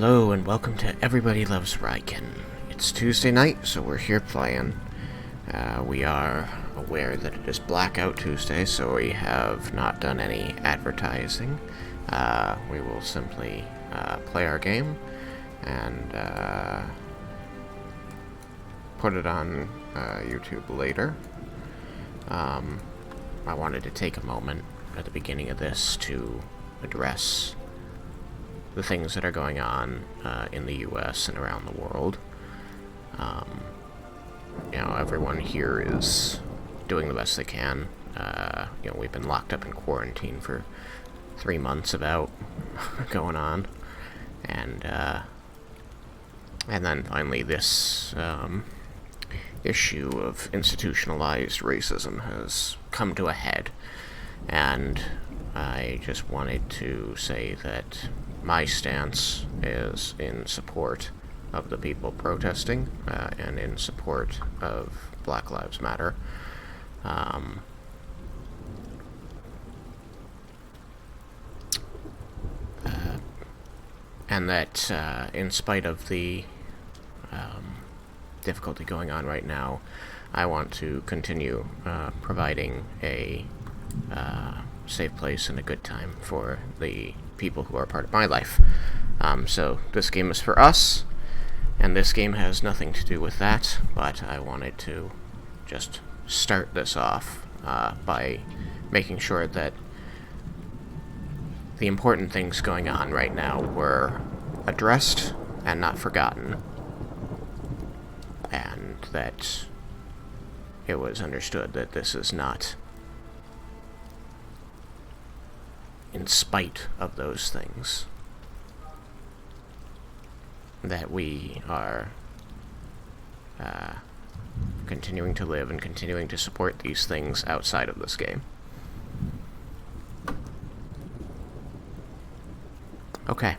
Hello and welcome to Everybody Loves Raiken. It's Tuesday night, so we're here playing. We are aware that it is Blackout Tuesday, so we have not done any advertising. We will simply play our game and put it on YouTube later. I wanted to take a moment at the beginning of this to address the things that are going on in the U.S. and around the world. Everyone here is doing the best they can. We've been locked up in quarantine for 3 months about going on, and then finally this issue of institutionalized racism has come to a head, and I just wanted to say that my stance is in support of the people protesting and in support of Black Lives Matter. And that in spite of the difficulty going on right now, I want to continue providing a safe place and a good time for the people who are part of my life. So this game is for us, and this game has nothing to do with that, but I wanted to just start this off by making sure that the important things going on right now were addressed and not forgotten, and that it was understood that this is not in spite of those things, that we are continuing to live and continuing to support these things outside of this game. Okay,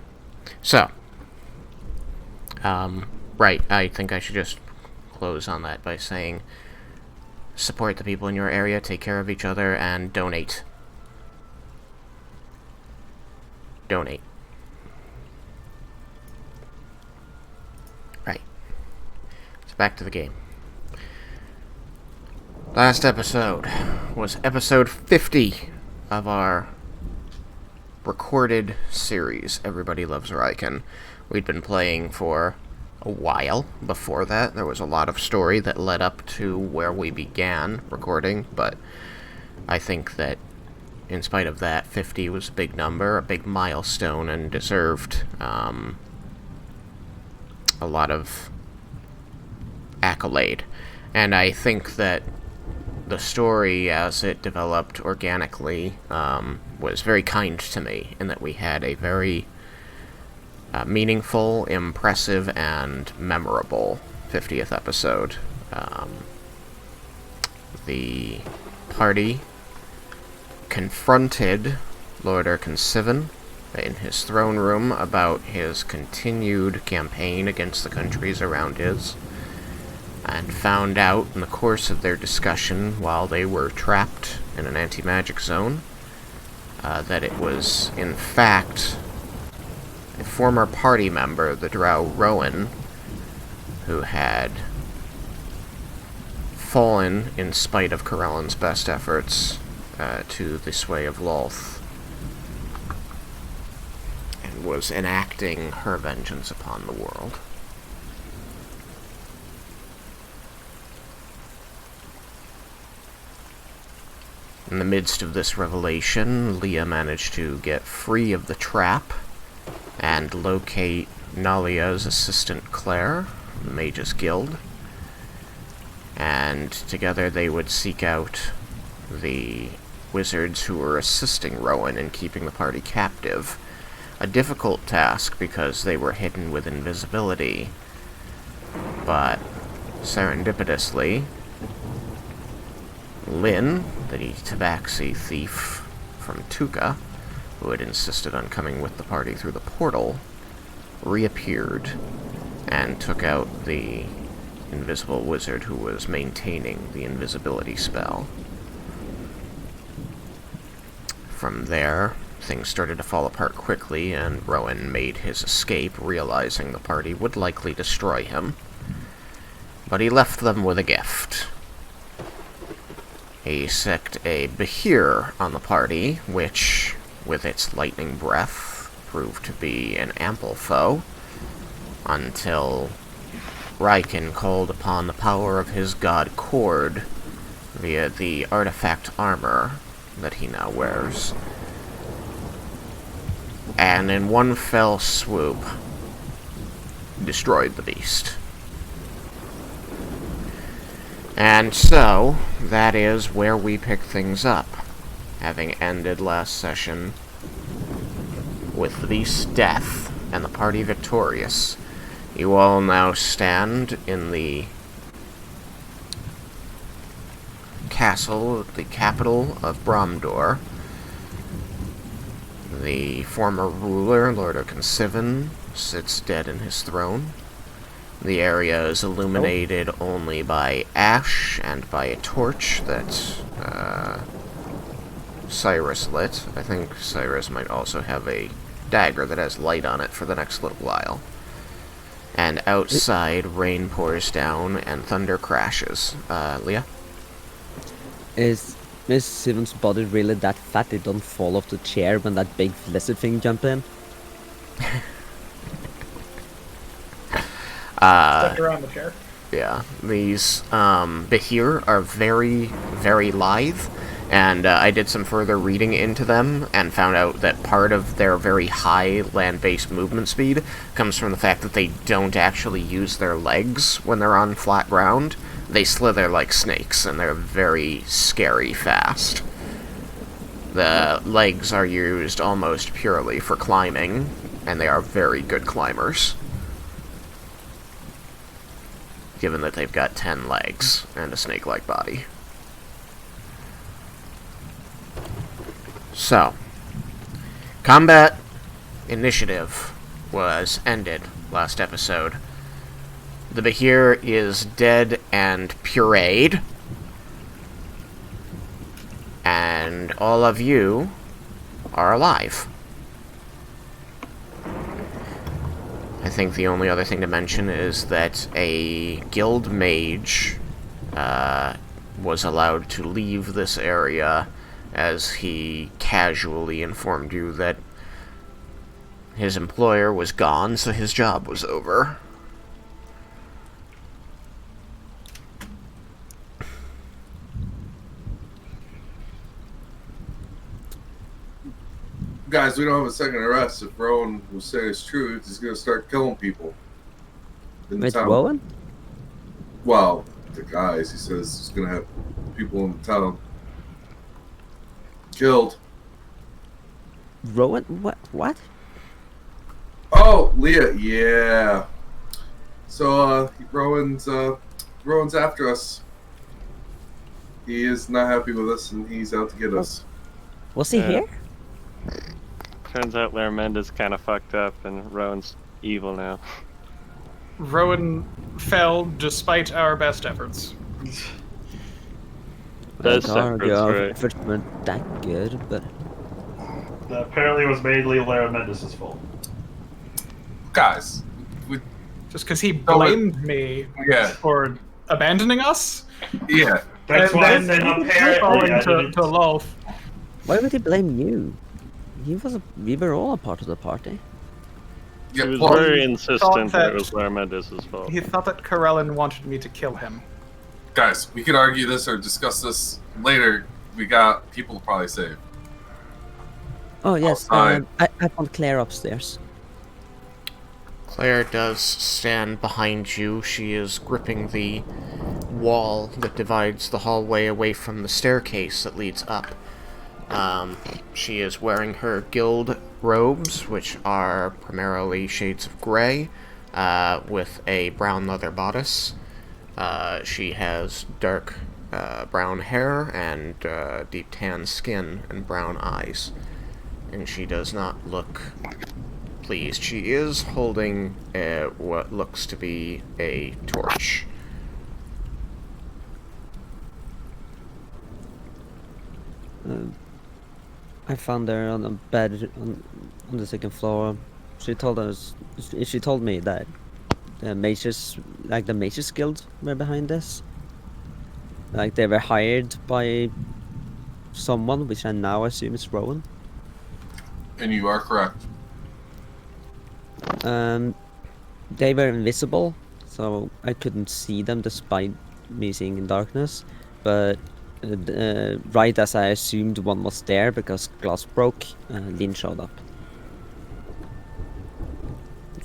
so, right, I think I should just close on that by saying support the people in your area, take care of each other, and donate. Donate. Right. So back to the game. Last episode was episode 50 of our recorded series, Everybody Loves Raiken. We'd been playing for a while before that. There was a lot of story that led up to where we began recording, but I think that in spite of that, 50 was a big number, a big milestone, and deserved a lot of accolade. And I think that the story, as it developed organically, was very kind to me, in that we had a very meaningful, impressive, and memorable 50th episode. The party confronted Lord Siven in his throne room about his continued campaign against the countries around his, and found out in the course of their discussion while they were trapped in an anti-magic zone that it was, in fact, a former party member, the drow Rowan, who had fallen in spite of Corellan's best efforts to the sway of Lolth, and was enacting her vengeance upon the world. In the midst of this revelation, Leah managed to get free of the trap and locate Nalia's assistant Claire, the Mages Guild, and together they would seek out the wizards who were assisting Rowan in keeping the party captive. A difficult task because they were hidden with invisibility, but serendipitously, Lynn, the tabaxi thief from Tuca, who had insisted on coming with the party through the portal, reappeared and took out the invisible wizard who was maintaining the invisibility spell. From there, things started to fall apart quickly, and Rowan made his escape, realizing the party would likely destroy him. But he left them with a gift. He sicked a Behir on the party, which, with its lightning breath, proved to be an ample foe, until Raiken called upon the power of his god Cord via the artifact armor that he now wears. And in one fell swoop, destroyed the beast. And so, that is where we pick things up, having ended last session with the beast's death and the party victorious. You all now stand in the castle, the capital of Bromdor. The former ruler, Lord Siven, sits dead in his throne. The area is illuminated only by ash and by a torch that Cyrus lit. I think Cyrus might also have a dagger that has light on it for the next little while. And outside, rain pours down and thunder crashes. Leah? Is Miss Siven's body really that fat it don't fall off the chair when that big lizard thing jumped in? Stuck around the chair. Yeah, these Behir are very, very lithe, and I did some further reading into them and found out that part of their very high land-based movement speed comes from the fact that they don't actually use their legs when they're on flat ground. They slither like snakes, and they're very scary fast. The legs are used almost purely for climbing, and they are very good climbers, given that they've got 10 legs and a snake-like body. So, combat initiative was ended last episode. The Behir is dead and pureed, and all of you are alive. I think the only other thing to mention is that a guild mage was allowed to leave this area as he casually informed you that his employer was gone, so his job was over. Guys, we don't have a second arrest. If Rowan was saying his truth, he's going to start killing people. Wait, Rowan? Well, the guys, he says he's going to have people in the town killed. Rowan? What? Oh, Leah, yeah. So, Rowan's after us. He is not happy with us, and he's out to get us. Was he here? Turns out Laramenda's kind of fucked up, and Rowan's evil now. Rowan fell despite our best efforts. Those Our right. efforts weren't that good, but... Apparently it was mainly Laramenda's fault. Guys, Just because he blamed me for abandoning us? Yeah. That's why I said falling apparently I to didn't... Loth. Why would he blame you? We were all a part of the party. Yeah, He was Paul, very insistent that that- it was Laramenda's fault. He thought that Corellin wanted me to kill him. guys, we can argue this or discuss this later. We got people to probably save. Oh yes, Outside. I found Claire upstairs. Claire does stand behind you. She is gripping the wall that divides the hallway away from the staircase that leads up. She is wearing her guild robes, which are primarily shades of gray, with a brown leather bodice. She has dark brown hair and deep tan skin and brown eyes. And she does not look pleased. She is holding what looks to be a torch. I found her on a bed on the second floor. She told us. She told me that the mages, like the mages guild, were behind this. Like they were hired by someone, which I now assume is Rowan. And you are correct. They were invisible, so I couldn't see them despite me seeing in darkness. But right as I assumed one was there because glass broke, Lynn showed up.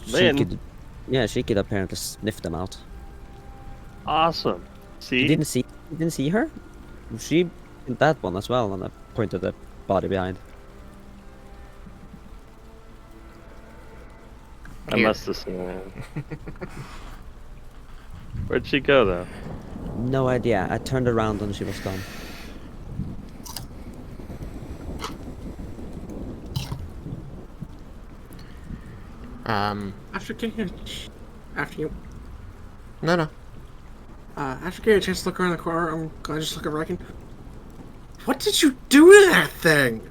Lynn? She could apparently sniff them out. Awesome. See? You didn't see her? She did that one as well, and I pointed the body behind. I must have seen her. Where'd she go, though? No idea. I turned around and she was gone. After you. No. After getting a chance to look around the corner, I'm gonna just look at Raiken. What did you do to that thing?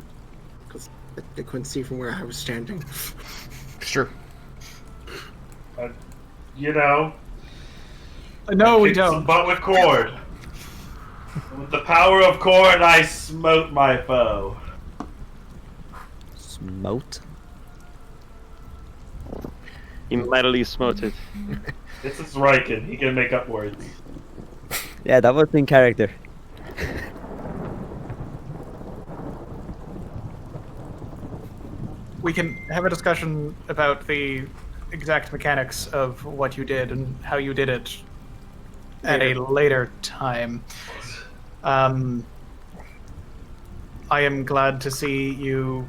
Because they couldn't see from where I was standing. Sure. You know. No, we kicked some don't. butt with cord. With the power of cord, I smote my foe. Smote? He mightily smote it. This is Raiken. He can make up words. Yeah, that was in character. We can have a discussion about the exact mechanics of what you did and how you did it at a later time. I am glad to see you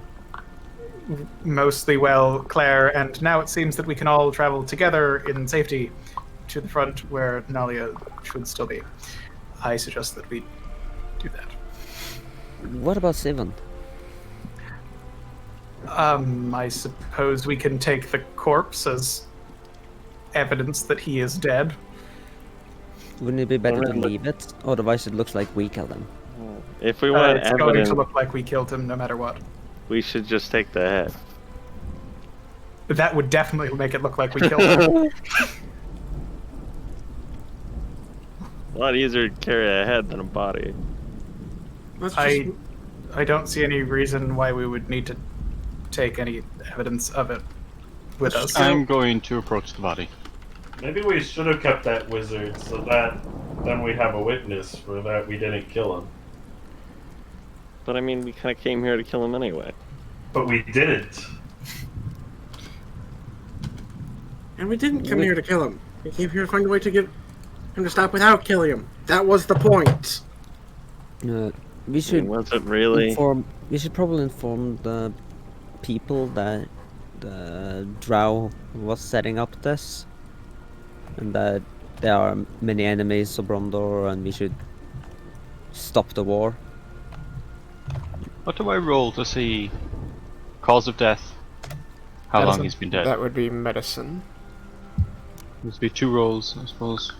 mostly well, Claire, and now it seems that we can all travel together in safety to the front where Nalia should still be. I suggest that we do that. What about Siven? I suppose we can take the corpse as evidence that he is dead. Wouldn't it be better to leave it? Otherwise it looks like we killed him. If we want It's going evidence, to look like we killed him no matter what. we should just take the head. That would definitely make it look like we killed him. A lot easier to carry a head than a body. I don't see any reason why we would need to take any evidence of it with us. I'm going to approach the body. Maybe we should have kept that wizard so that then we have a witness for that we didn't kill him. But I mean, we kind of came here to kill him anyway. But we didn't. And we didn't come here to kill him. We came here to find a way to get him to stop without killing him. That was the point. We should Was it really? We should probably inform the people that the Drow was setting up this, and that there are many enemies of Bromdor, and we should stop the war. What do I roll to see cause of death? How long Medicine. he's been dead? That would be medicine. Must be 2 rolls, I suppose.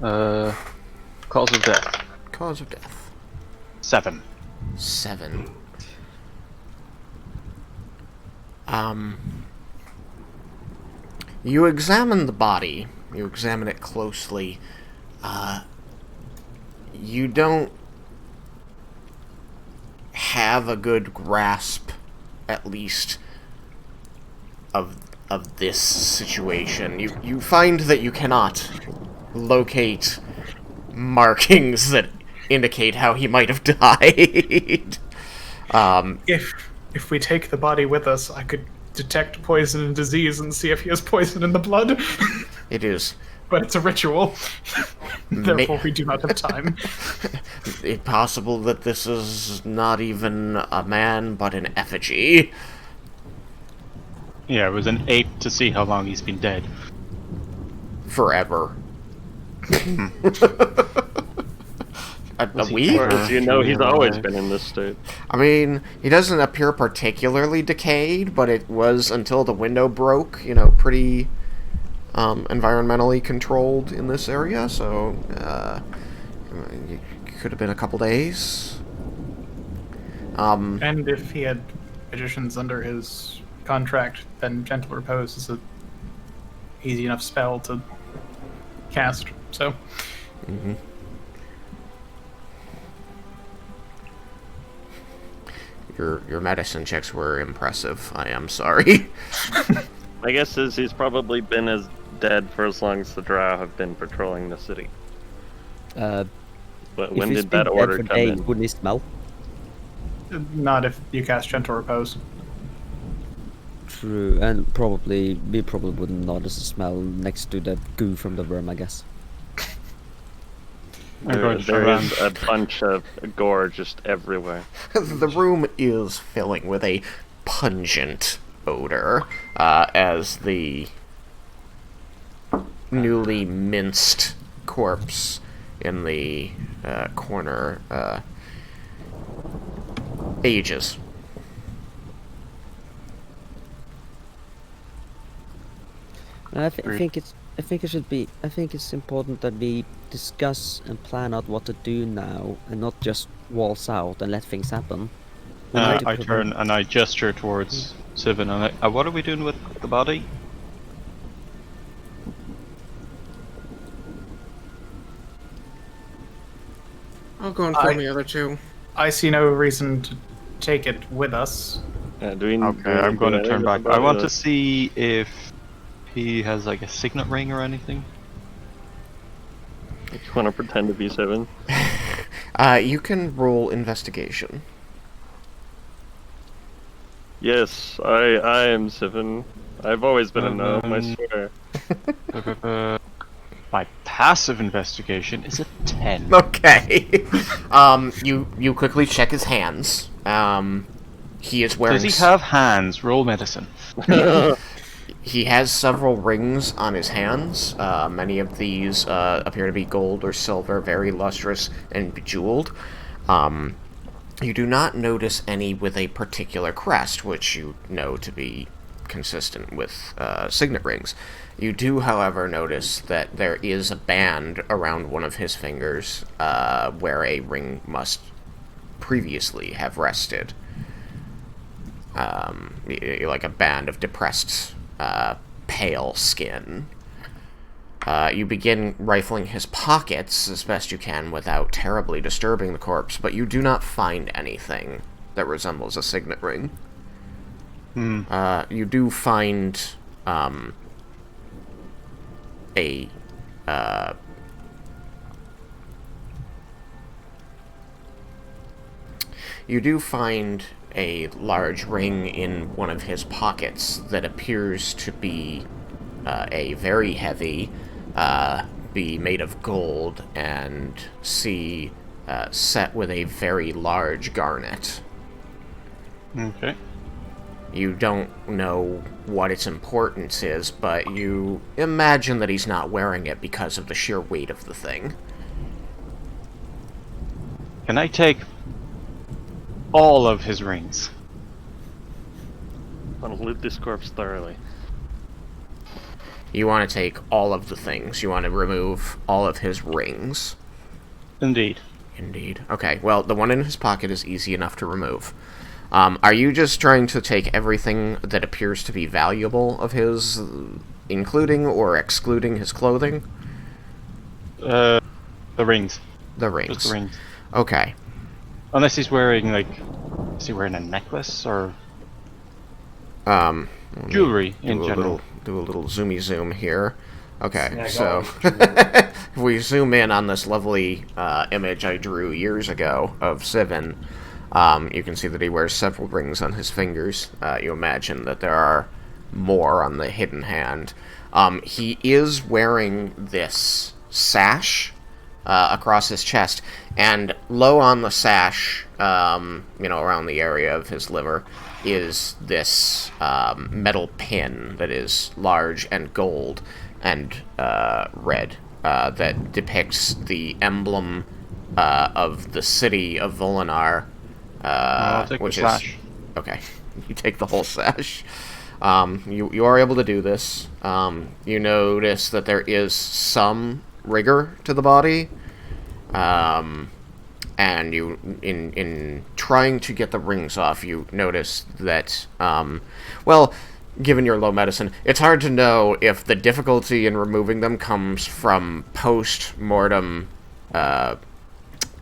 Cause of death. Cause of death. 7. 7. You examine the body. You examine it closely. You don't have a good grasp, at least, of this situation. You find that you cannot locate markings that indicate how he might have died. If we take the body with us, I could detect poison and disease and see if he has poison in the blood. It is But it's a ritual. Therefore, we do not have time. it's possible that this is not even a man, but an effigy. Yeah, it was an 8 to see how long he's been dead. Forever. A week? As you know, he's always been in this state. I mean, he doesn't appear particularly decayed, but it was until the window broke, pretty environmentally controlled in this area, so it could have been a couple days. And if he had magicians under his contract, then Gentle Repose is a easy enough spell to cast. So, Your medicine checks were impressive. I am sorry. My guess is he's probably been as dead for as long as the Drow have been patrolling the city. Uh, But if when he's did been that dead order for come days, in? wouldn't he smell? not if you cast Gentle Repose. True, and we probably wouldn't notice the smell next to the goo from the worm, I guess. I'm going to There try is a bunch of gore just everywhere. The room is filling with a pungent odor as the newly minced corpse in the corner ages. I think it's important that we discuss and plan out what to do now, and not just waltz out and let things happen. We need to I prevent- turn and I gesture towards Siven and what are we doing with the body? I'll go inform the other two. I see no reason to take it with us. Do we Okay, I'm going to turn back. I want to see if he has like a signet ring or anything. You want to pretend to be Siven? You can roll investigation. Yes, I am Siven. I've always been a gnome, I swear. My passive investigation is a 10. Okay. You quickly check his hands. He is wearing. Does he have hands? Roll medicine. He has several rings on his hands. Many of these appear to be gold or silver, very lustrous and bejeweled. You do not notice any with a particular crest, which you know to be consistent with signet rings. You do, however, notice that there is a band around one of his fingers where a ring must previously have rested. Like a band of depressed, pale skin. You begin rifling his pockets as best you can without terribly disturbing the corpse, but you do not find anything that resembles a signet ring. You do find a large ring in one of his pockets that appears to be a very heavy, be made of gold, and set with a very large garnet. Okay. You don't know what its importance is, but you imagine that he's not wearing it because of the sheer weight of the thing. Can I take all of his rings? I want to loot this corpse thoroughly. You want to take all of the things. You want to remove all of his rings. Indeed. Indeed. Okay, well, the one in his pocket is easy enough to remove. Are you just trying to take everything that appears to be valuable of his, including or excluding his clothing? The rings. The rings. Just the rings. Okay. Unless he's wearing, like... Is he wearing a necklace, or... Jewelry, in general. Do a little zoomy zoom here. Okay, Snag so... if we zoom in on this lovely image I drew years ago of Siven, you can see that he wears several rings on his fingers. You imagine that there are more on the hidden hand. He is wearing this sash across his chest, and low on the sash, around the area of his liver, is this metal pin that is large and gold and red that depicts the emblem of the city of Volinar. I'll take Which the is sash. okay. You take the whole sash. You are able to do this. You notice that there is some rigor to the body. and you, in trying to get the rings off, you notice that, well, given your low medicine, it's hard to know if the difficulty in removing them comes from post-mortem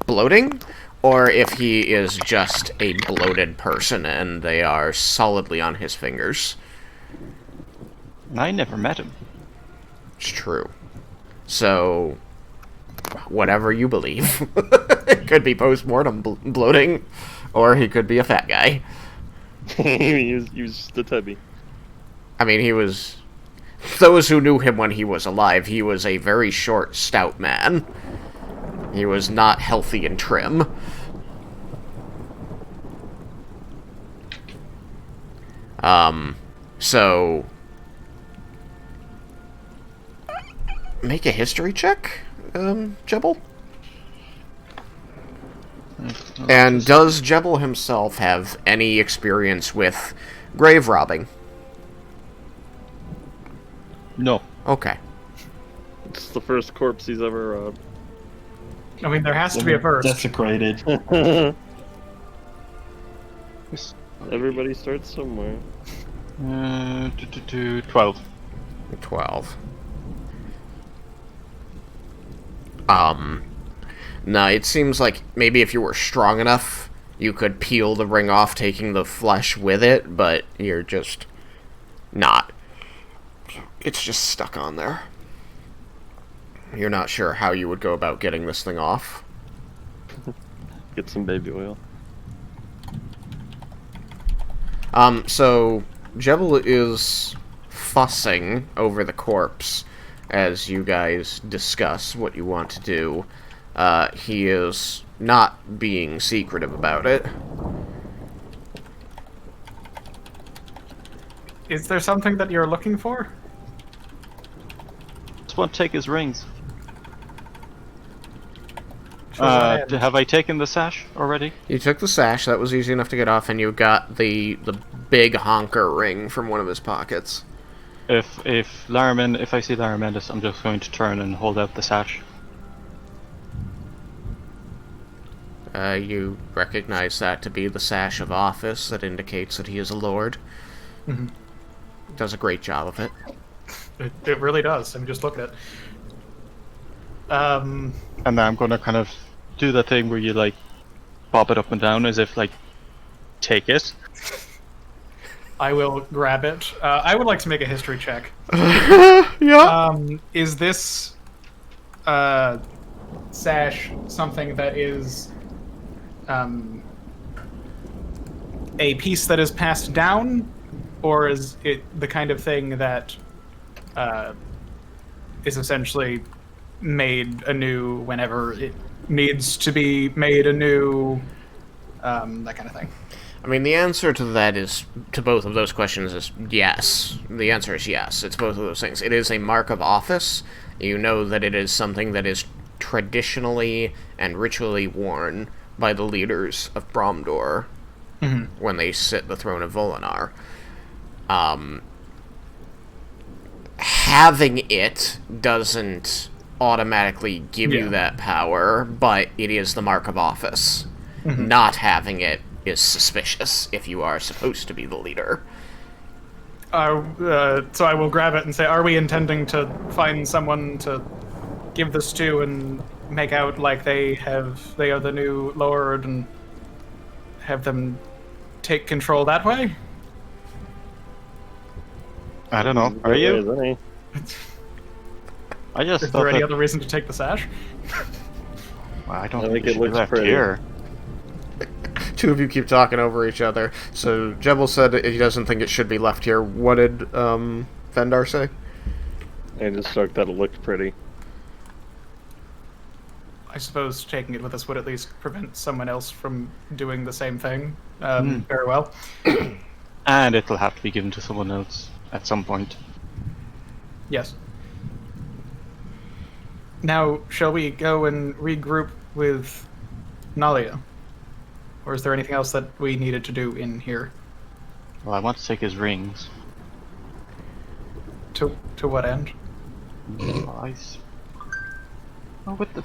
bloating, or if he is just a bloated person and they are solidly on his fingers. I never met him. It's true. So, whatever you believe. It could be post-mortem bloating, or he could be a fat guy. he was just a tubby. I mean, he was... Those who knew him when he was alive, he was a very short, stout man. He was not healthy and trim. So... Make a history check, Jebel? And does Jebel himself have any experience with grave robbing? No. Okay. It's the first corpse he's ever robbed. I mean, there has to be a first. Desecrated. Everybody starts somewhere. 12. 12. No, it seems like maybe if you were strong enough, you could peel the ring off, taking the flesh with it, but you're just not. It's just stuck on there. You're not sure how you would go about getting this thing off. Get some baby oil. So Jebel is fussing over the corpse as you guys discuss what you want to do. He is not being secretive about it. Is there something that you're looking for? Just want to take his rings. Shows my hand. Have I taken the sash already? You took the sash, that was easy enough to get off, and you got the big honker ring from one of his pockets. If I see Laramendus, I'm just going to turn and hold out the sash. You recognize that to be the sash of office that indicates that he is a lord. Mhm. Does a great job of it. It really does. I mean, just look at it. And then I'm going to kind of do the thing where you, like, bob it up and down as if, like, take it. I will grab it. I would like to make a history check. Yeah. Is this sash something that is a piece that is passed down, or is it the kind of thing that is essentially made anew whenever it needs to be made anew, that kind of thing? I mean, the answer to that is, to both of those questions, is yes. The answer is yes. It's both of those things. It is a mark of office. You know that it is something that is traditionally and ritually worn by the leaders of Bromdor when they sit the throne of Volinar. Having it doesn't automatically give you that power, but it is the mark of office. Not having it is suspicious if you are supposed to be the leader. So I will grab it and say, are we intending to find someone to give this to and make out like they are the new lord and have them take control that way? I don't know. Are you? I just Is thought there any that... other reason to take the sash? Well, I don't I think think it it should be looks left pretty. here. Two of you keep talking over each other. So Jebel said he doesn't think it should be left here. What did Vendar say? I just thought that it looked pretty. I suppose taking it with us would at least prevent someone else from doing the same thing. Very well. And it'll have to be given to someone else at some point. Yes. Now, shall we go and regroup with Nalia? Or is there anything else that we needed to do in here? Well, I want to take his rings. To what end? Oh, with the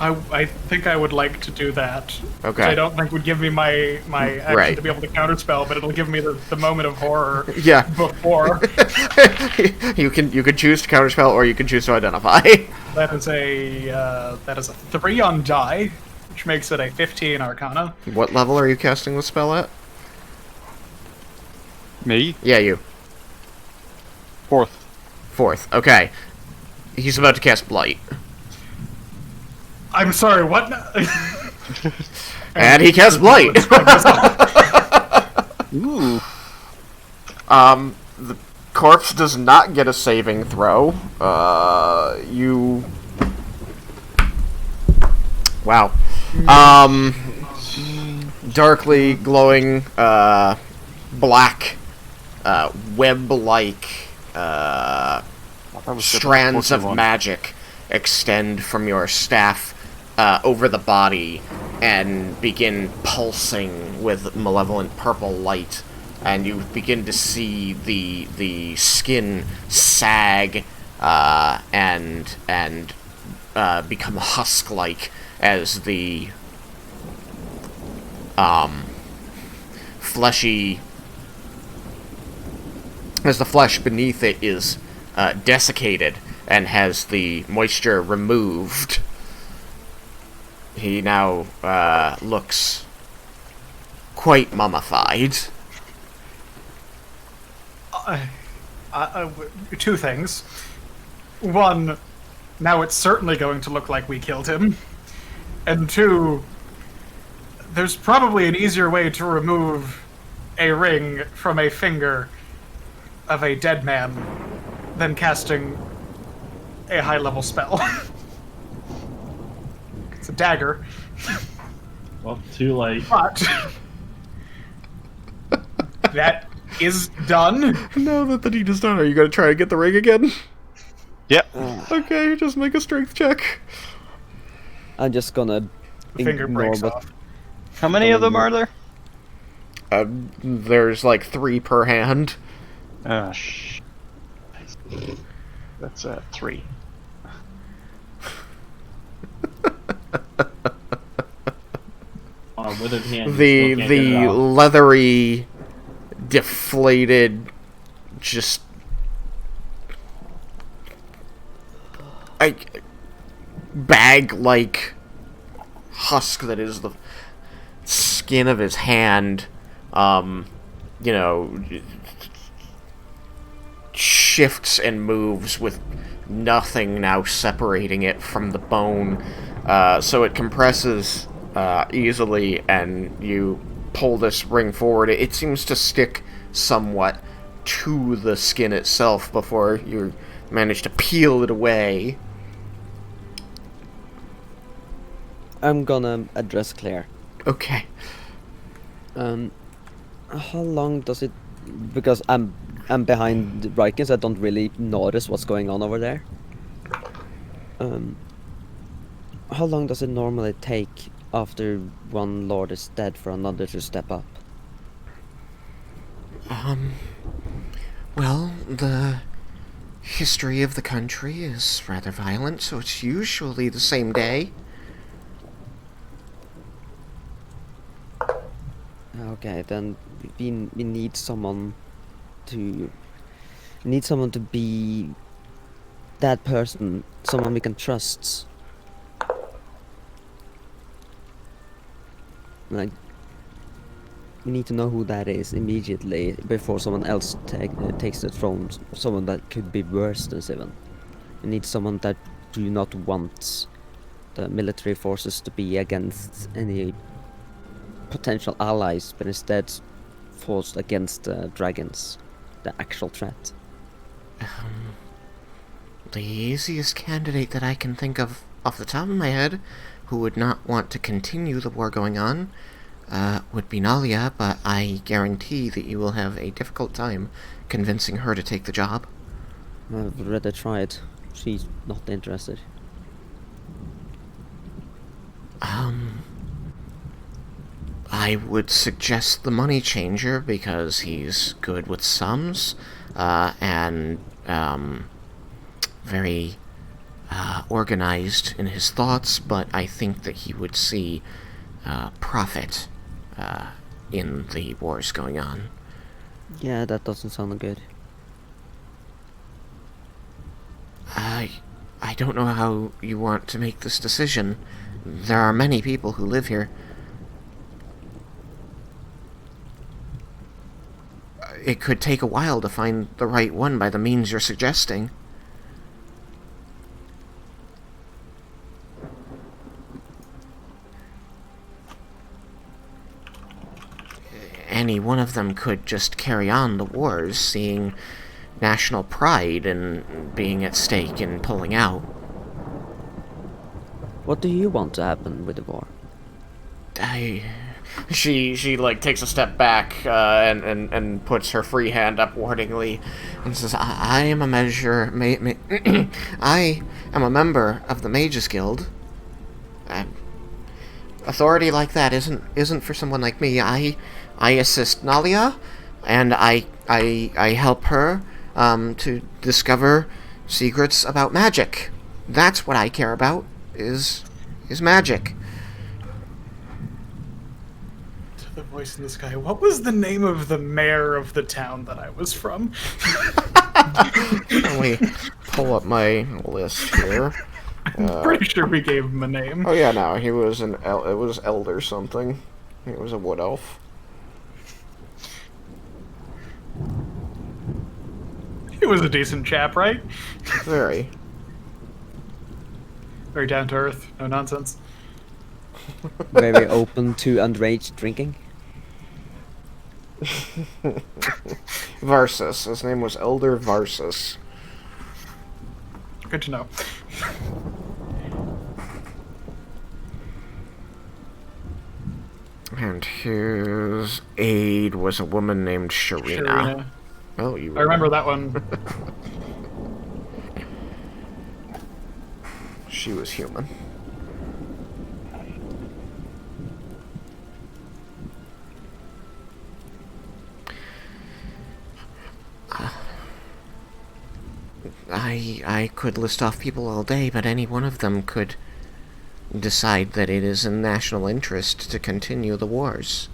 I think I would like to do that. Okay. Which I don't think would give me my action Right. to be able to counterspell, but it'll give me the moment of horror Yeah. before. you can choose to counterspell, or you can choose to identify. That is a 3 on die, which makes it a 15 Arcana. What level are you casting the spell at? Me? Yeah, you. 4th. 4th. Okay. He's about to cast Blight. I'm sorry, what? And he casts Blight! Ooh. The corpse does not get a saving throw. You... Wow. Darkly glowing, black, web-like, strands of magic extend from your staff over the body and begin pulsing with malevolent purple light, and you begin to see the skin sag and become husk-like as the fleshy, as the flesh beneath it is desiccated and has the moisture removed. He now looks quite mummified. Two things. One, now it's certainly going to look like we killed him. And two, there's probably an easier way to remove a ring from a finger of a dead man than casting a high-level spell. It's a dagger. Well, too late. But that is done. Now that the deed is done, are you going to try to get the ring again? Yep. Okay, just make a strength check. I'm just gonna The finger ignore breaks what off. How many of them are there? There's like 3 per hand. Ah, That's 3. Withered hand. The leathery, deflated, just bag-like husk that is the skin of his hand, you know, shifts and moves with nothing now separating it from the bone, so it compresses easily, and you pull this ring forward. It seems to stick somewhat to the skin itself before you manage to peel it away. I'm gonna address Claire. Okay. How long does it? Because I'm behind Raiken, so I don't really notice what's going on over there. How long does it normally take after one lord is dead for another to step up? Well, the history of the country is rather violent, so it's usually the same day. Okay, then we need someone to be that person, someone we can trust. Like, we need to know who that is immediately before someone else takes the throne. Someone that could be worse than Siven. We need someone that do not want the military forces to be against any potential allies, but instead forced against the dragons, the actual threat. The easiest candidate that I can think of off the top of my head who would not want to continue the war going on would be Nalia, but I guarantee that you will have a difficult time convincing her to take the job. I've already tried. She's not interested. I would suggest the money changer because he's good with sums, and very organized in his thoughts, but I think that he would see profit in the wars going on. Yeah, that doesn't sound good. I don't know how you want to make this decision. There are many people who live here. It could take a while to find the right one by the means you're suggesting. Any one of them could just carry on the wars, seeing national pride in being at stake and pulling out. What do you want to happen with the war? She like takes a step back and puts her free hand up warningly and says, I am a measure I am a member of the Mages Guild. Authority like that isn't for someone like me. I assist Nalia, and I help her to discover secrets about magic. That's what I care about, is magic. To the voice in the sky, what was the name of the mayor of the town that I was from? Let me pull up my list here. I'm pretty sure we gave him a name. Oh yeah, no, he was it was Elder something. He was a wood elf. He was a decent chap, right? Very. Very down to earth, no nonsense. Very open to underage drinking. Varsus. His name was Elder Varsus. Good to know. And his aide was a woman named Sharina. Sharina. Oh, you I remember that one. She was human. I could list off people all day, but any one of them could decide that it is in national interest to continue the wars.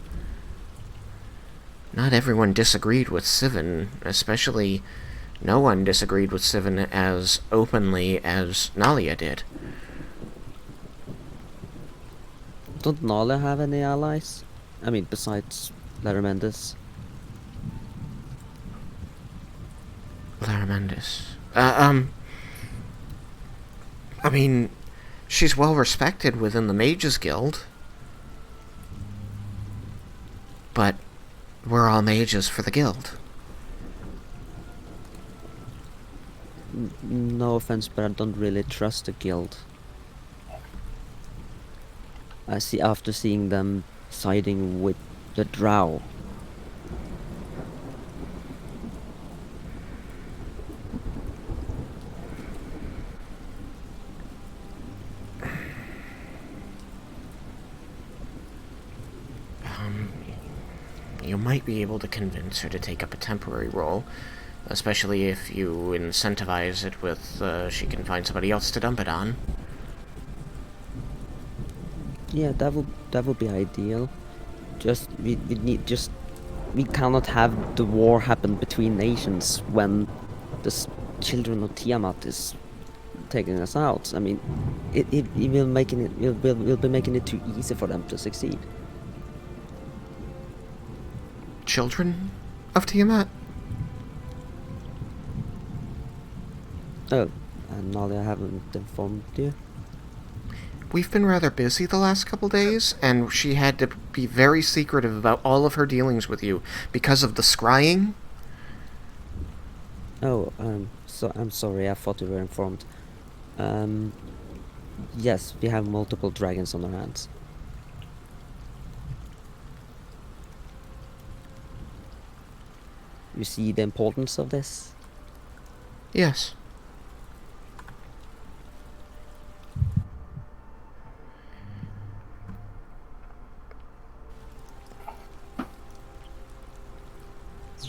Not everyone disagreed with Siven, especially no one disagreed with Siven as openly as Nalia did. Don't Nalia have any allies? I mean, besides Laramendis. Laramendis. I mean, she's well respected within the Mages Guild. But we're all mages for the guild. No offense, but I don't really trust the guild. After seeing them siding with the Drow. You might be able to convince her to take up a temporary role, especially if you incentivize it with she can find somebody else to dump it on. Yeah, that would be ideal. Just we cannot have the war happen between nations when the children of Tiamat is taking us out. I mean, it will will be making it too easy for them to succeed. Children of Tiamat? Oh, and Nalia haven't informed you? We've been rather busy the last couple days, and she had to be very secretive about all of her dealings with you because of the scrying. Oh, so I'm sorry, I thought you were informed. Yes, we have multiple dragons on our hands. You see the importance of this? Yes.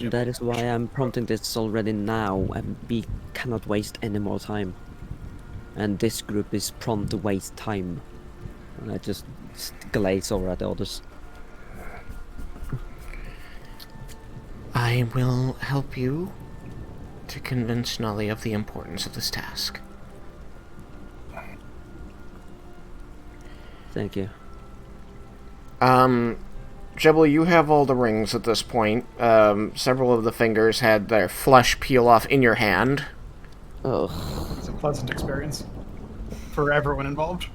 That is why I'm prompting this already now, and we cannot waste any more time. and this group is prone to waste time. And I just glaze over at the others. I will help you to convince Nalia of the importance of this task. Thank you. Jebel, you have all the rings at this point. Several of the fingers had their flesh peel off in your hand. Oh. It's a pleasant experience for everyone involved.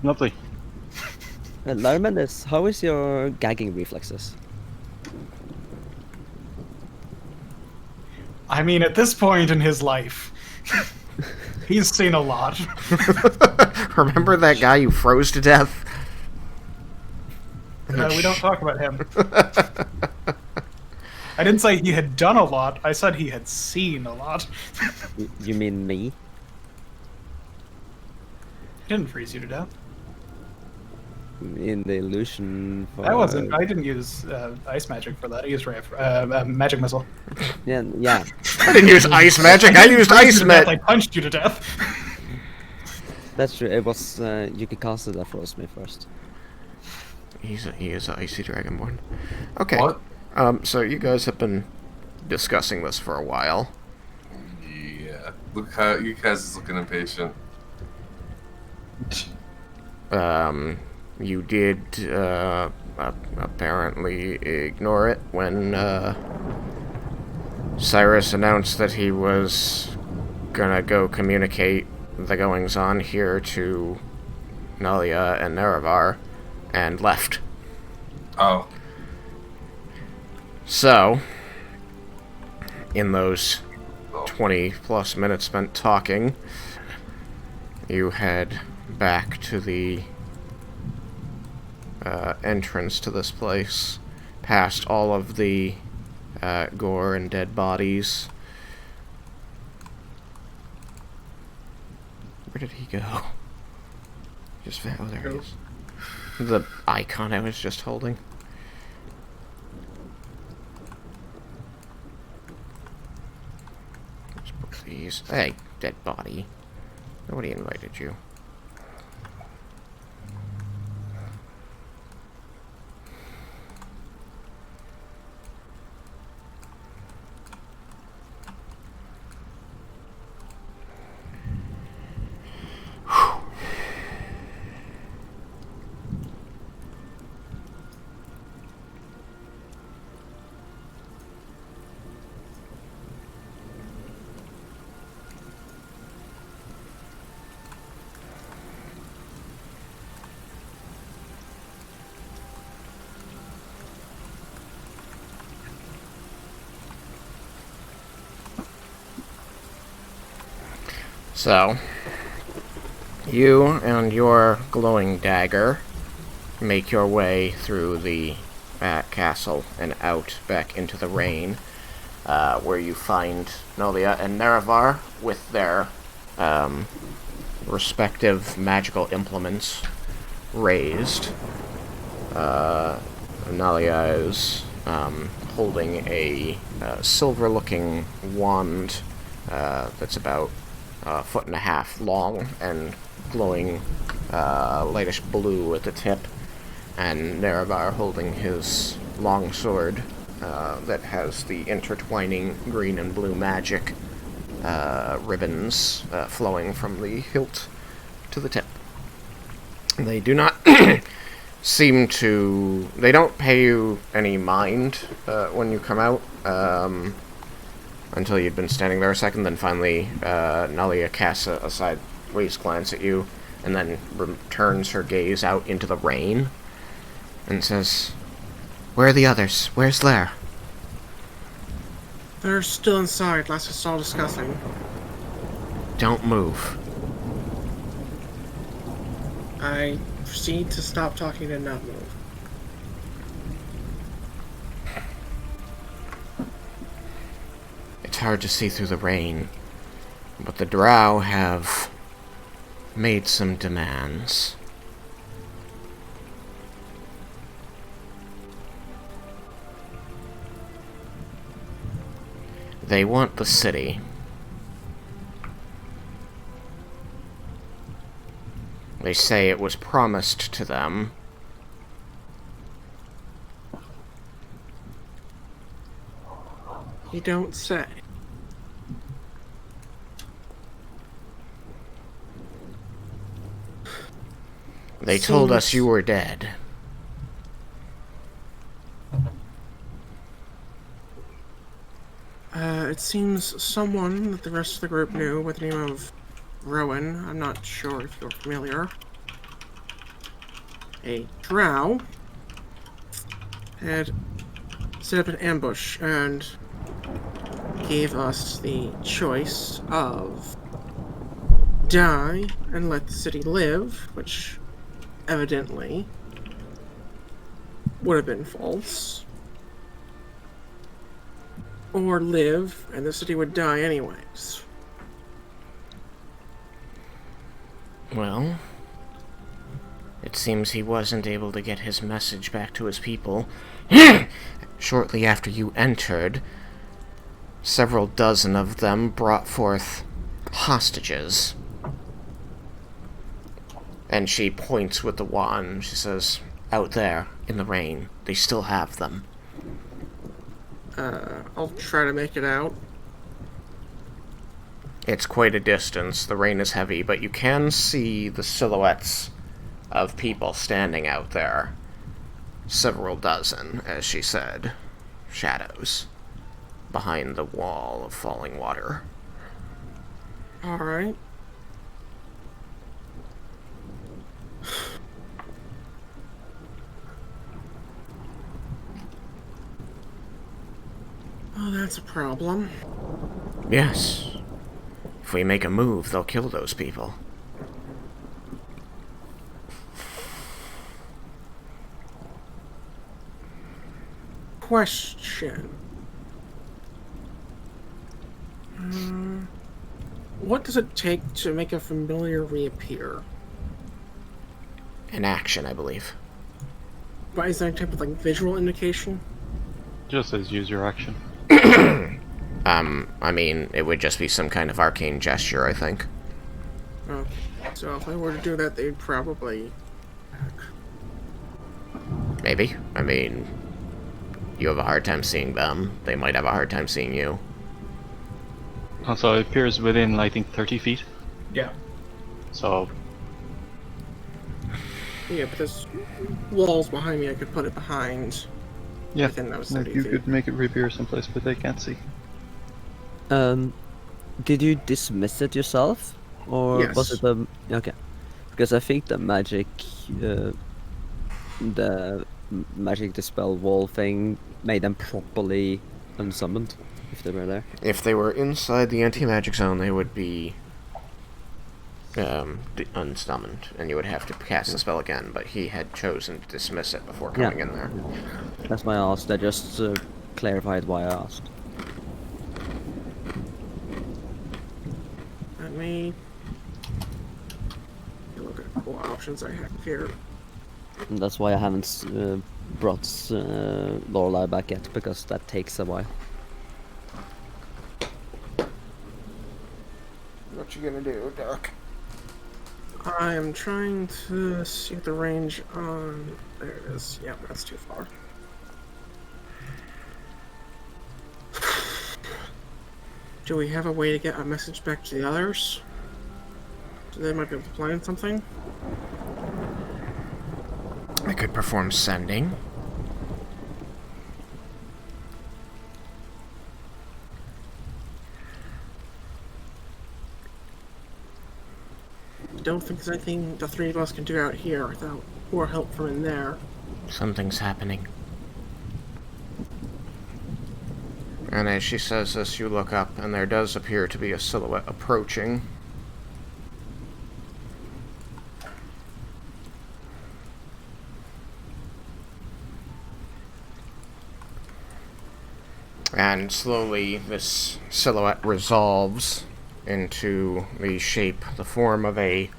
Lovely. Larmendis, how is your gagging reflexes? I mean, at this point in his life, he's seen a lot. Remember that guy you froze to death? We don't talk about him. I didn't say he had done a lot. I said he had seen a lot. You mean me? He didn't freeze you to death. In the illusion. For, I wasn't. I didn't use ice magic for that. I used magic missile. Yeah. I didn't use ice magic. I used ice magic. I punched you to death. That's true. It was Yukikazu that froze me first. He is an icy dragonborn. Okay. What? So you guys have been discussing this for a while. Yeah. Look how you guys is looking impatient. You did apparently ignore it when Cyrus announced that he was gonna go communicate the goings-on here to Nalia and Nerevar, and left. Oh. So, in those 20-plus minutes spent talking, you head back to the entrance to this place, past all of the gore and dead bodies. Where did he go? Oh, there he is. The icon I was just holding. Please. Hey, dead body. Nobody invited you. So, you and your glowing dagger make your way through the castle and out back into the rain, where you find Nalia and Nerevar with their respective magical implements raised. Nalia is holding a silver-looking wand that's about a foot and a half long and glowing lightish blue at the tip, and Nerevar holding his long sword that has the intertwining green and blue magic ribbons flowing from the hilt to the tip. They do not seem to... They don't pay you any mind when you come out, until you'd been standing there a second. Then finally, Nalia casts a sideways glance at you, and then turns her gaze out into the rain, and says, "Where are the others? Where's Lair?" They're still inside. Last I saw discussing. Don't move. I proceed to stop talking and not move. It's hard to see through the rain, but the drow have made some demands. They want the city. They say it was promised to them. You don't say. They told us Seems- you were dead. It seems someone that the rest of the group knew with the name of Rowan. I'm not sure if you're familiar. A drow had set up an ambush and gave us the choice of die and let the city live, which evidently would have been false, or live and the city would die anyways. Well, it seems he wasn't able to get his message back to his people. Shortly after you entered, several dozen of them brought forth hostages. And she points with the wand. She says, out there, in the rain, they still have them. I'll try to make it out. It's quite a distance. The rain is heavy, but you can see the silhouettes of people standing out there. Several dozen, as she said. Shadows. Behind the wall of falling water. Alright. Oh, that's a problem. Yes. If we make a move, they'll kill those people. Question. What does it take to make a familiar reappear? An action, I believe. But is there any type of visual indication? Just says use your action. I mean, it would just be some kind of arcane gesture, I think. Okay. So if I were to do that, they'd probably... Maybe. I mean, you have a hard time seeing them. They might have a hard time seeing you. Also, it appears within, I think, 30 feet. Yeah. So, Yeah, but there's walls behind me. I could put it behind. yeah, Within those like 30 you feet. could make it reappear someplace, but they can't see. Did you dismiss it yourself, or was Yes. it a okay? Because I think the magic, magic dispel wall thing made them properly unsummoned if they were there. If they were inside the anti-magic zone, they would be unsummoned, and you would have to cast the spell again, but he had chosen to dismiss it before coming in there. That's why I asked. I just clarified why I asked. Let me look at what options I have here. And that's why I haven't brought Lorelei back yet, because that takes a while. What you gonna do, Doc? I am trying to see the range on... There it is. Yeah, that's too far. Do we have a way to get a message back to the others? So they might be able to plan something? I could perform sending. Don't think there's anything the three of us can do out here without more help from in there. Something's happening. And as she says this, you look up, and there does appear to be a silhouette approaching. And slowly, this silhouette resolves into the shape, the form of a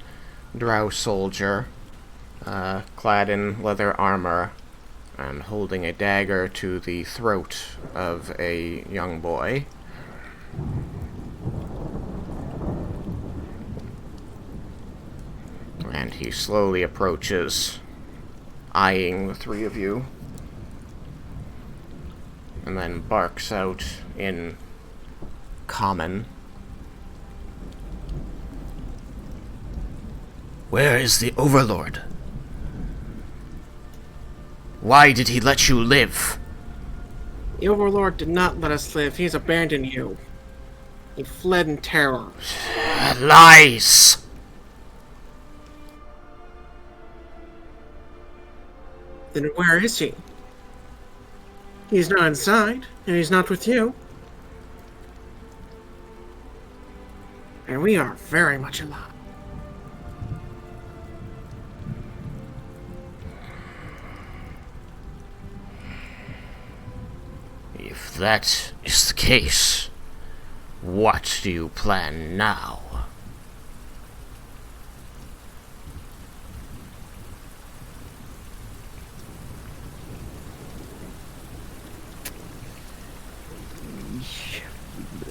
drow soldier, clad in leather armor, and holding a dagger to the throat of a young boy. And he slowly approaches, eyeing the three of you, and then barks out in Common. Where is the Overlord? Why did he let you live? The Overlord did not let us live. He's abandoned you. He fled in terror. Lies! Then where is he? He's not inside, and he's not with you. And we are very much alive. If that is the case, what do you plan now?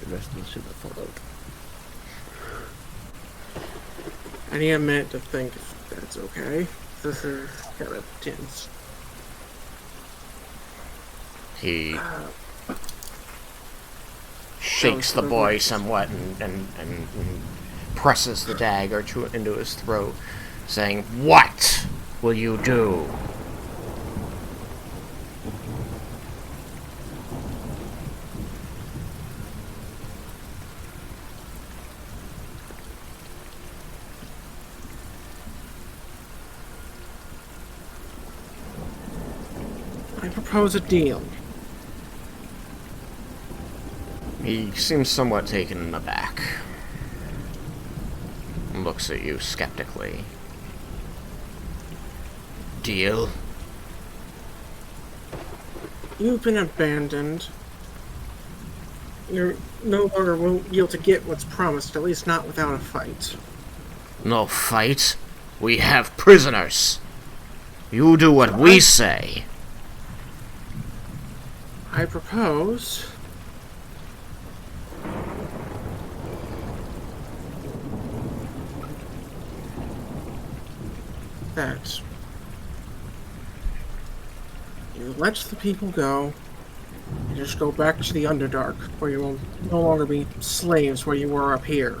Restless should have followed. I need a minute to think if that's okay. This is kind of tense. He shakes the boy somewhat and presses the dagger into his throat, saying, "What will you do?" I propose a deal. He seems somewhat taken aback. Looks at you skeptically. Deal? You've been abandoned. You're no longer won't be able to get what's promised, at least not without a fight. No fight? We have prisoners. You do what we say. I propose that you let the people go and just go back to the Underdark, where you will no longer be slaves where you were up here.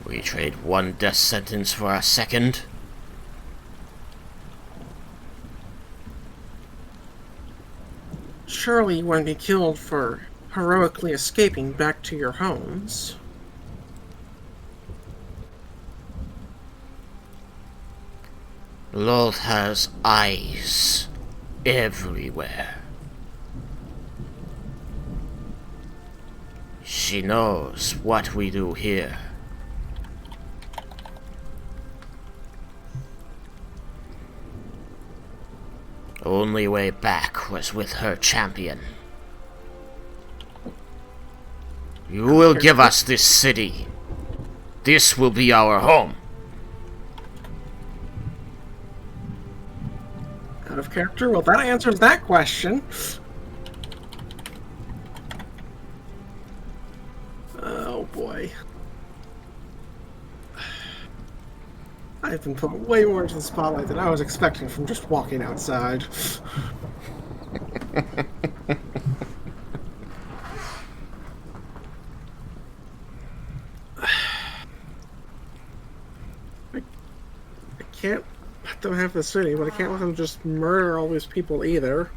We trade one death sentence for a second. Surely you wouldn't be killed for heroically escaping back to your homes. Lolth has eyes everywhere. She knows what we do here. Only way back was with her champion. You will give us this city. This will be our home. Out of character? Well, that answers that question. Oh boy. I've been put way more into the spotlight than I was expecting from just walking outside. I can't let them have the city, but I can't let them just murder all these people either.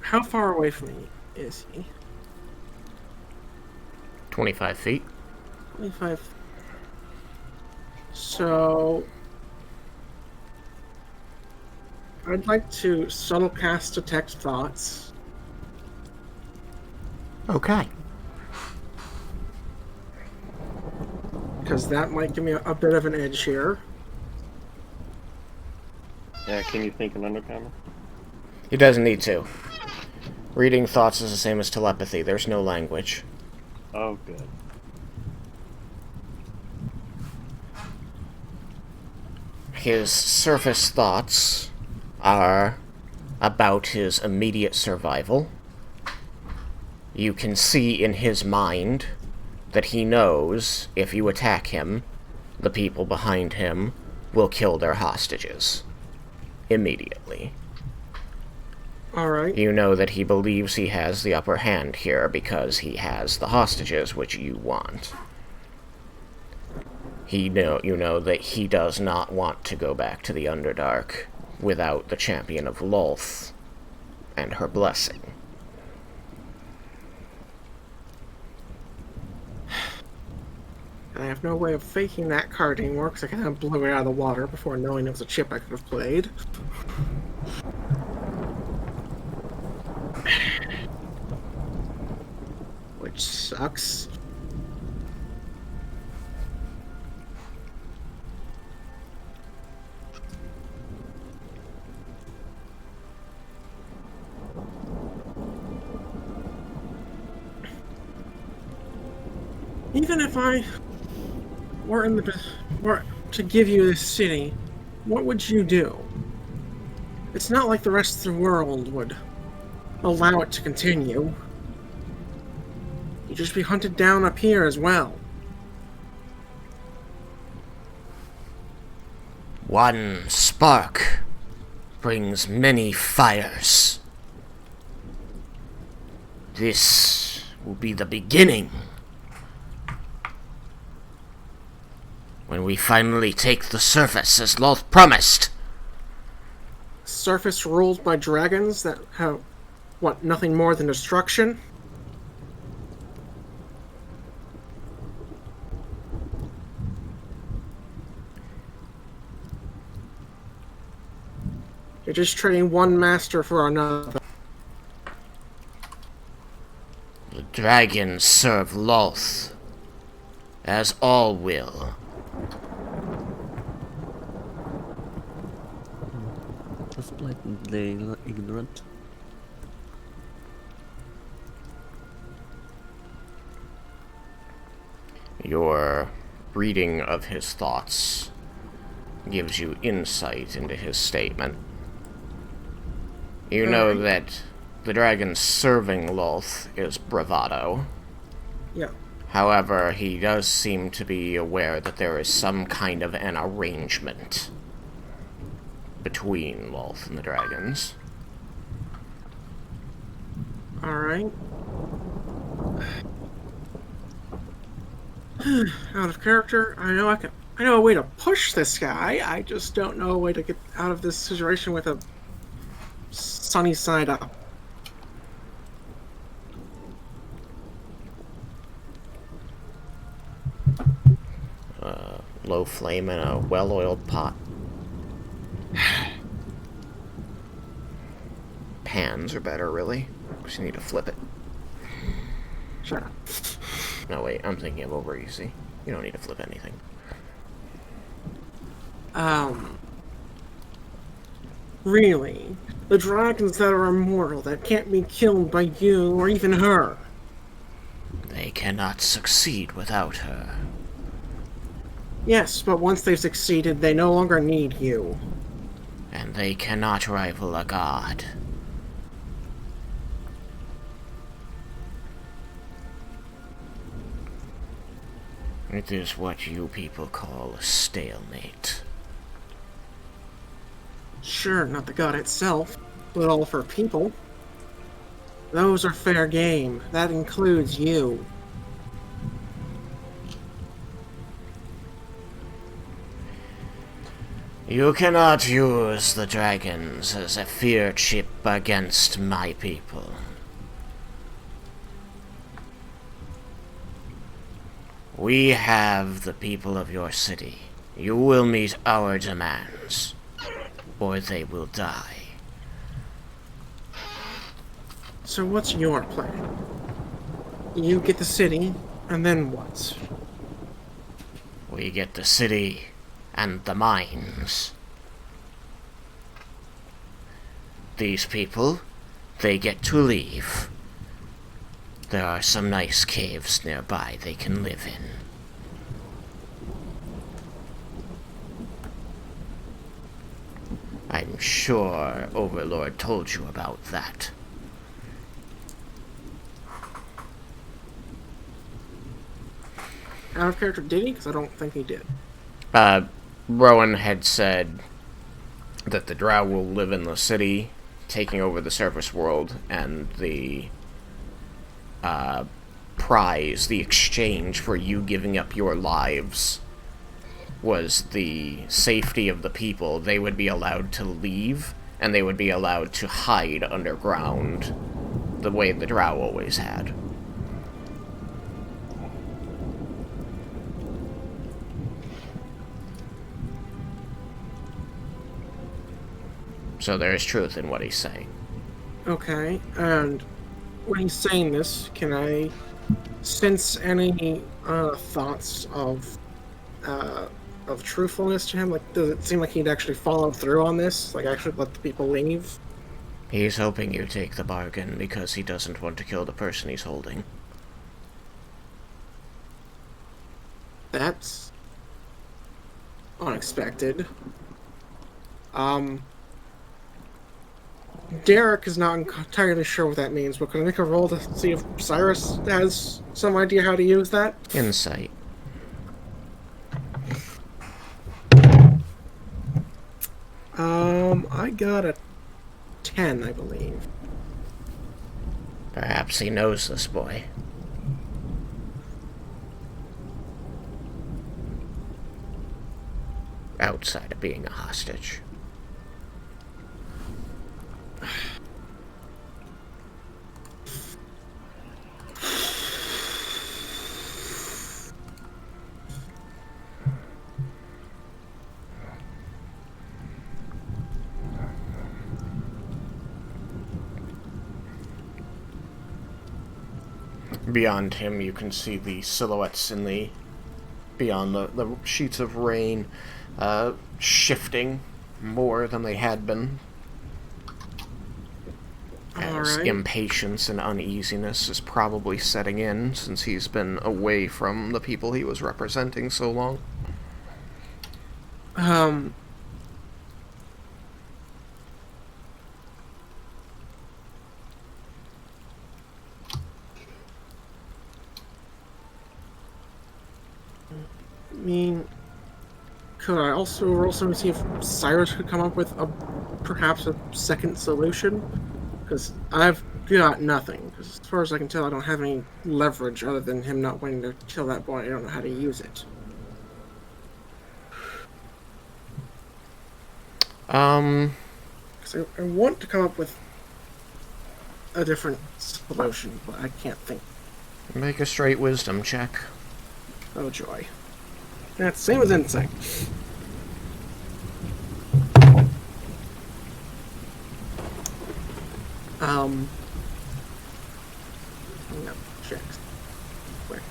How far away from me is he? 25 feet. 25. So I'd like to subtle cast detect thoughts Okay. Because that might give me a bit of an edge here. Yeah, can you think in undercommon? He doesn't need to. Reading thoughts is the same as telepathy. There's no language. Oh, good. His surface thoughts are about his immediate survival. You can see in his mind that he knows if you attack him, the people behind him will kill their hostages. Immediately. Alright. You know that he believes he has the upper hand here because he has the hostages which you want. You know that he does not want to go back to the Underdark without the champion of Lolth and her blessing. I have no way of faking that card anymore because I kind of blew it out of the water before knowing it was a chip I could have played. Which sucks. Even if I were to give you this city, what would you do? It's not like the rest of the world would allow it to continue. You'd just be hunted down up here as well. One spark brings many fires. This will be the beginning. When we finally take the surface as Lolth promised. Surface ruled by dragons that have, what, nothing more than destruction? You're just trading one master for another. The dragons serve Lolth, as all will. Just blatantly ignorant. Your reading of his thoughts gives you insight into his statement. You know that the dragon serving Lolth is bravado. Yeah. However, he does seem to be aware that there is some kind of an arrangement between Lolth and the dragons. Alright. Out of character. I know a way to push this guy. I just don't know a way to get out of this situation with a sunny side up. Low flame in a well-oiled pot. Pans are better, really. Just need to flip it. Shut up. No, wait, I'm thinking of over easy. You don't need to flip anything. Really? The dragons that are immortal, that can't be killed by you or even her. They cannot succeed without her. Yes, but once they've succeeded, they no longer need you. And they cannot rival a god. It is what you people call a stalemate. Sure, not the god itself, but all of her people. Those are fair game. That includes you. You cannot use the dragons as a fear chip against my people. We have the people of your city. You will meet our demands, or they will die. So what's your plan? you get the city, and then what? We get the city and the mines. These people, they get to leave. There are some nice caves nearby they can live in. I'm sure Overlord told you about that. Out of character, did he? Because I don't think he did. Rowan had said that the Drow will live in the city, taking over the surface world, and the prize, the exchange for you giving up your lives, was the safety of the people. They would be allowed to leave, and they would be allowed to hide underground, the way the Drow always had. So there is truth in what he's saying. Okay, and when he's saying this, can I sense any thoughts of truthfulness to him? Like, does it seem like he'd actually follow through on this? Like, actually let the people leave? He's hoping you take the bargain because he doesn't want to kill the person he's holding. That's unexpected. Derek is not entirely sure what that means, but can I make a roll to see if Cyrus has some idea how to use that? Insight. I got a 10, I believe. Perhaps he knows this boy. Outside of being a hostage. Beyond him, you can see the silhouettes in the... beyond the sheets of rain, shifting more than they had been. As impatience and uneasiness is probably setting in, since he's been away from the people he was representing so long. I mean, could I also roll some to see if Cyrus could come up with perhaps a second solution? Because I've got nothing. Because as far as I can tell, I don't have any leverage other than him not wanting to kill that boy. I don't know how to use it. Because I want to come up with a different solution, but I can't think. Make a straight wisdom check. Oh joy. That's same as insight. No, checks. Quick.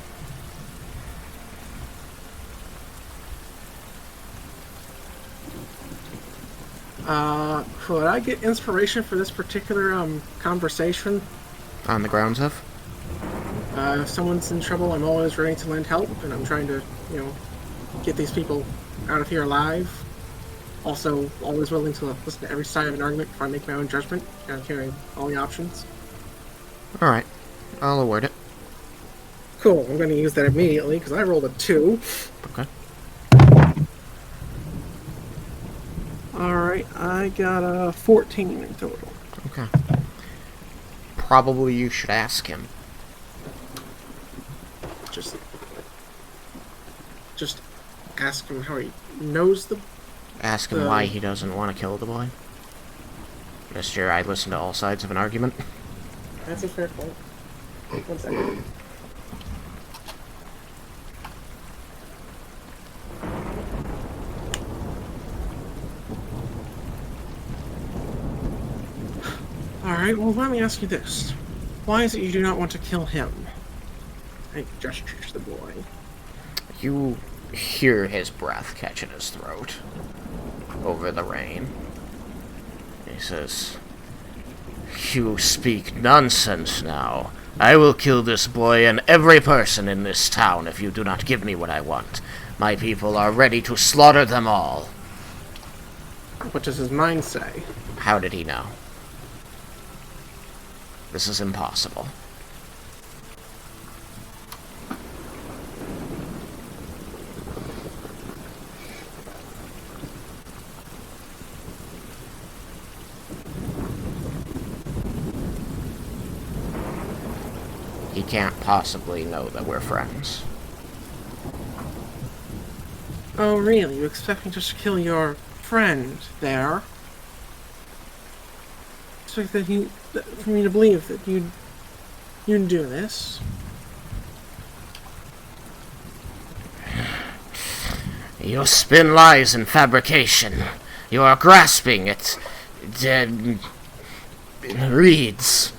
Could I get inspiration for this particular conversation? On the grounds of? If someone's in trouble, I'm always ready to lend help, and I'm trying to, get these people out of here alive. Also, always willing to listen to every side of an argument before I make my own judgment, kind of hearing all the options. Alright, I'll award it. Cool, I'm going to use that immediately, because I rolled a 2. Okay. Alright, I got a 14 in total. Okay. Probably you should ask him. Just ask him how he knows the... Ask him why he doesn't want to kill the boy. Mister, I listen to all sides of an argument. That's a fair point. 1 second. Alright, well let me ask you this. Why is it you do not want to kill him? I gesture to the boy. You hear his breath catch in his throat over the rain. He says, "You speak nonsense now. I will kill this boy and every person in this town if you do not give me what I want. My people are ready to slaughter them all." What does his mind say? How did he know? This is impossible. He can't possibly know that we're friends. Oh, really? You expect me to just kill your friend there? Expect for me to believe that you'd do this? You spin lies and fabrication. You are grasping at dead reeds.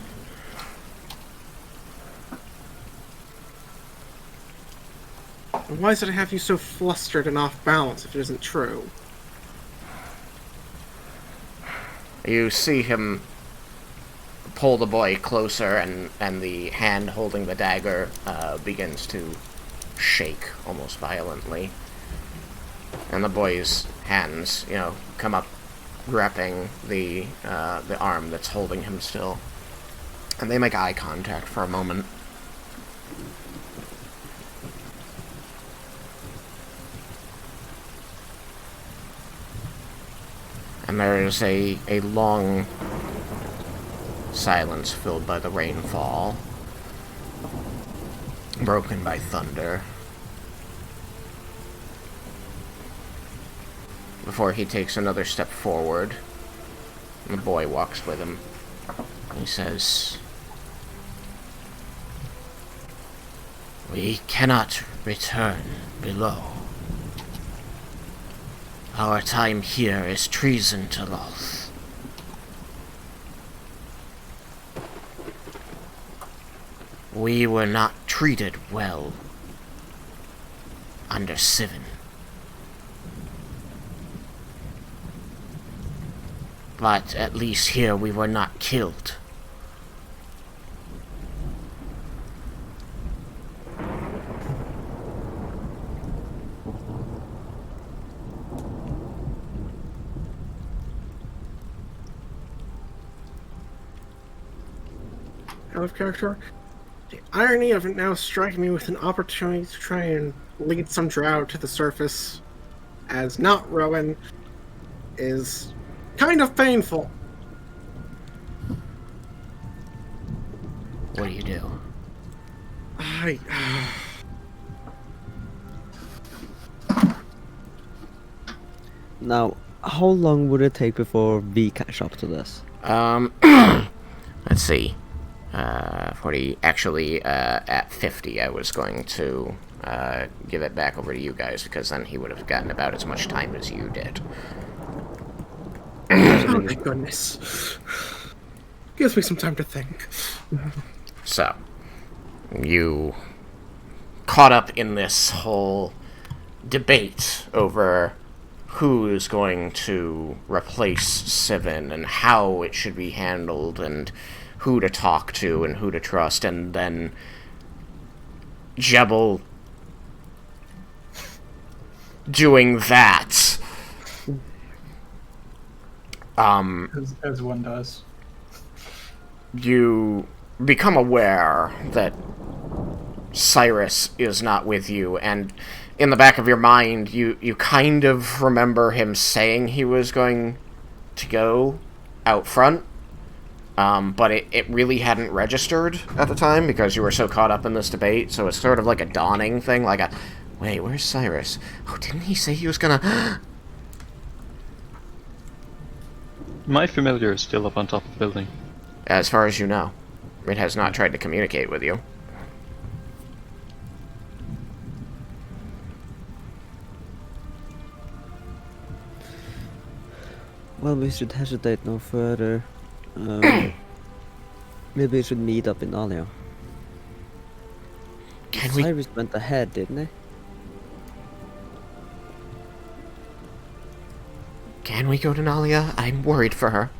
Why does it have you so flustered and off balance if it isn't true? You see him pull the boy closer, and the hand holding the dagger begins to shake almost violently. And the boy's hands, come up, grabbing the arm that's holding him still. And they make eye contact for a moment. And there is a long silence filled by the rainfall, broken by thunder, before he takes another step forward, and the boy walks with him. He says, "We cannot return below. Our time here is treason to Loth. We were not treated well under Siven. But at least here we were not killed. Out of character? The irony of it now striking me with an opportunity to try and lead some drow to the surface as not Rowan is kind of painful. What do you do? Now, how long would it take before we catch up to this? Let's see. 40. Actually, at 50, I was going to give it back over to you guys, because then he would have gotten about as much time as you did. Oh my goodness. Gives me some time to think. So, you caught up in this whole debate over who is going to replace Siven and how it should be handled and who to talk to and who to trust, and then Jebel doing that. As one does. You become aware that Cyrus is not with you, and in the back of your mind, you kind of remember him saying he was going to go out front, but it really hadn't registered at the time because you were so caught up in this debate, so it's sort of like a dawning thing, like a, wait, where's Cyrus? Oh, didn't he say he was gonna... My familiar is still up on top of the building. As far as you know. It has not tried to communicate with you. Well, we should hesitate no further. Maybe we should meet up in Nalia. Can we? Cyrus went ahead, didn't he? Can we go to Nalia? I'm worried for her.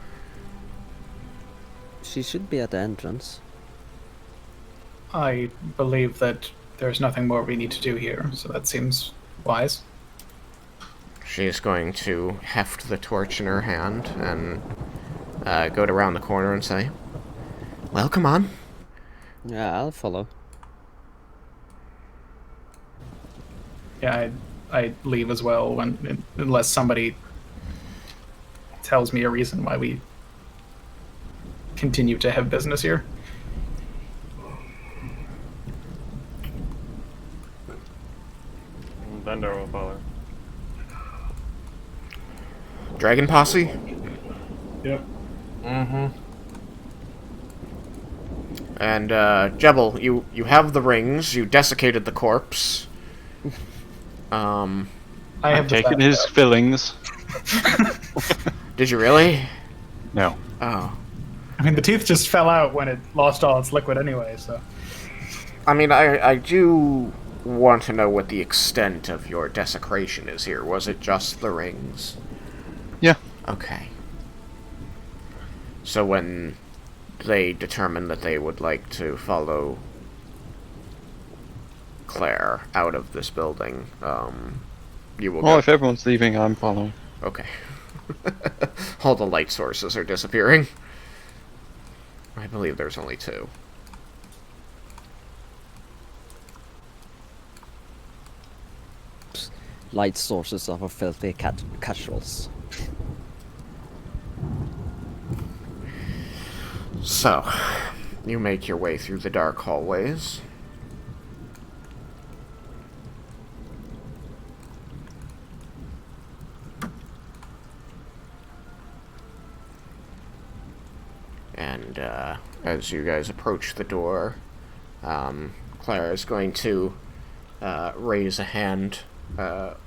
She should be at the entrance. I believe that there's nothing more we need to do here, so that seems wise. She's going to heft the torch in her hand and go around the corner and say, "Well, come on." Yeah, I'll follow. Yeah, I leave as well unless somebody tells me a reason why we continue to have business here. Vendor will follow. Dragon posse? Yep. Mm-hmm. And, Jebel, you have the rings, you desiccated the corpse. I I've have the taken back his up. fillings. Did you really? No. Oh. I mean, the teeth just fell out when it lost all its liquid anyway, so. I mean, I do want to know what the extent of your desecration is here. Was it just the rings? Yeah. Okay. So when they determined that they would like to follow Claire out of this building, you will Well, go... if everyone's leaving, I'm following. Okay. All the light sources are disappearing. I believe there's only 2. Light sources of a filthy casuals. So, you make your way through the dark hallways. And, as you guys approach the door, Clara is going to raise a hand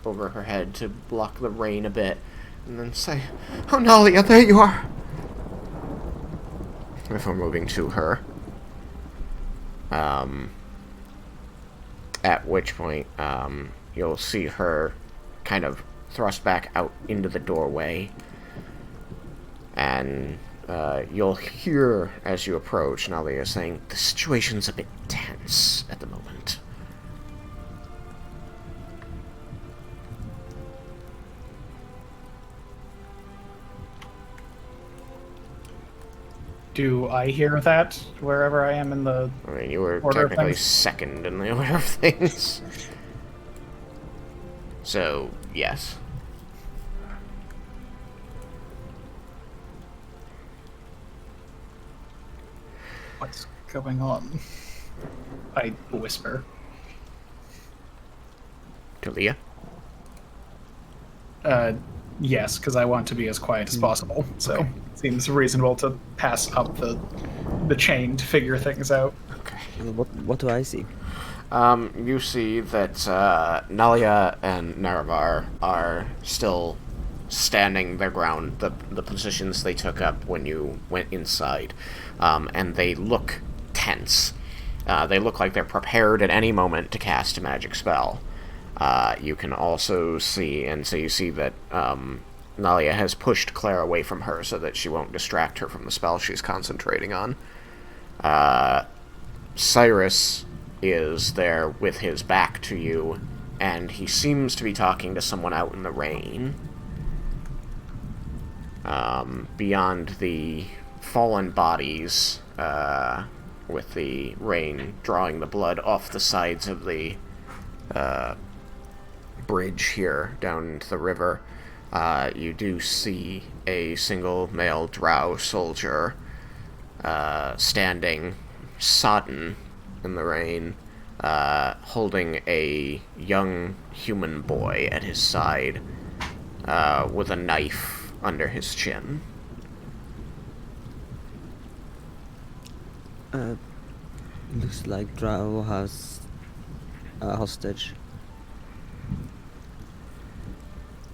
over her head to block the rain a bit, and then say, "Oh, Nalia, there you are!" Before moving to her. At which point, you'll see her kind of thrust back out into the doorway, and you'll hear, as you approach, Nalia saying, "The situation's a bit tense at the moment." Do I hear that wherever I am in the... I mean, you were Order of technically things? second in the order of things. So, yes. What's going on? I whisper. Talia? Yes, because I want to be as quiet as possible, so Okay. it seems reasonable to pass up the chain to figure things out. Okay. What do I see? You see that Nalia and Nerevar are still standing their ground, the positions they took up when you went inside, and they look tense. They look like they're prepared at any moment to cast a magic spell. You can also see, and so you see that Nalia has pushed Claire away from her so that she won't distract her from the spell she's concentrating on. Cyrus is there with his back to you, and he seems to be talking to someone out in the rain. Beyond the fallen bodies, with the rain drawing the blood off the sides of the bridge here down into the river, you do see a single male drow soldier standing sodden in the rain, holding a young human boy at his side, with a knife under his chin. Looks like Drow has a hostage.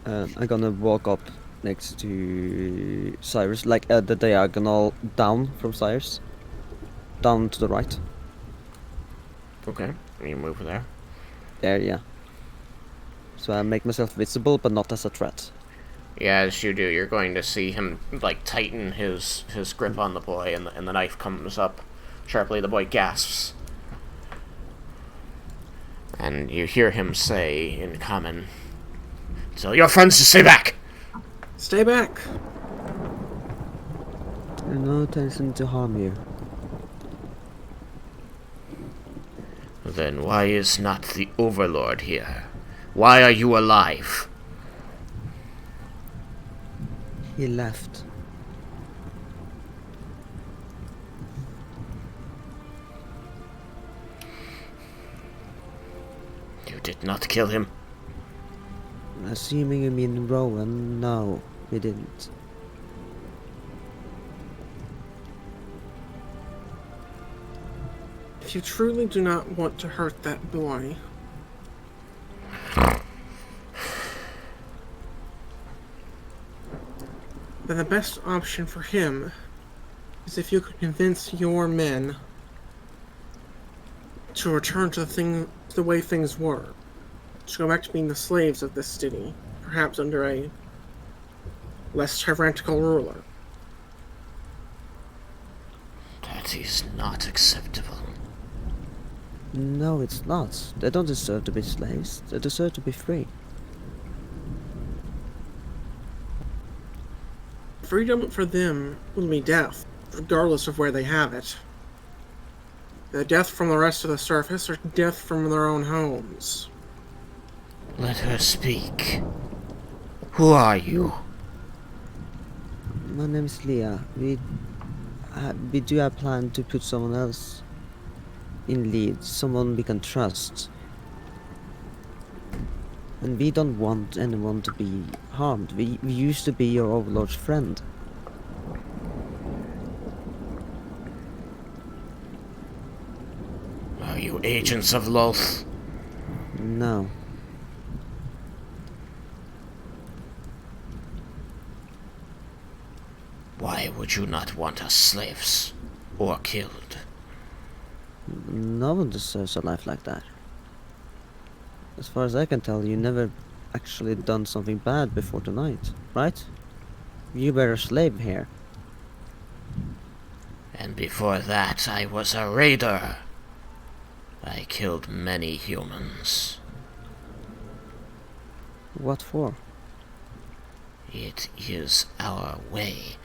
I'm gonna walk up next to Cyrus, like the diagonal down from Cyrus. Down to the right. Okay. You move there. There, yeah. So I make myself visible, but not as a threat. Yeah, as you do, you're going to see him, like, tighten his grip on the boy, and the knife comes up sharply. The boy gasps. And you hear him say in common, "Tell your friends to stay back!" Stay back. No intention to harm you. Then why is not the Overlord here? Why are you alive? He left. You did not kill him. Assuming you mean Rowan, no, we didn't. If you truly do not want to hurt that boy, then the best option for him is if you could convince your men to return to the way things were. To go back to being the slaves of this city, perhaps under a less tyrannical ruler. That is not acceptable. No, it's not. They don't deserve to be slaves. They deserve to be free. Freedom for them will be death, regardless of where they have it. The death from the rest of the surface or death from their own homes. Let her speak. Who are you? My name is Leah. We do have plan to put someone else in lead, someone we can trust. And we don't want anyone to be harmed. We used to be your Overlord's friend. Are you agents of Loth? No. Why would you not want us slaves? Or killed? No one deserves a life like that. As far as I can tell, you never actually done something bad before tonight, right? You were a slave here. And before that, I was a raider. I killed many humans. What for? It is our way.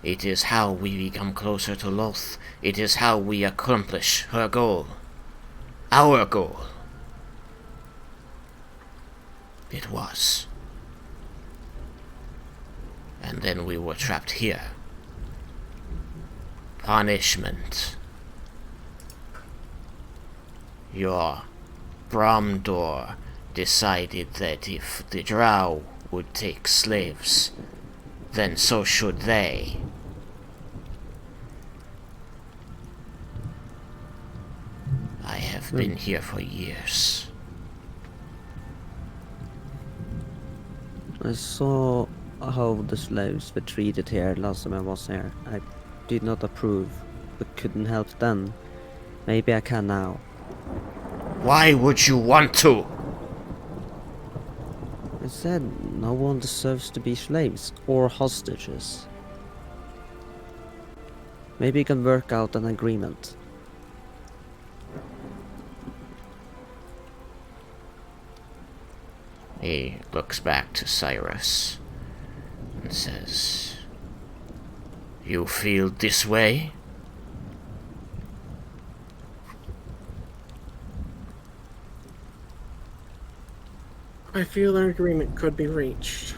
It is how we become closer to Loth. It is how we accomplish her goal. Our goal. It was. And then we were trapped here. Punishment. Your Bromdor decided that if the Drow would take slaves, then so should they. I have been here for years. I saw how the slaves were treated here last time I was here. I did not approve, but couldn't help then. Maybe I can now. Why would you want to? I said no one deserves to be slaves or hostages. Maybe we can work out an agreement. He looks back to Cyrus and says, "You feel this way?" I feel an agreement could be reached.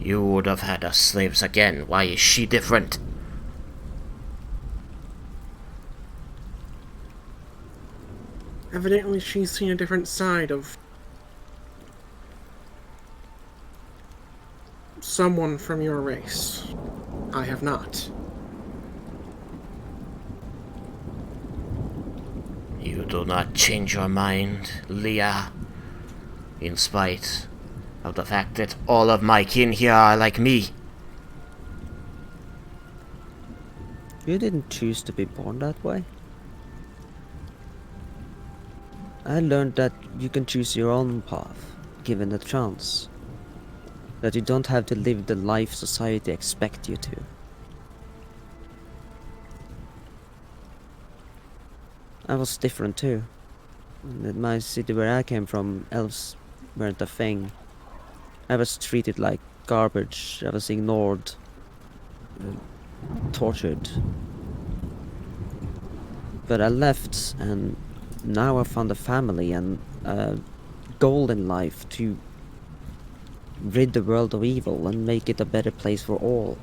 You would have had us slaves again. Why is she different? Evidently she's seen a different side of someone from your race. I have not. You do not change your mind, Leah, in spite of the fact that all of my kin here are like me. You didn't choose to be born that way. I learned that you can choose your own path, given the chance. That you don't have to live the life society expects you to. I was different too. In my city where I came from, elves weren't a thing. I was treated like garbage, I was ignored, tortured. But I left, and now I found a family and a goal in life to rid the world of evil and make it a better place for all.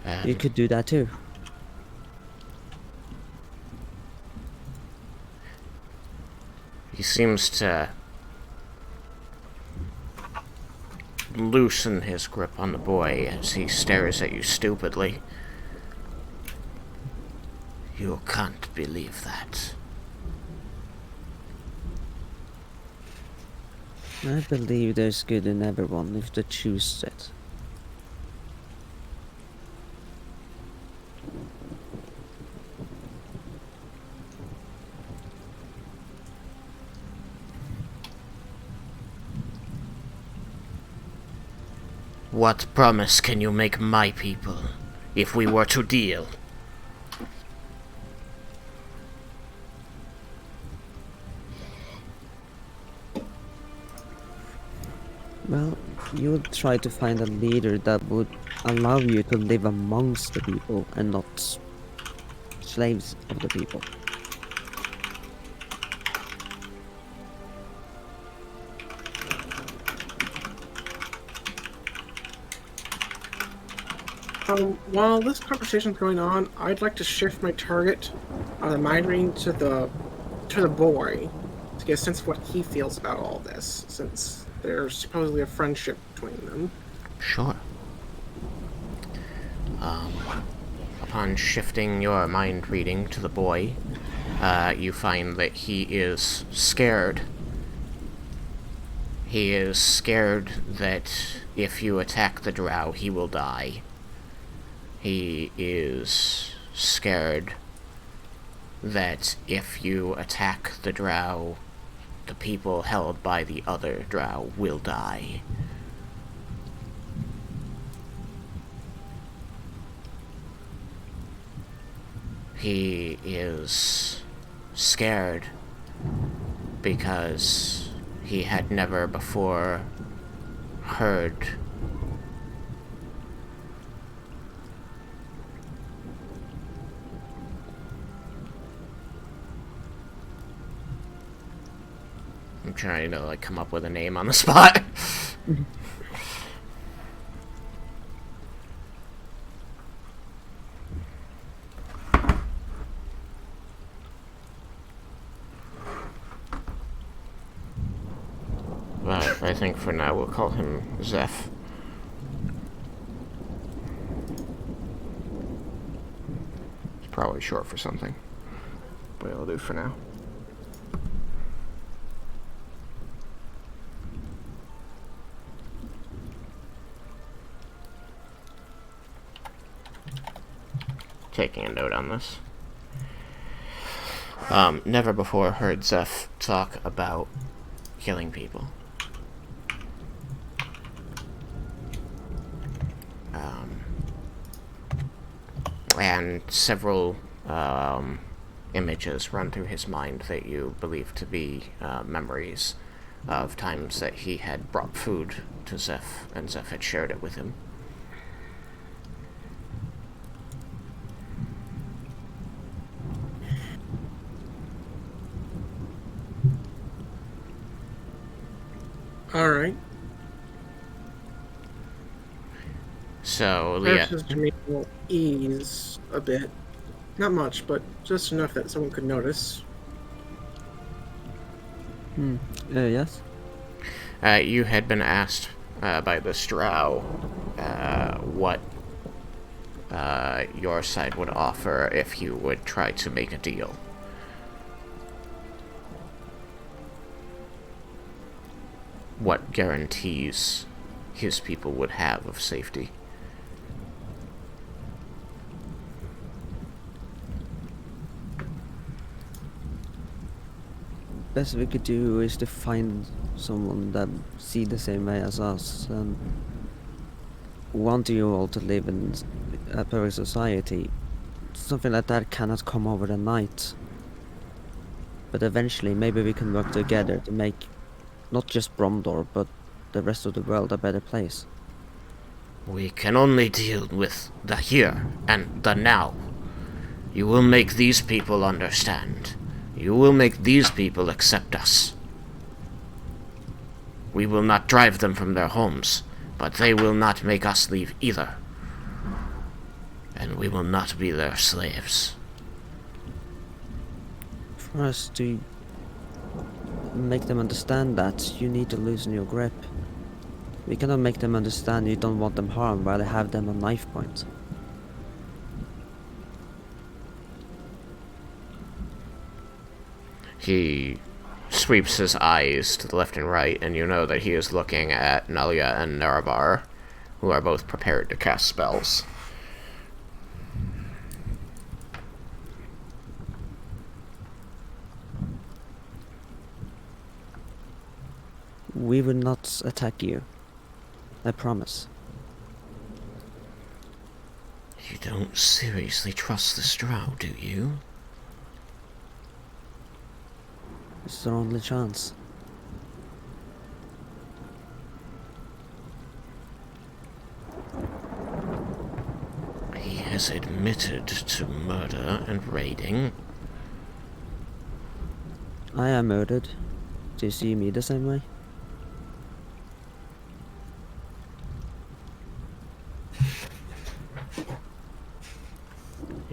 You And could do that too. he seems to loosen his grip on the boy as he stares at you stupidly. You can't believe that. I believe there's good in everyone if they choose it. What promise can you make my people if we were to deal? Well, you would try to find a leader that would allow you to live amongst the people and not slaves of the people. While this conversation's going on, I'd like to shift my target on the mind reading to the boy to get a sense of what he feels about all this, since there's supposedly a friendship between them. Sure. Upon shifting your mind reading to the boy, you find that he is scared. He is scared that if you attack the drow, he will die. He is scared that if you attack the drow, the people held by the other drow will die. He is scared because he had never before heard I'm trying to come up with a name on the spot. But I think for now we'll call him Zeph. It's probably short for something, but it'll do for now. Taking a note on this. Never before heard Zeph talk about killing people. And several images run through his mind that you believe to be memories of times that he had brought food to Zeph, and Zeph had shared it with him. Alright. So, Leah... Perhaps to me will ease a bit. Not much, but just enough that someone could notice. Yes? You had been asked by the drow what your side would offer if you would try to make a deal. What guarantees his people would have of safety? best we could do is to find someone that see the same way as us and want you all to live in a perfect society. Something like that cannot come over the night. But eventually, maybe we can work together to make not just Bromdor, but the rest of the world a better place. We can only deal with the here and the now. You will make these people understand. You will make these people accept us. We will not drive them from their homes, but they will not make us leave either. And we will not be their slaves. For us to make them understand that, you need to loosen your grip. We cannot make them understand you don't want them harmed while they have them on knife point. He sweeps his eyes to the left and right, and you know that he is looking at Nalia and Nerevar, who are both prepared to cast spells. We will not attack you. I promise. You don't seriously trust this drow, do you? This is our only chance. He has admitted to murder and raiding. I am murdered. Do you see me the same way?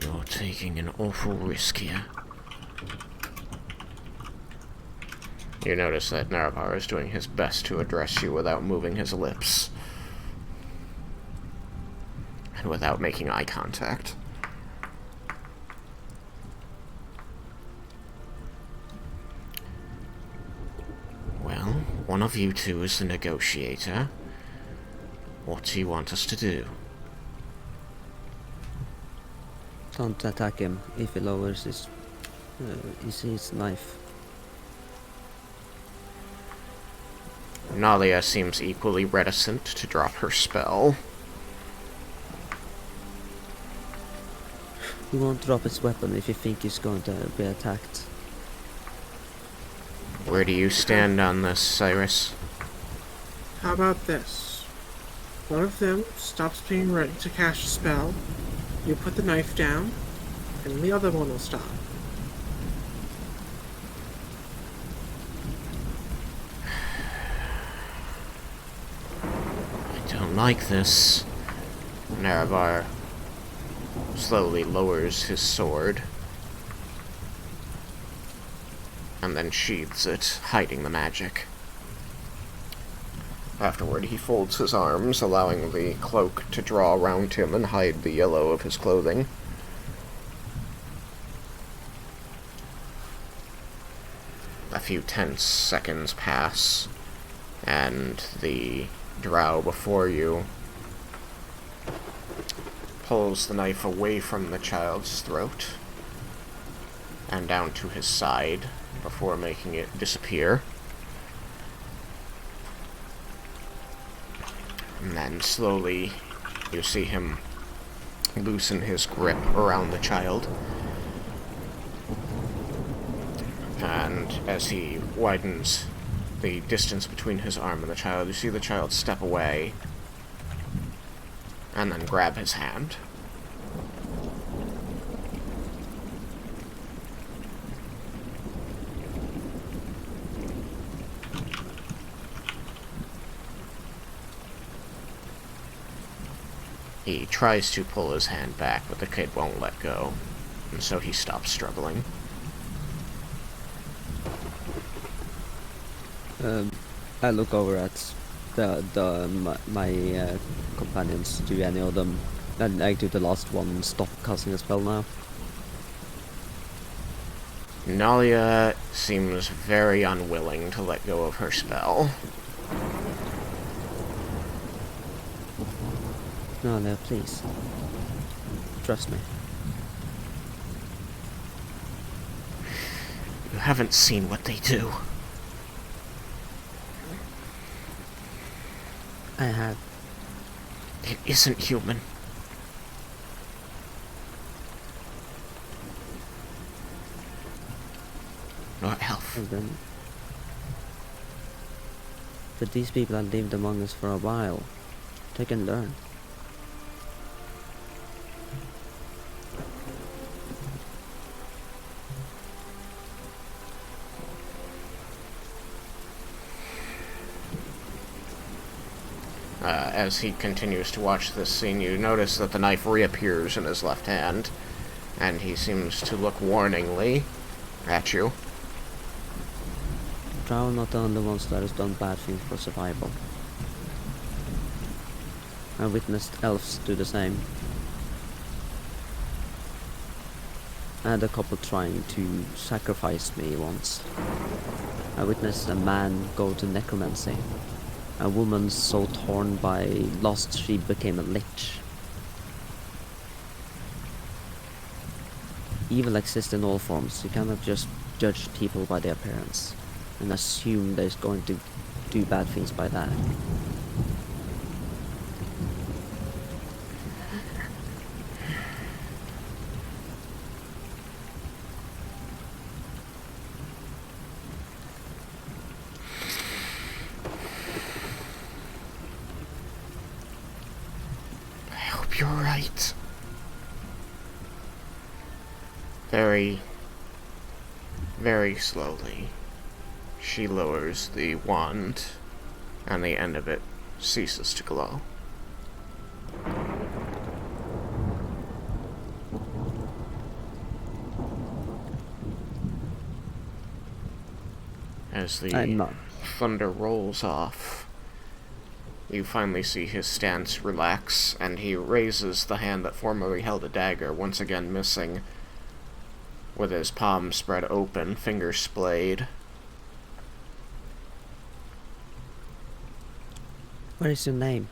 You're taking an awful risk here. You notice that Nerevar is doing his best to address you without moving his lips. And without making eye contact. Well, one of you two is the negotiator. What do you want us to do? Don't attack him if he lowers his knife. Nalia seems equally reticent to drop her spell. He won't drop his weapon if you think he's going to be attacked. Where do you stand on this, Cyrus? How about this? One of them stops being ready to cast a spell, you put the knife down, and the other one will stop. I don't like this. Nerevar slowly lowers his sword and then sheathes it, hiding the magic. Afterward, he folds his arms, allowing the cloak to draw around him and hide the yellow of his clothing. A few tense seconds pass, and the drow before you pulls the knife away from the child's throat and down to his side before making it disappear. And then slowly you see him loosen his grip around the child. And as he widens the distance between his arm and the child, you see the child step away and then grab his hand. He tries to pull his hand back, but the kid won't let go, and so he stops struggling. I look over at my companions. Do any of them, and I do the last one, stop casting a spell now? Nalia seems very unwilling to let go of her spell. No, please. Trust me. You haven't seen what they do. I have. It isn't human. Nor elf. And then, but these people have lived among us for a while. They can learn. As he continues to watch this scene, you notice that the knife reappears in his left hand, and he seems to look warningly at you. Drow are not the only ones that has done bad things for survival. I witnessed elves do the same. I had a couple trying to sacrifice me once. I witnessed a man go to necromancy. A woman so torn by lust she became a lich. Evil exists in all forms. You cannot just judge people by their appearance and assume they're going to do bad things by that. You're right. Very, very slowly, she lowers the wand, and the end of it ceases to glow. As the thunder rolls off, you finally see his stance relax, and he raises the hand that formerly held a dagger, once again missing, with his palm spread open, fingers splayed. What is your name?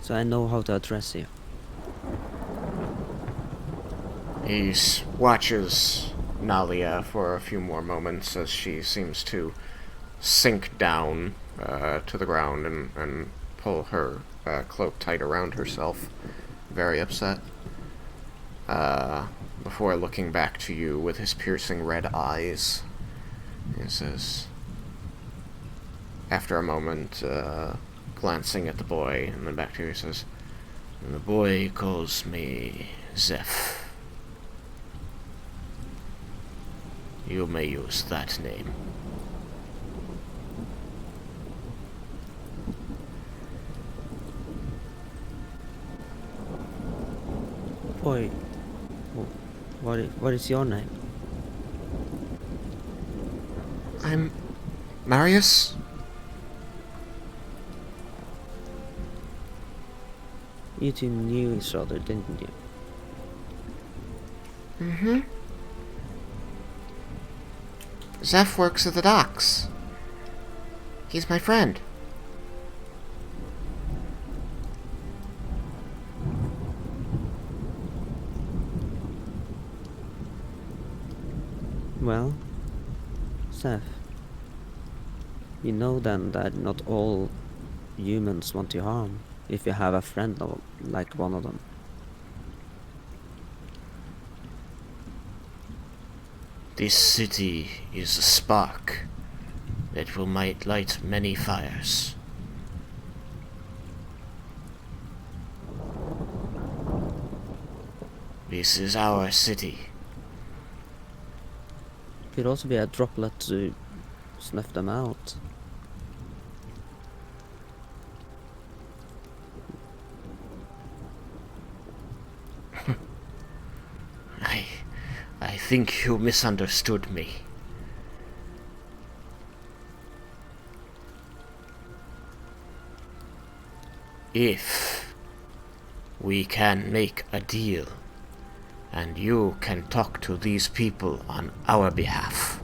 So I know how to address you. He watches Nalia for a few more moments as she seems to sink down to the ground and pull her cloak tight around herself, very upset, before looking back to you with his piercing red eyes. He says, after a moment, glancing at the boy and then back to you, he says, "The boy calls me Zeph. You may use that name." Boy, what is your name? I'm Marius. You two knew each other, didn't you? Mm-hmm. Zeph works at the docks. He's my friend. Well, Seth, you know then that not all humans want you harm if you have a friend like one of them. This city is a spark that will might light many fires. This is our city. Could also be a droplet to snuff them out. I think you misunderstood me. If we can make a deal, and you can talk to these people on our behalf,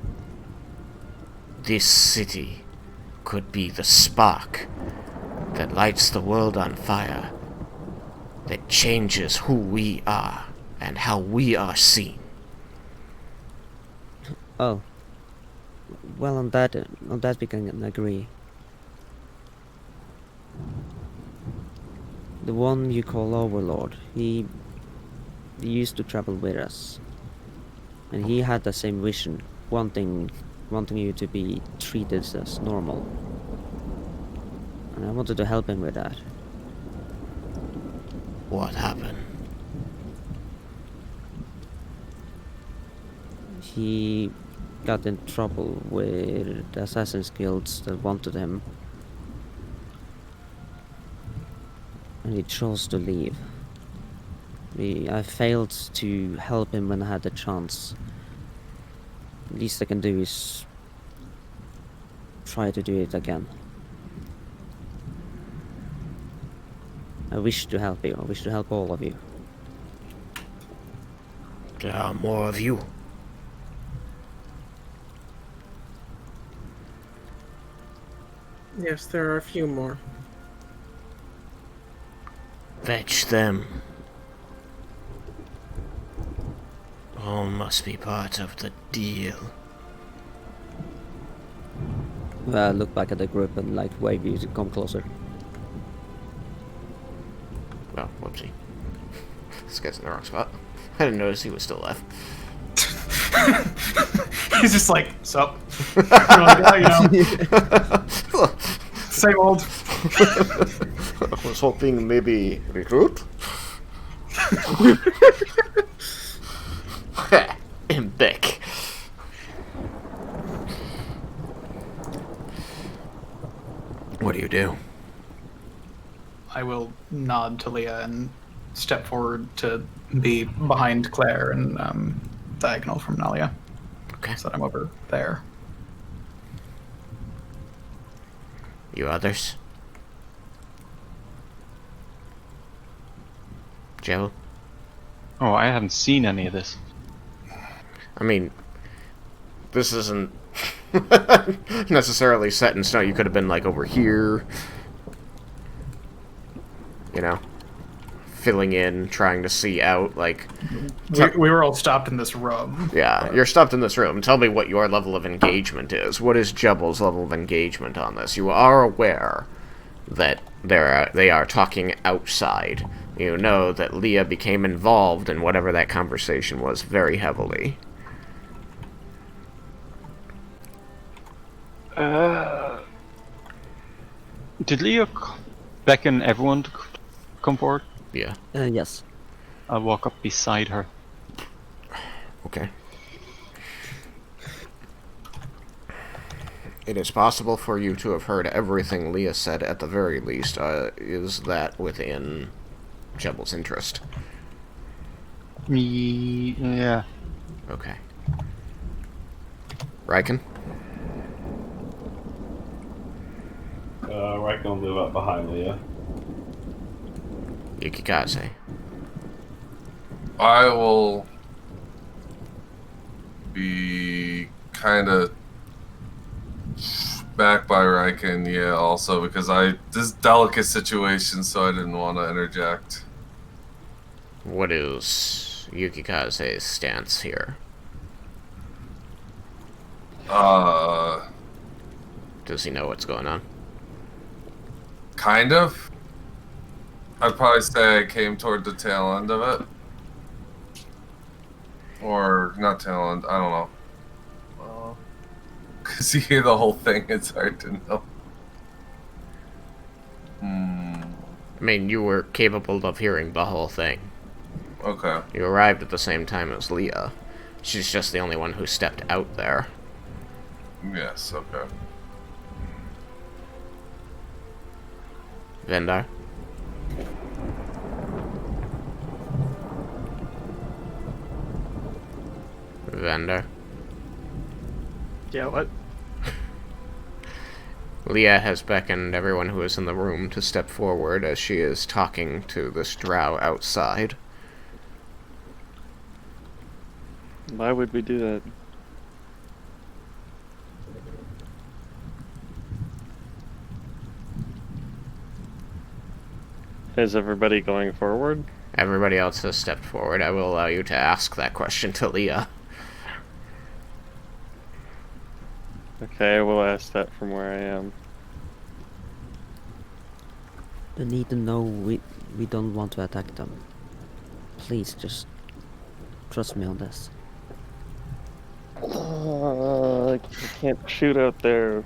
this city could be the spark that lights the world on fire, that changes who we are and how we are seen. Oh. Well, on that we can agree. The one you call Overlord, he used to travel with us, and he had the same vision, wanting you to be treated as normal. And I wanted to help him with that. What happened? He got in trouble with the Assassin's Guilds that wanted him, and he chose to leave. I failed to help him when I had the chance. The least I can do is try to do it again. I wish to help you. I wish to help all of you. There are more of you. Yes, there are a few more. Fetch them. All must be part of the deal. I look back at the group and like wave you to come closer. Oh, whoopsie. This guy's in the wrong spot. I didn't notice he was still left. He's just like, sup? You're like, yeah, you know, same old. I was hoping maybe recruit? And Beck. What do you do? I will nod to Leah and step forward to be behind Claire and diagonal from Nalia. Okay. So that I'm over there. You others? Joe? Oh, I haven't seen any of this. I mean, this isn't necessarily set in stone. You could have been, like, over here. You know? Filling in, trying to see out, like... We were all stopped in this room. Yeah, you're stopped in this room. Tell me what your level of engagement is. What is Jubble's level of engagement on this? You are aware that they are talking outside. You know that Leah became involved in whatever that conversation was very heavily. Did Leo beckon everyone to come forward? Yeah. Yes. I'll walk up beside her. Okay. It is possible for you to have heard everything Leah said at the very least. Is that within Jubble's interest? Yeah. Okay. Raiken? Raiken will move up behind Leah. Yukikaze? I will be kind of back by Raiken, yeah, also, because this delicate situation, so I didn't want to interject. What is Yukikaze's stance here? Does he know what's going on? Kind of. I'd probably say I came toward the tail end of it. Or, not tail end, I don't know. Because you hear the whole thing, it's hard to know. I mean, you were capable of hearing the whole thing. Okay. You arrived at the same time as Leah. She's just the only one who stepped out there. Yes, okay. Vendar? Vendar? Yeah, what? Leah has beckoned everyone who is in the room to step forward as she is talking to this drow outside. Why would we do that? Is everybody going forward? Everybody else has stepped forward. I will allow you to ask that question to Leah. Okay, I will ask that from where I am. They need to know we don't want to attack them. Please, just trust me on this. I can't shoot out there.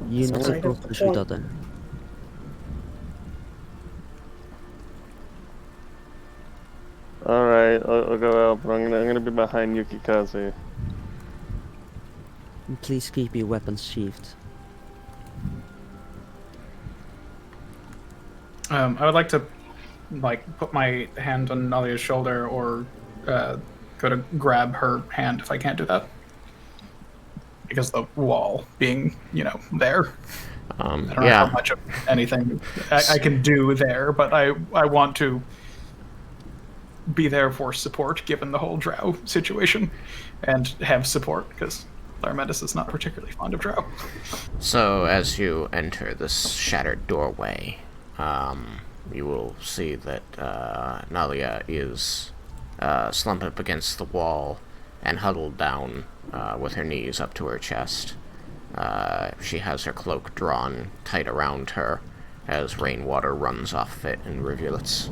You're not That's right, supposed that's to the shoot point. at them. Alright, I'll go out, but I'm gonna be behind Yukikaze. And please keep your weapons sheathed. I would like to, put my hand on Nalia's shoulder or go to grab her hand if I can't do that. Because the wall being, there. I don't know how Yeah. much of anything I can do there, but I want to be there for support given the whole drow situation and have support because Larmendis is not particularly fond of drow. So, as you enter this shattered doorway, you will see that Nalia is slumped up against the wall and huddled down with her knees up to her chest. She has her cloak drawn tight around her as rainwater runs off of it in rivulets.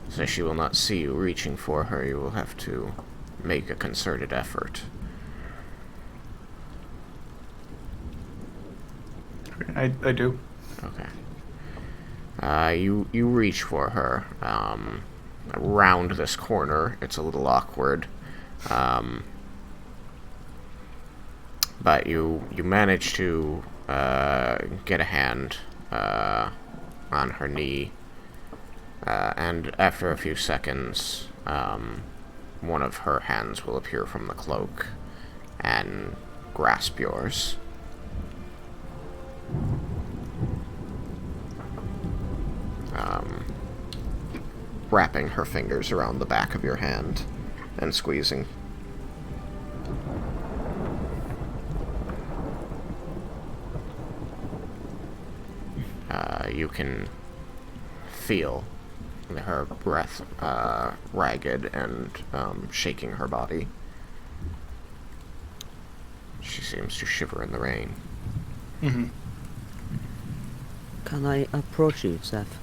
So she will not see you reaching for her. You will have to make a concerted effort. I do. Okay. You reach for her. Around this corner, it's a little awkward. But you manage to get a hand on her knee. And after a few seconds, one of her hands will appear from the cloak and grasp yours. Wrapping her fingers around the back of your hand and squeezing. You can feel her breath ragged and shaking her body. She seems to shiver in the rain. Mm-hmm. Can I approach you, Seth?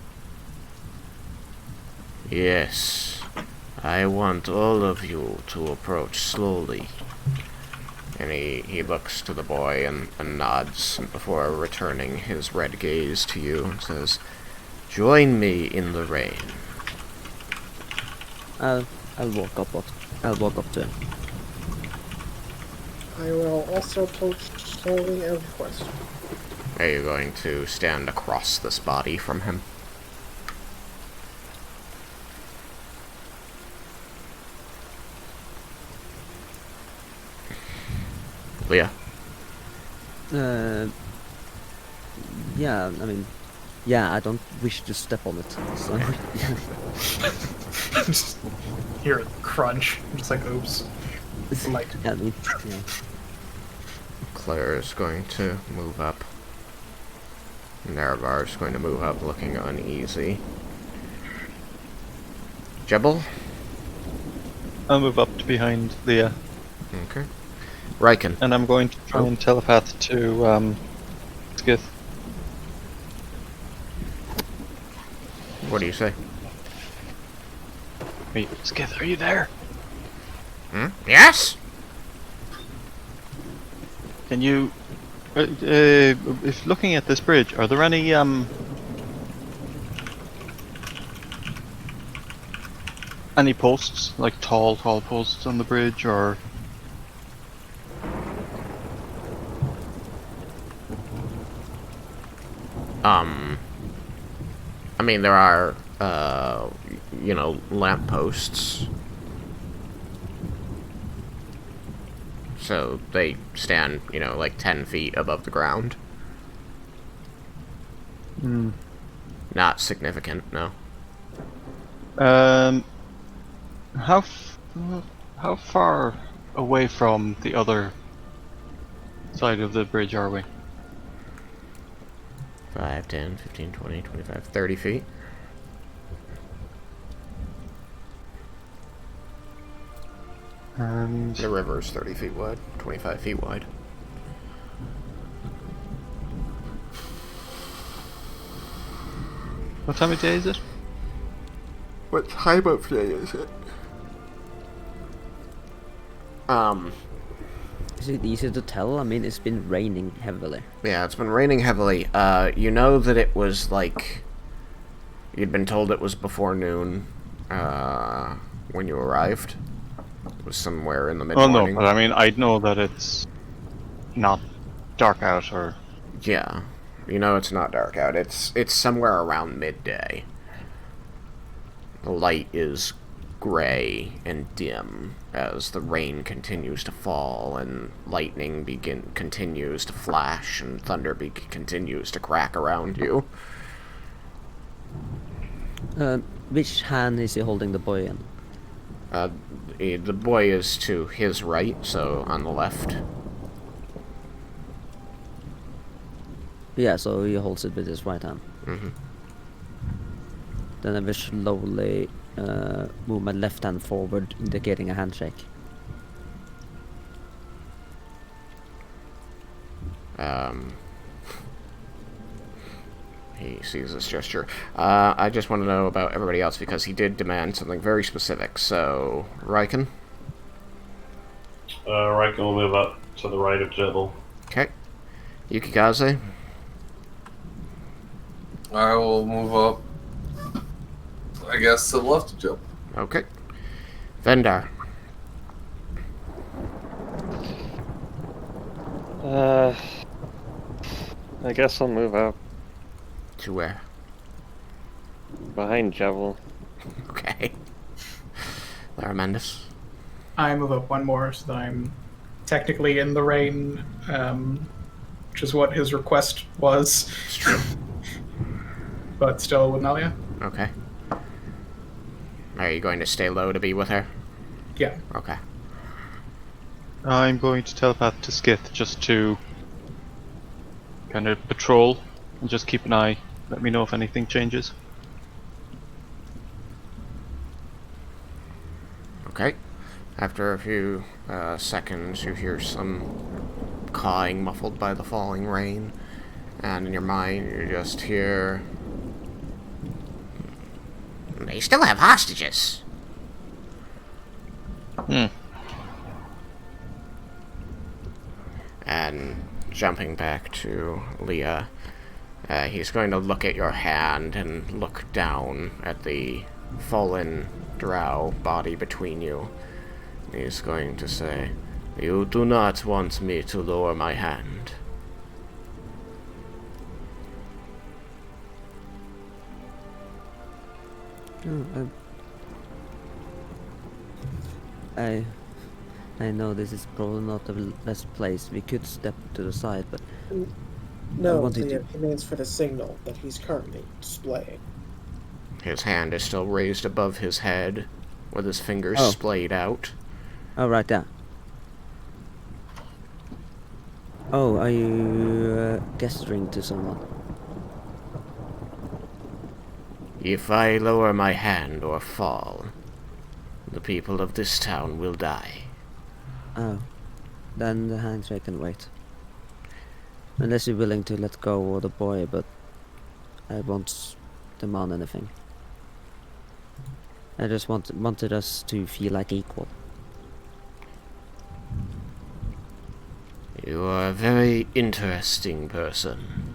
Yes, I want all of you to approach slowly. And he looks to the boy and nods before returning his red gaze to you and says, "Join me in the rain." I'll walk up. I'll walk up to him. I will also approach slowly as requested. Are you going to stand across this body from him? Leah? Yeah, I mean, yeah, I don't wish to step on it. So, Just hear it crunch. Just like, oops. Like, yeah, I mean, yeah. Claire is going to move up. Nerevar is going to move up looking uneasy. Jebel? I'll move up to behind Leah, Okay. Raiken? and I'm going to try and telepath to Skith. What do you say? Wait, Skith, are you there? Yes? Can you, if looking at this bridge, are there any posts, like tall posts on the bridge, or? I mean, there are, lampposts. So they stand, like 10 feet above the ground. Not significant, no. How far away from the other side of the bridge are we? 5, 10, 15, 20, 25, 30 feet. And The river's 30 feet wide, 25 feet wide. what time of day is it? What time of day is it? Is it easy to tell? I mean, it's been raining heavily. Yeah, it's been raining heavily. You know that it was like... You'd been told it was before noon, when you arrived. It was somewhere in the Oh mid-morning. no, but I mean, I know that it's not dark out or... Yeah. You know it's not dark out. It's somewhere around midday. The light is gray and dim as the rain continues to fall and lightning continues to flash and thunder continues to crack around you. Which hand is he holding the boy in? The boy is to his right, so on the left. Yeah, so he holds it with his right hand. Mm-hmm. Then I will slowly move my left hand forward, indicating a handshake. He sees this gesture. I just want to know about everybody else because he did demand something very specific. So, Raiken? Raiken will move up to the right of Jibble. Okay. Yukikaze? I will move up, I guess, to the left of Jibble. Okay. Vendar? I guess I'll move up To where? behind Jevil. Okay. Laramandus? I move up one more so that I'm technically in the rain, which is what his request was. It's true. But still with Nalia. Okay. Are you going to stay low to be with her? Yeah. Okay. I'm going to telepath to Skith just to kind of patrol and just keep an eye. Let me know if anything changes. Okay. After a few seconds, you hear some cawing muffled by the falling rain, and in your mind, you just hear... They still have hostages. And jumping back to Leah, he's going to look at your hand and look down at the fallen drow body between you. He's going to say, "You do not want me to lower my hand." Oh, I know this is probably not the best place. We could step to the side, but I No, wanted the to- commands for the signal that he's currently displaying. His hand is still raised above his head, with his fingers Oh. splayed out. Oh, right there. Oh, are you gesturing to someone? If I lower my hand or fall, the people of this town will die. Oh, then the handshake can wait. Unless you're willing to let go of the boy, but I won't demand anything. I just wanted us to feel like equal. You are a very interesting person.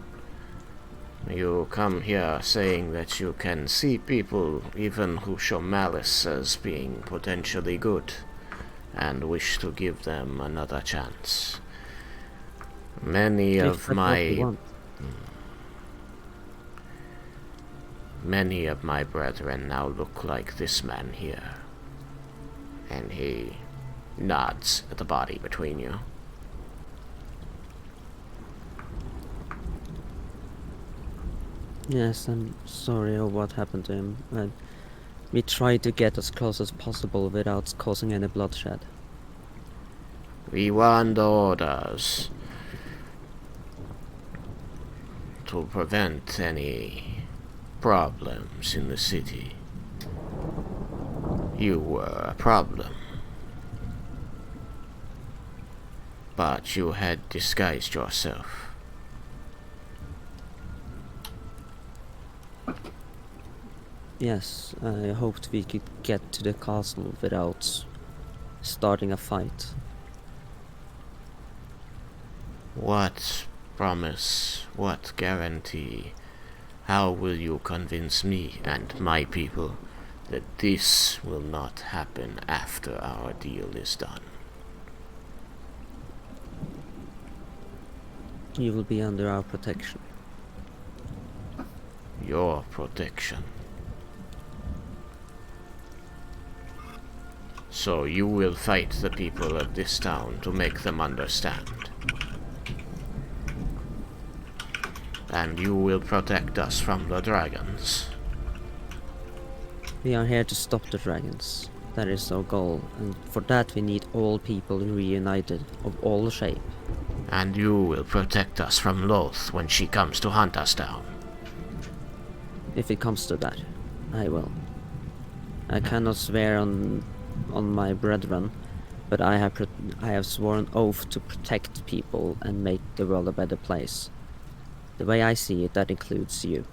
You come here saying that you can see people even who show malice as being potentially good, and wish to give them another chance. Many Take of what you my want. Many of my brethren now look like this man here. And he nods at the body between you. Yes, I'm sorry of what happened to him. We tried to get as close as possible without causing any bloodshed. We were under orders to prevent any problems in the city. You were a problem. But you had disguised yourself. Yes, I hoped we could get to the castle without starting a fight. What promise, what guarantee, how will you convince me and my people that this will not happen after our deal is done? You will be under our protection. Your protection. So you will fight the people of this town to make them understand. And you will protect us from the dragons. We are here to stop the dragons. That is our goal, and for that we need all people reunited, of all shape. And you will protect us from Loth when she comes to hunt us down. If it comes to that, I will. I cannot swear on my brethren, but I have sworn oath to protect people and make the world a better place. The way I see it, that includes you.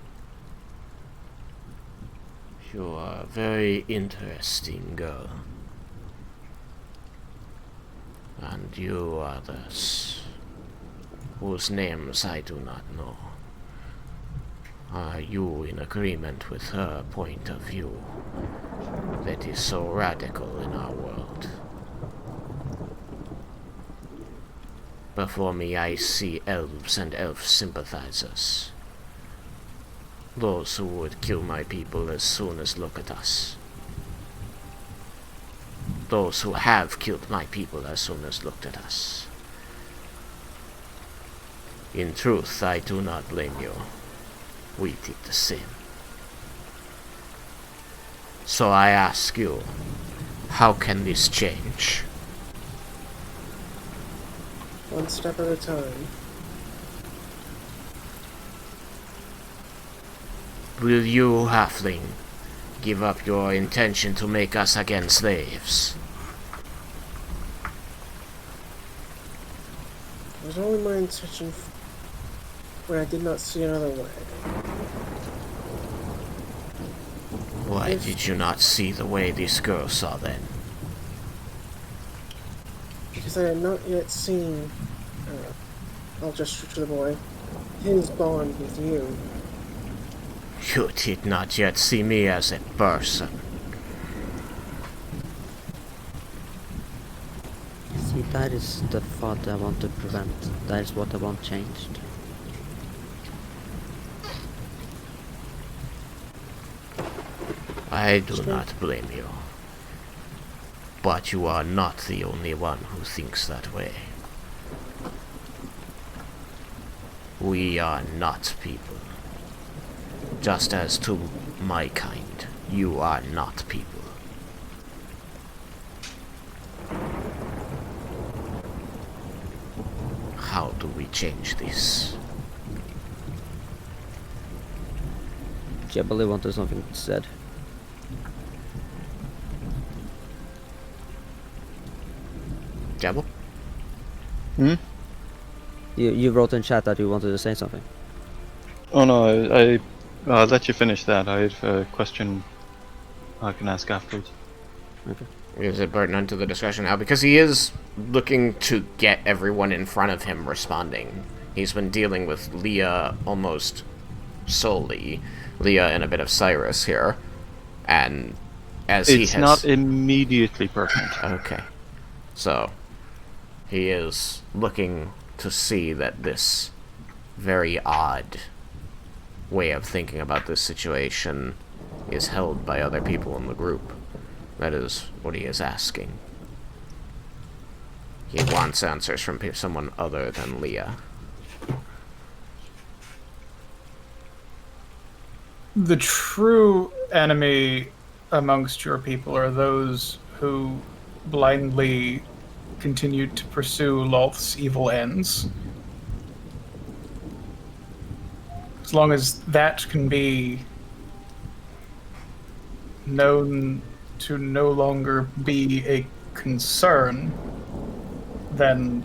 You are a very interesting girl. And you others, whose names I do not know, are you in agreement with her point of view that is so radical in our world? Before me I see elves and elf sympathizers. Those who would kill my people as soon as look at us. Those who have killed my people as soon as looked at us. In truth, I do not blame you. We did the same. So I ask you, how can this change? One step at a time. Will you, halfling, give up your intention to make us again slaves? It was only my intention when I did not see another way. Why did you not see the way this girl saw then? Because I had not yet seen, I'll gesture to the boy, his bond with you. You did not yet see me as a person. See, that is the thought I want to prevent. That is what I want changed. I do not blame you. But you are not the only one who thinks that way. We are not people. Just as to my kind, you are not people. How do we change this? Jebeli wanted something said. Jabble? Hmm? You wrote in chat that you wanted to say something. Oh no, I'll let you finish that. I have a question I can ask afterwards. Okay. Is it pertinent to the discussion now? Because he is looking to get everyone in front of him responding. He's been dealing with Leah almost solely. Leah and a bit of Cyrus here. And as he has... It's not immediately pertinent. Okay. So, he is looking to see that this very odd way of thinking about this situation is held by other people in the group. That is what he is asking. He wants answers from someone other than Leah. The true enemy amongst your people are those who blindly continued to pursue Loth's evil ends. As long as that can be known to no longer be a concern, then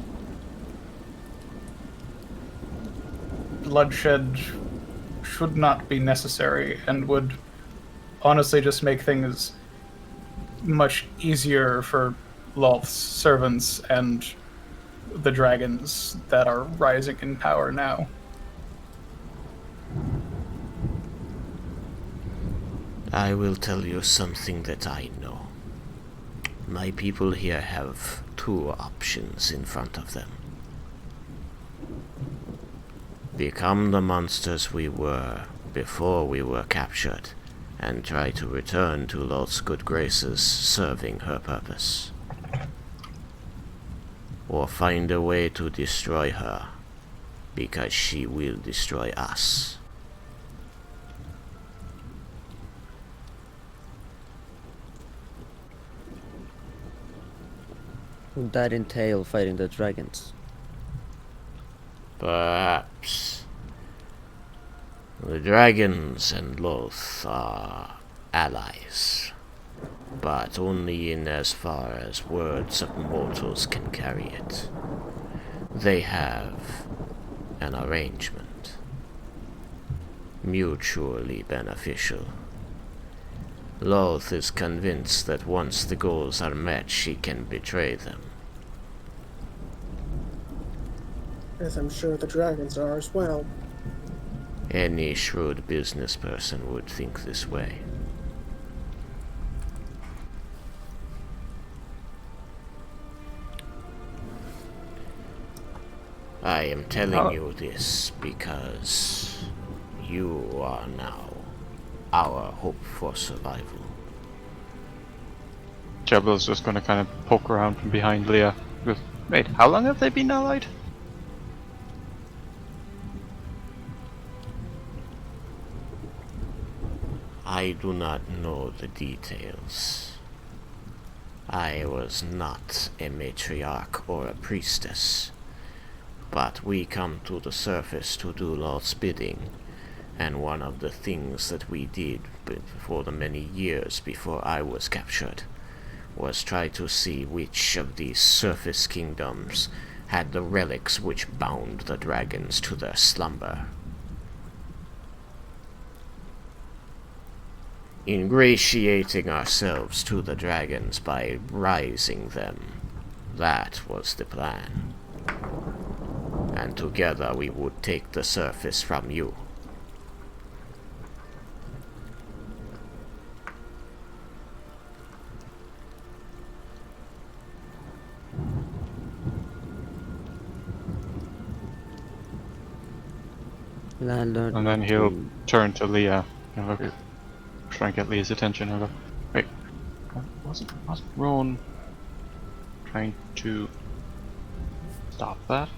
bloodshed should not be necessary and would honestly just make things much easier for Lolth's servants and the dragons that are rising in power now. I will tell you something that I know. My people here have two options in front of them. Become the monsters we were before we were captured, and try to return to Lord's good graces serving her purpose. Or find a way to destroy her, because she will destroy us. Would that entail fighting the dragons? Perhaps. The dragons and Loth are allies, but only in as far as words of mortals can carry it. They have an arrangement, mutually beneficial. Loth is convinced that once the goals are met, she can betray them. As I'm sure the dragons are as well. Any shrewd business person would think this way. I am telling you this because you are now our hope for survival. Jebel's just going to kind of poke around from behind Leah. Goes, wait, how long have they been allied? I do not know the details. I was not a matriarch or a priestess, but we come to the surface to do Lord's bidding, and one of the things that we did for the many years before I was captured was try to see which of these surface kingdoms had the relics which bound the dragons to their slumber. Ingratiating ourselves to the dragons by rising them, that was the plan. And together we would take the surface from you. Landlord. And then he'll turn to Leah and look, try and get Leah's attention and go, wait, wasn't Rowan trying to stop that?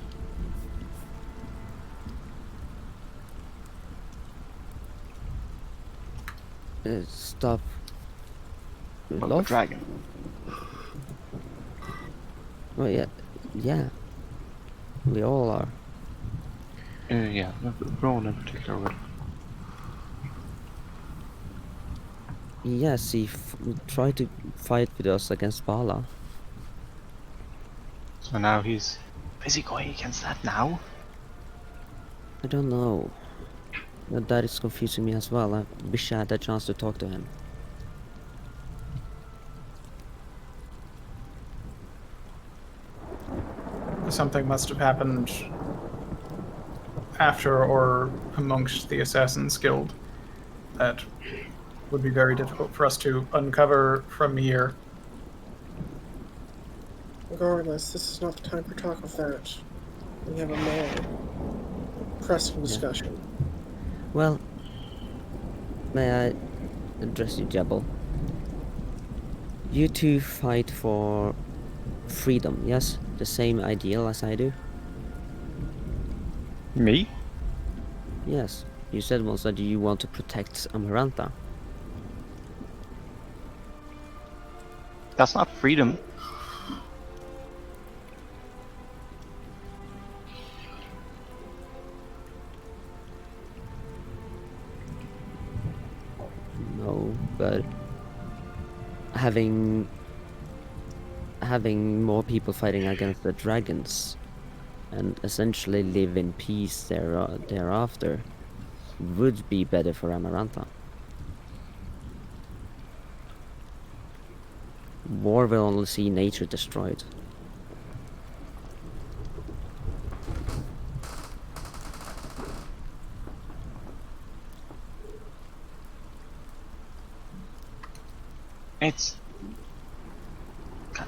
Stop. Well, the Love? dragon. Oh yeah, yeah. We all are. Yeah, Rowan in particular would. Yes, he tried to fight with us against Bala. So now is he going against that now? I don't know. That is confusing me as well. I wish I had a chance to talk to him. Something must have happened after or amongst the Assassin's Guild that would be very difficult for us to uncover from here. Regardless, this is not the time for talk of that. We have a more pressing discussion. Well, may I address you, Jebel? You two fight for freedom, yes? The same ideal as I do? Me? Yes. You said once that you want to protect Amarantha. That's not freedom. No, but having more people fighting against the dragons and essentially live in peace thereafter would be better for Amarantha. War will only see nature destroyed.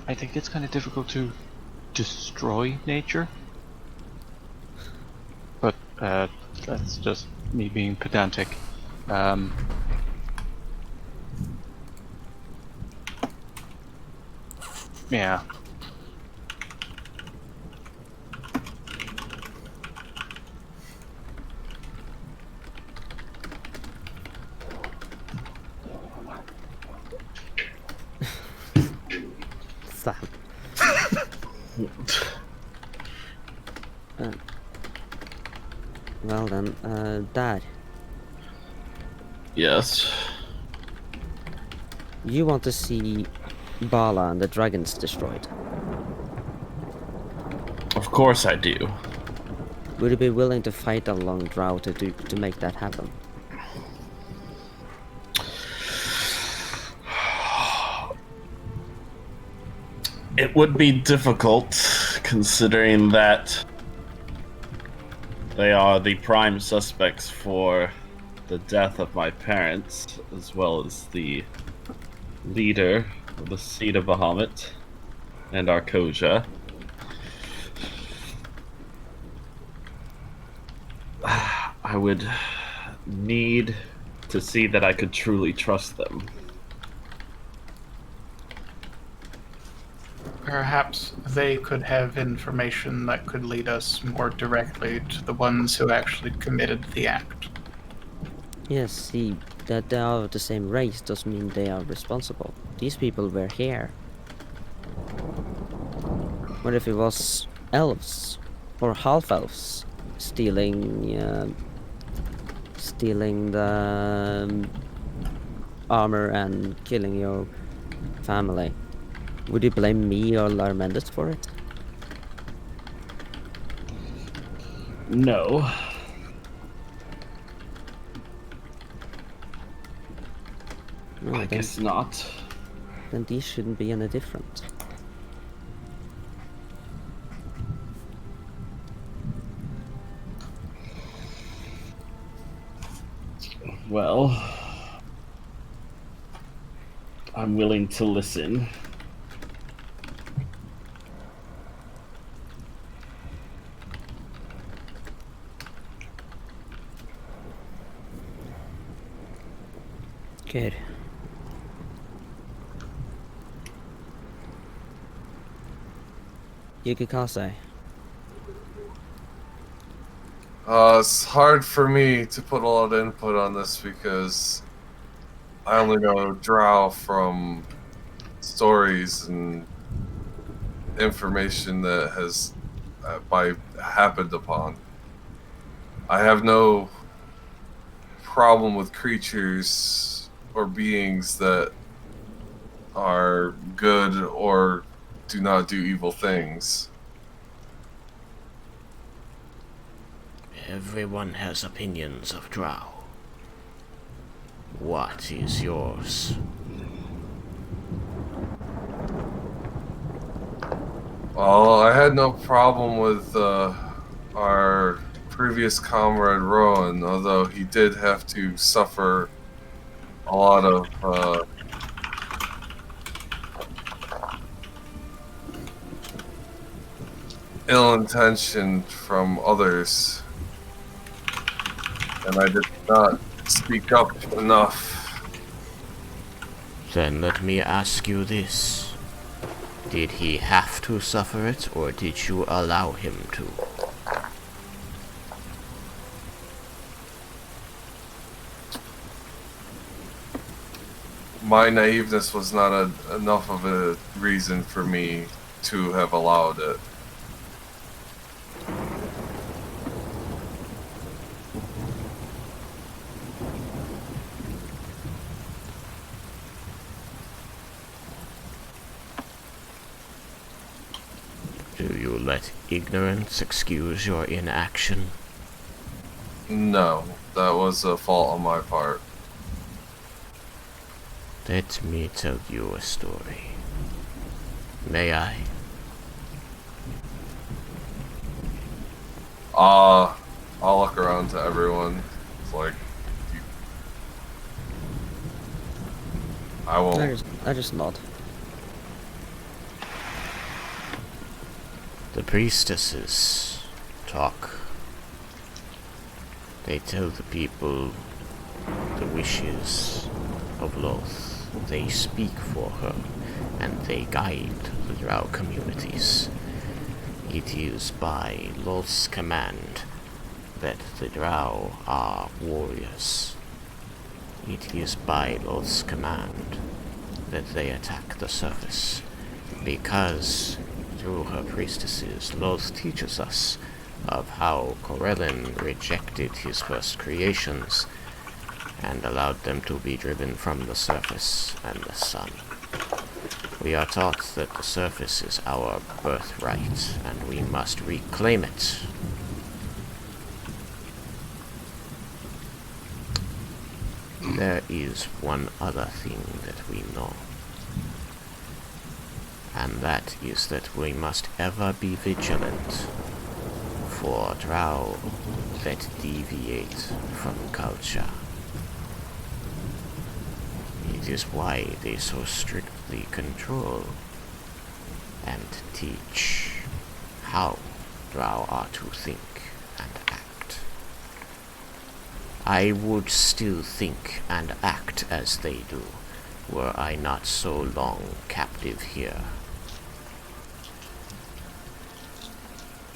I think it's kind of difficult to destroy nature. But that's just me being pedantic. Yeah. Stop. Well then, Dad, Yes. you want to see Bala and the dragons destroyed. Of course I do. Would you be willing to fight a long drought to make that happen? It would be difficult, considering that they are the prime suspects for the death of my parents, as well as the leader of the seed of Bahamut and Arcosia. I would need to see that I could truly trust them. Perhaps they could have information that could lead us more directly to the ones who actually committed the act. Yes, see, that they are of the same race doesn't mean they are responsible. These people were here. What if it was elves or half-elves stealing the armor and killing your family? Would you blame me or Larmendus for it? No. No, I then, guess not. then these shouldn't be any different. Well, I'm willing to listen. Good. Yukikase. It's hard for me to put a lot of input on this because I only know Drow from stories and information that has happened upon. I have no problem with creatures or beings that are good or do not do evil things. Everyone has opinions of Drow. What is yours? Well, I had no problem with our previous comrade Rowan, although he did have to suffer a lot of ill intention from others, and I did not speak up enough. Then let me ask you this. Did he have to suffer it, or did you allow him to? My naiveness was not enough of a reason for me to have allowed it. Do you let ignorance excuse your inaction? No, that was a fault on my part. Let me tell you a story. May I? I'll look around to everyone. It's like, I won't. I just nod. The priestesses talk. They tell the people the wishes of Loth. They speak for her, and they guide the Drow communities. It is by Loth's command that the Drow are warriors. It is by Loth's command that they attack the surface, because through her priestesses, Loth teaches us of how Corellin rejected his first creations and allowed them to be driven from the surface and the sun. We are taught that the surface is our birthright, and we must reclaim it. There is one other thing that we know, and that is that we must ever be vigilant for Drow that deviate from culture. It is why they so strictly control and teach how Drow are to think and act. I would still think and act as they do, were I not so long captive here.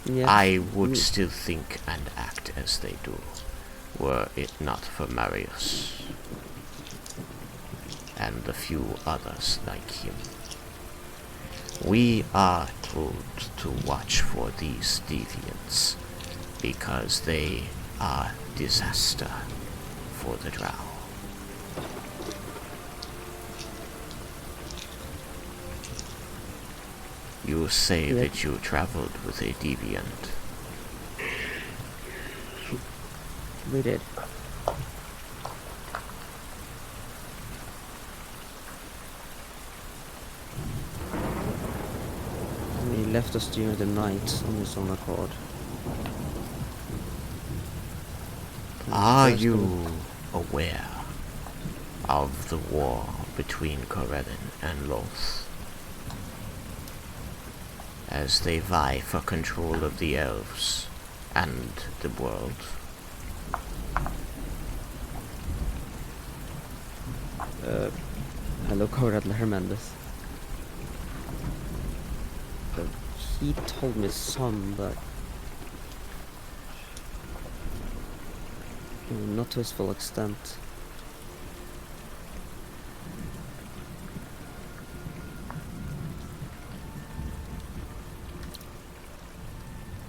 Yes. I would still think and act as they do, were it not for Marius and the few others like him. We are told to watch for these deviants, because they are disaster for the Drow. You say that you traveled with a deviant. We did. He left us during the night on his own accord. Are you aware of the war between Corellin and Loth, as they vie for control of the elves and the world? I look over at Hermandus. He told me some, but not to his full extent.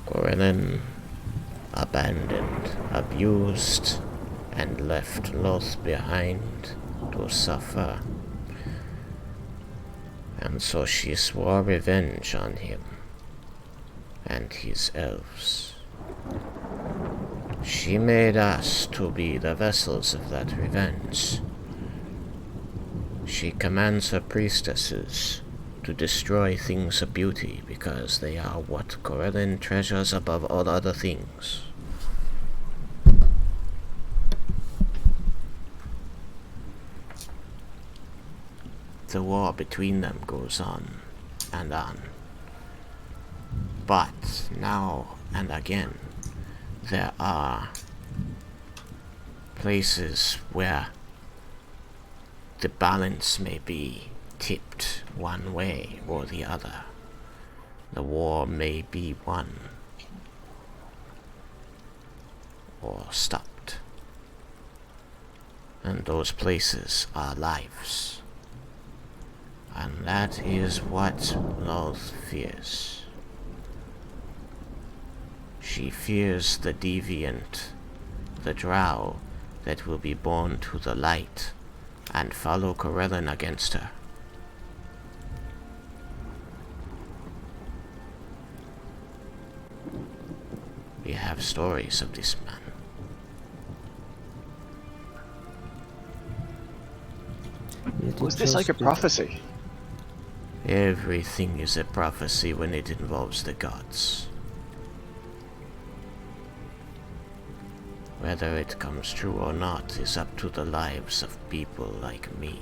Corellin abandoned, abused, and left Loth behind to suffer. And so she swore revenge on him and his elves. She made us to be the vessels of that revenge. She commands her priestesses to destroy things of beauty, because they are what Corellin treasures above all other things. The war between them goes on and on. But now and again, there are places where the balance may be tipped one way or the other. The war may be won or stopped. And those places are lives. And that is what Loth fears. She fears the deviant, the Drow that will be born to the light and follow Corellin against her. have stories of this man. Yet Was you this chose like a to- prophecy? Everything is a prophecy when it involves the gods. Whether it comes true or not is up to the lives of people like me.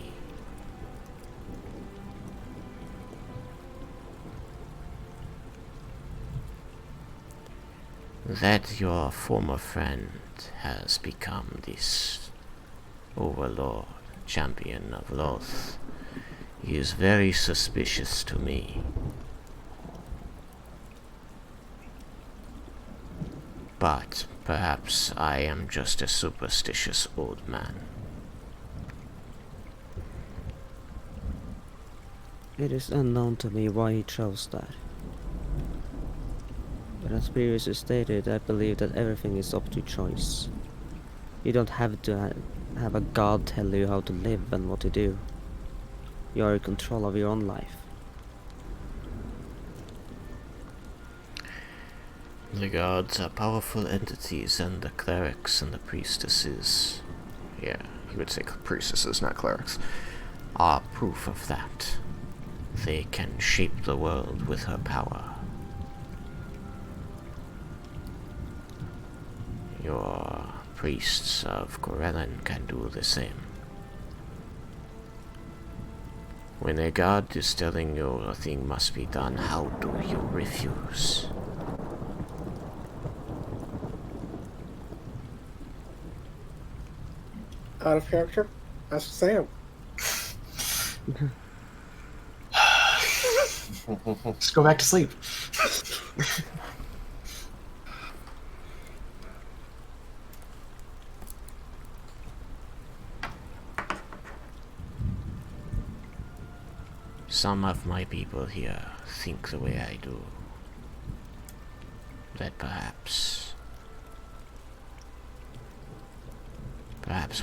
That your former friend has become this overlord, champion of Loth, is very suspicious to me. But perhaps I am just a superstitious old man. It is unknown to me why he chose that. But as previously stated, I believe that everything is up to choice. You don't have to have a god tell you how to live and what to do. You are in control of your own life. The gods are powerful entities, and the clerics and the priestesses, yeah, he would say priestesses, not clerics, are proof of that. They can shape the world with her power. Your priests of Corellin can do the same. When a god is telling you a thing must be done, how do you refuse? Out of character? Ask Sam. Just go back to sleep. Some of my people here think the way I do. That perhaps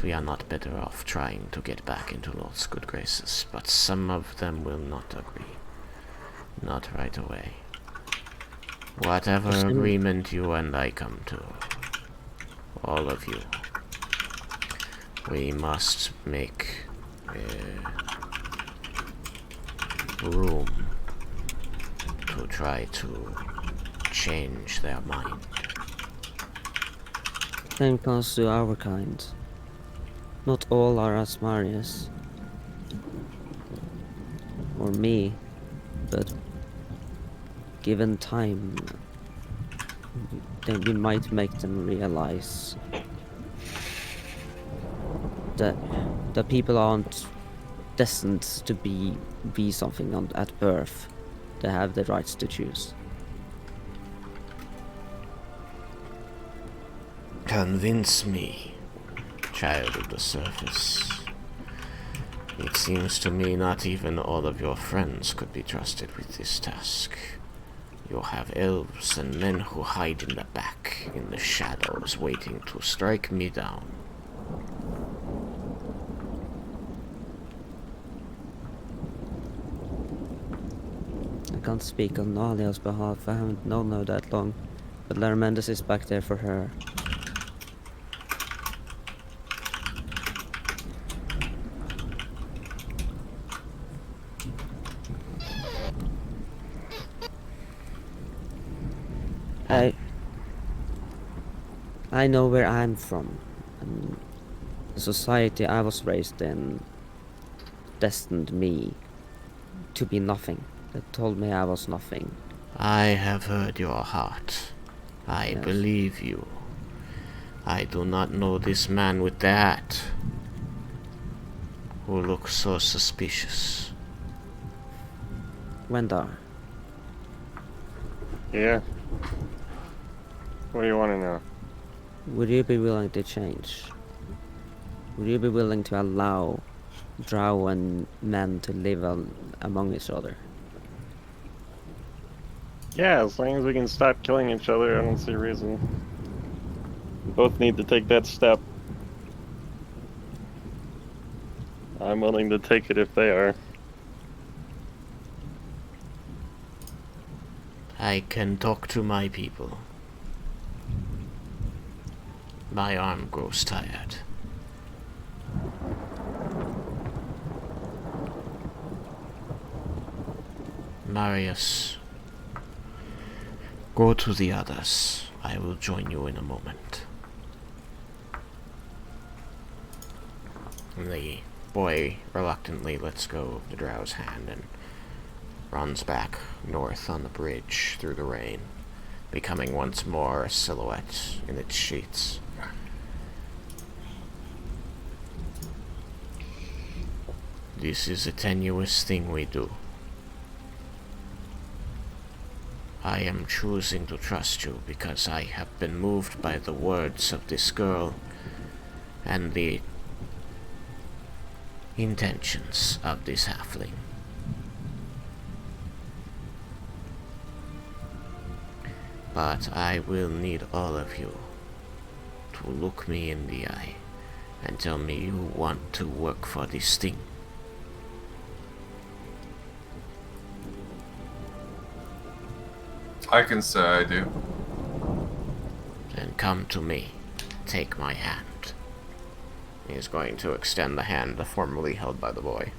we are not better off trying to get back into Lord's good graces, but some of them will not agree. Not right away. Whatever agreement you and I come to, all of you, we must make room to try to change their mind. Same comes to our kind. Not all are as Marius. Or me. But given time, then we might make them realize that the people aren't destined to be something at birth. They have the rights to choose. Convince me, child of the surface. It seems to me not even all of your friends could be trusted with this task. You have elves and men who hide in the back, in the shadows, waiting to strike me down. I can't speak on Nalia's behalf, I haven't known her that long. But Laramendas is back there for her. I know where I'm from, and the society I was raised in destined me to be nothing. They told me I was nothing. I have heard your heart. I Yes. believe you. I do not know this man with the hat, who looks so suspicious. Wendar, Yeah. What do you want to know? would you be willing to change? Would you be willing to allow drow and men to live among each other? Yeah, as long as we can stop killing each other, I don't see a reason. We both need to take that step. I'm willing to take it if they are. I can talk to my people. My arm grows tired. Marius, go to the others. I will join you in a moment. And the boy reluctantly lets go of the drow's hand and runs back north on the bridge through the rain, becoming once more a silhouette in its sheets. This is a tenuous thing we do. I am choosing to trust you because I have been moved by the words of this girl and the intentions of this halfling. But I will need all of you to look me in the eye and tell me you want to work for this thing. I can say I do. Then come to me. Take my hand. He is going to extend the hand formerly held by the boy.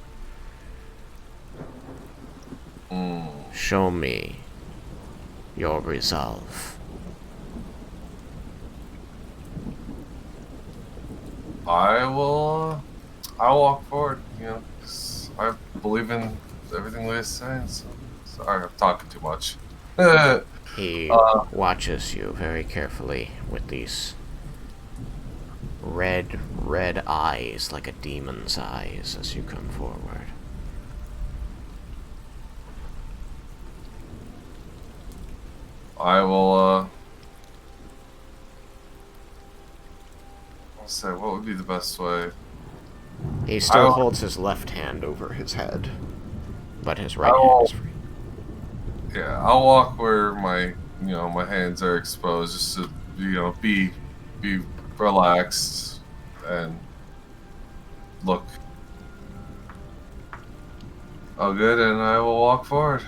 Show me your resolve. I'll walk forward, 'cause I believe in everything Leah's saying, so sorry, I'm talking too much. He watches you very carefully with these red eyes, like a demon's eyes, as you come forward. I will, I'll say, what would be the best way? He still holds his left hand over his head, but his right hand is free. Yeah, I'll walk where my, my hands are exposed, just to, be relaxed and look. Oh, good, and I will walk forward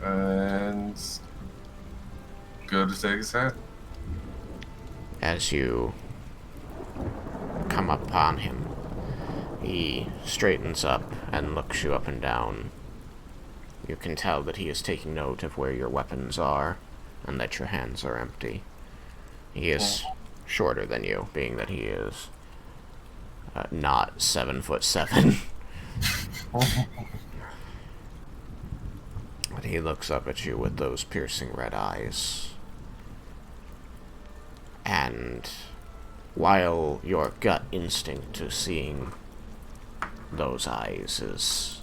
and go to take his hand. As you come upon him, he straightens up and looks you up and down. You can tell that he is taking note of where your weapons are, and that your hands are empty. He is shorter than you, being that he is not 7'7". But he looks up at you with those piercing red eyes. And while your gut instinct to seeing those eyes is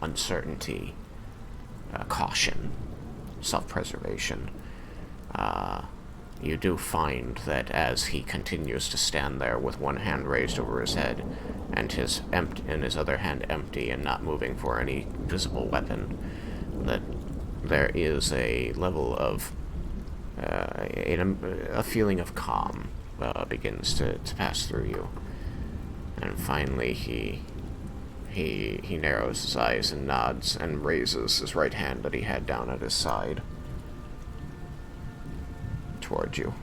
uncertainty, caution, self-preservation, you do find that as he continues to stand there with one hand raised over his head and his other hand empty and not moving for any visible weapon, that there is a level of a feeling of calm begins to pass through you. And finally he narrows his eyes and nods and raises his right hand that he had down at his side towards you.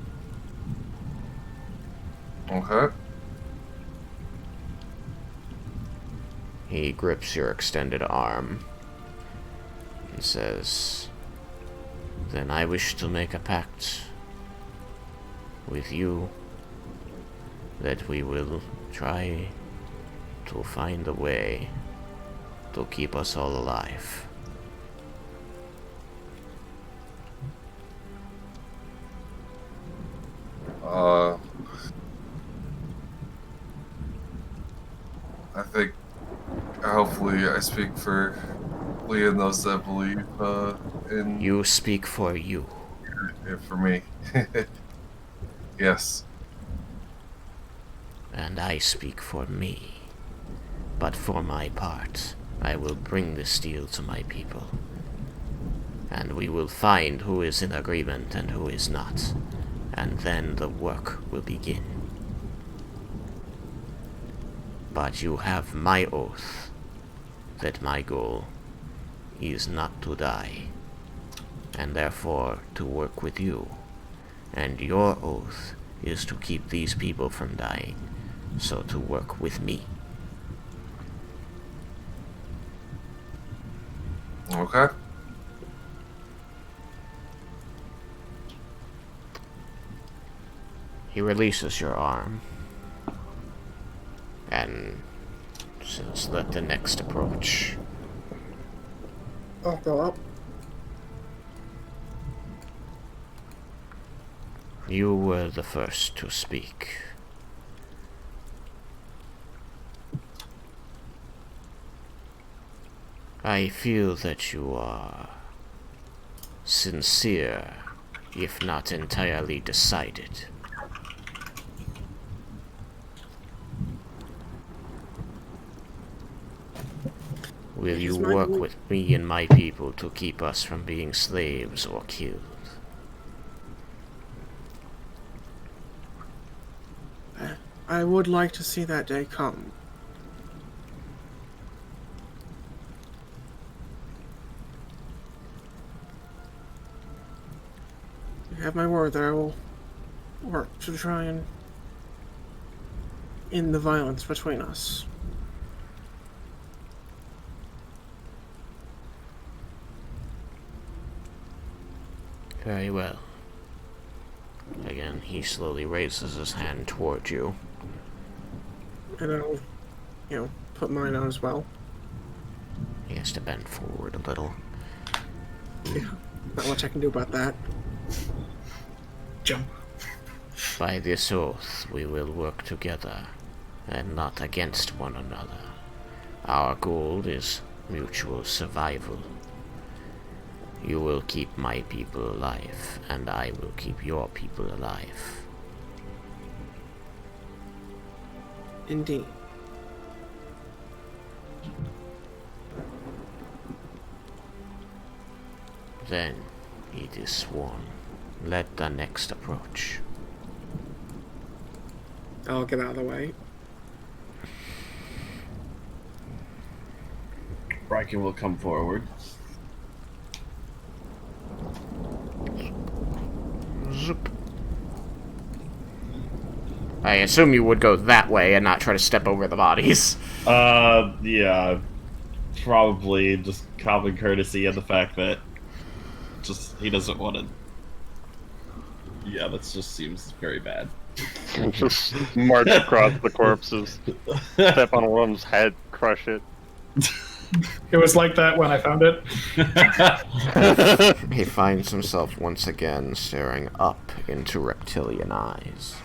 Okay. He grips your extended arm and says, "Then I wish to make a pact with you that we will try to find a way to keep us all alive." I think hopefully I speak for Leah and those that believe in You speak for you. for me. Yes. And I speak for me. But for my part, I will bring the steel to my people. And we will find who is in agreement and who is not. And then the work will begin. But you have my oath that my goal is not to die, and therefore to work with you. And your oath is to keep these people from dying, so to work with me. Okay. He releases your arm and says, "Let the next approach." I'll go up. You were the first to speak. I feel that you are sincere, if not entirely decided. Will you work with me and my people to keep us from being slaves or killed? I would like to see that day come. You have my word that I will work to try and end the violence between us. Very well. Again, he slowly raises his hand toward you. And I'll, put mine on as well. He has to bend forward a little. Yeah, not much I can do about that. Jump. By this oath, we will work together, and not against one another. Our goal is mutual survival. You will keep my people alive, and I will keep your people alive. Indeed. Then, it is sworn. Let the next approach. I'll get out of the way. Raiken will come forward. Zoop. I assume you would go that way and not try to step over the bodies. Yeah. Probably just common courtesy and the fact that he doesn't want to. Yeah, that just seems very bad. Just march across the corpses, step on one of them's head, crush it. It was like that when I found it. He finds himself once again staring up into reptilian eyes.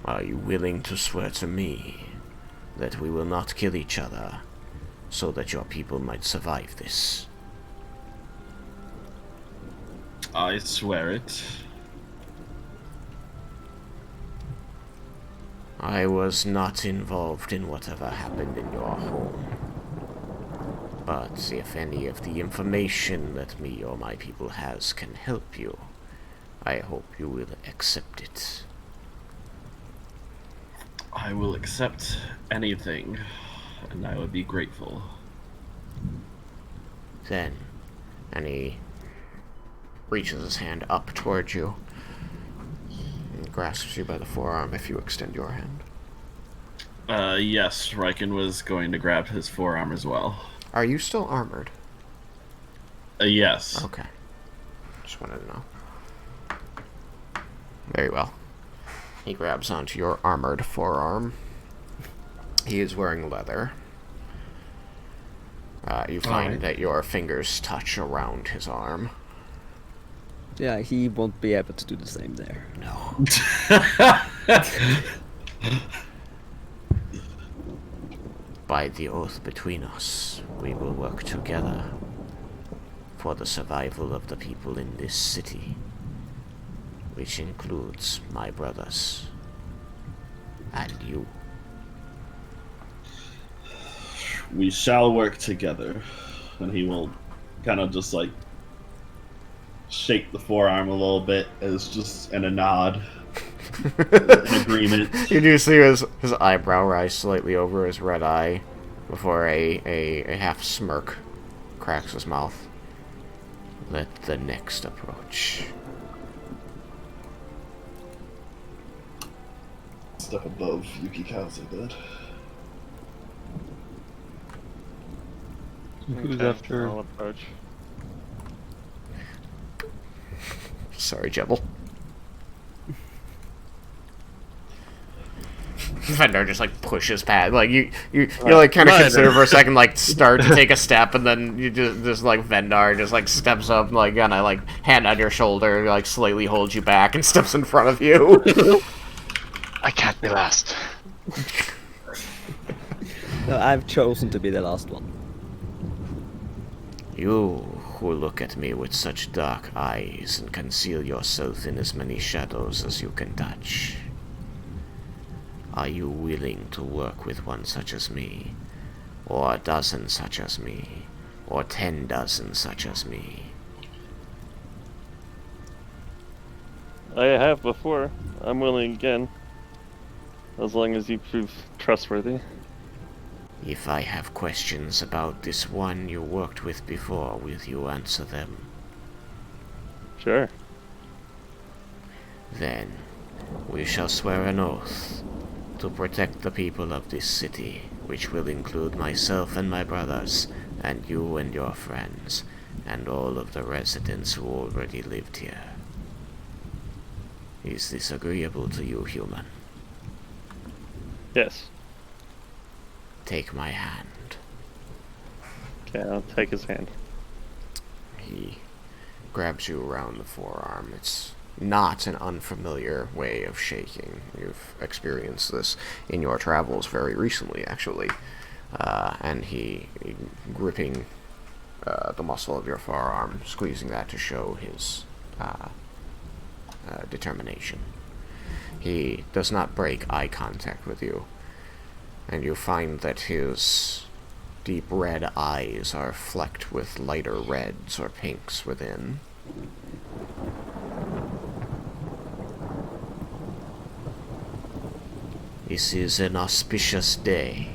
Are you willing to swear to me that we will not kill each other so that your people might survive this? I swear it. I was not involved in whatever happened in your home. But if any of the information that me or my people has can help you, I hope you will accept it. I will accept anything, and I would be grateful. Then, and he reaches his hand up towards you and grasps you by the forearm if you extend your hand. Yes, Raiken was going to grab his forearm as well. Are you still armored? Yes. Okay. Just wanted to know. Very well. He grabs onto your armored forearm. He is wearing leather. You find that your fingers touch around his arm. Yeah, he won't be able to do the same there. No. By the oath between us, we will work together for the survival of the people in this city, which includes my brothers and you. We shall work together. And he will kind of just like shake the forearm a little bit as just in a nod. In agreement. You do see his eyebrow rise slightly over his red eye before a half smirk cracks his mouth. Let the next approach. Step above Yukikaze did. Who's Okay, after? I'll approach. Sorry, Jebel. Vendor just like pushes past, like you like kind of consider for a second, like start to take a step, and then you just like Vendar just like steps up, and, like kind of like hand on your shoulder, like slightly holds you back and steps in front of you. I can't be last. No, I've chosen to be the last one. You who look at me with such dark eyes and conceal yourself in as many shadows as you can touch. Are you willing to work with one such as me? Or a dozen such as me? Or 10 dozen such as me? I have before. I'm willing again. As long as you prove trustworthy. If I have questions about this one you worked with before, will you answer them? Sure. Then, we shall swear an oath to protect the people of this city, which will include myself and my brothers, and you and your friends, and all of the residents who already lived here. Is this agreeable to you, human? Yes. Take my hand. Okay, I'll take his hand. He grabs you around the forearm. It's not an unfamiliar way of shaking. You've experienced this in your travels very recently, actually. And he gripping the muscle of your forearm, squeezing that to show his determination. He does not break eye contact with you, and you find that his deep red eyes are flecked with lighter reds or pinks within. This is an auspicious day.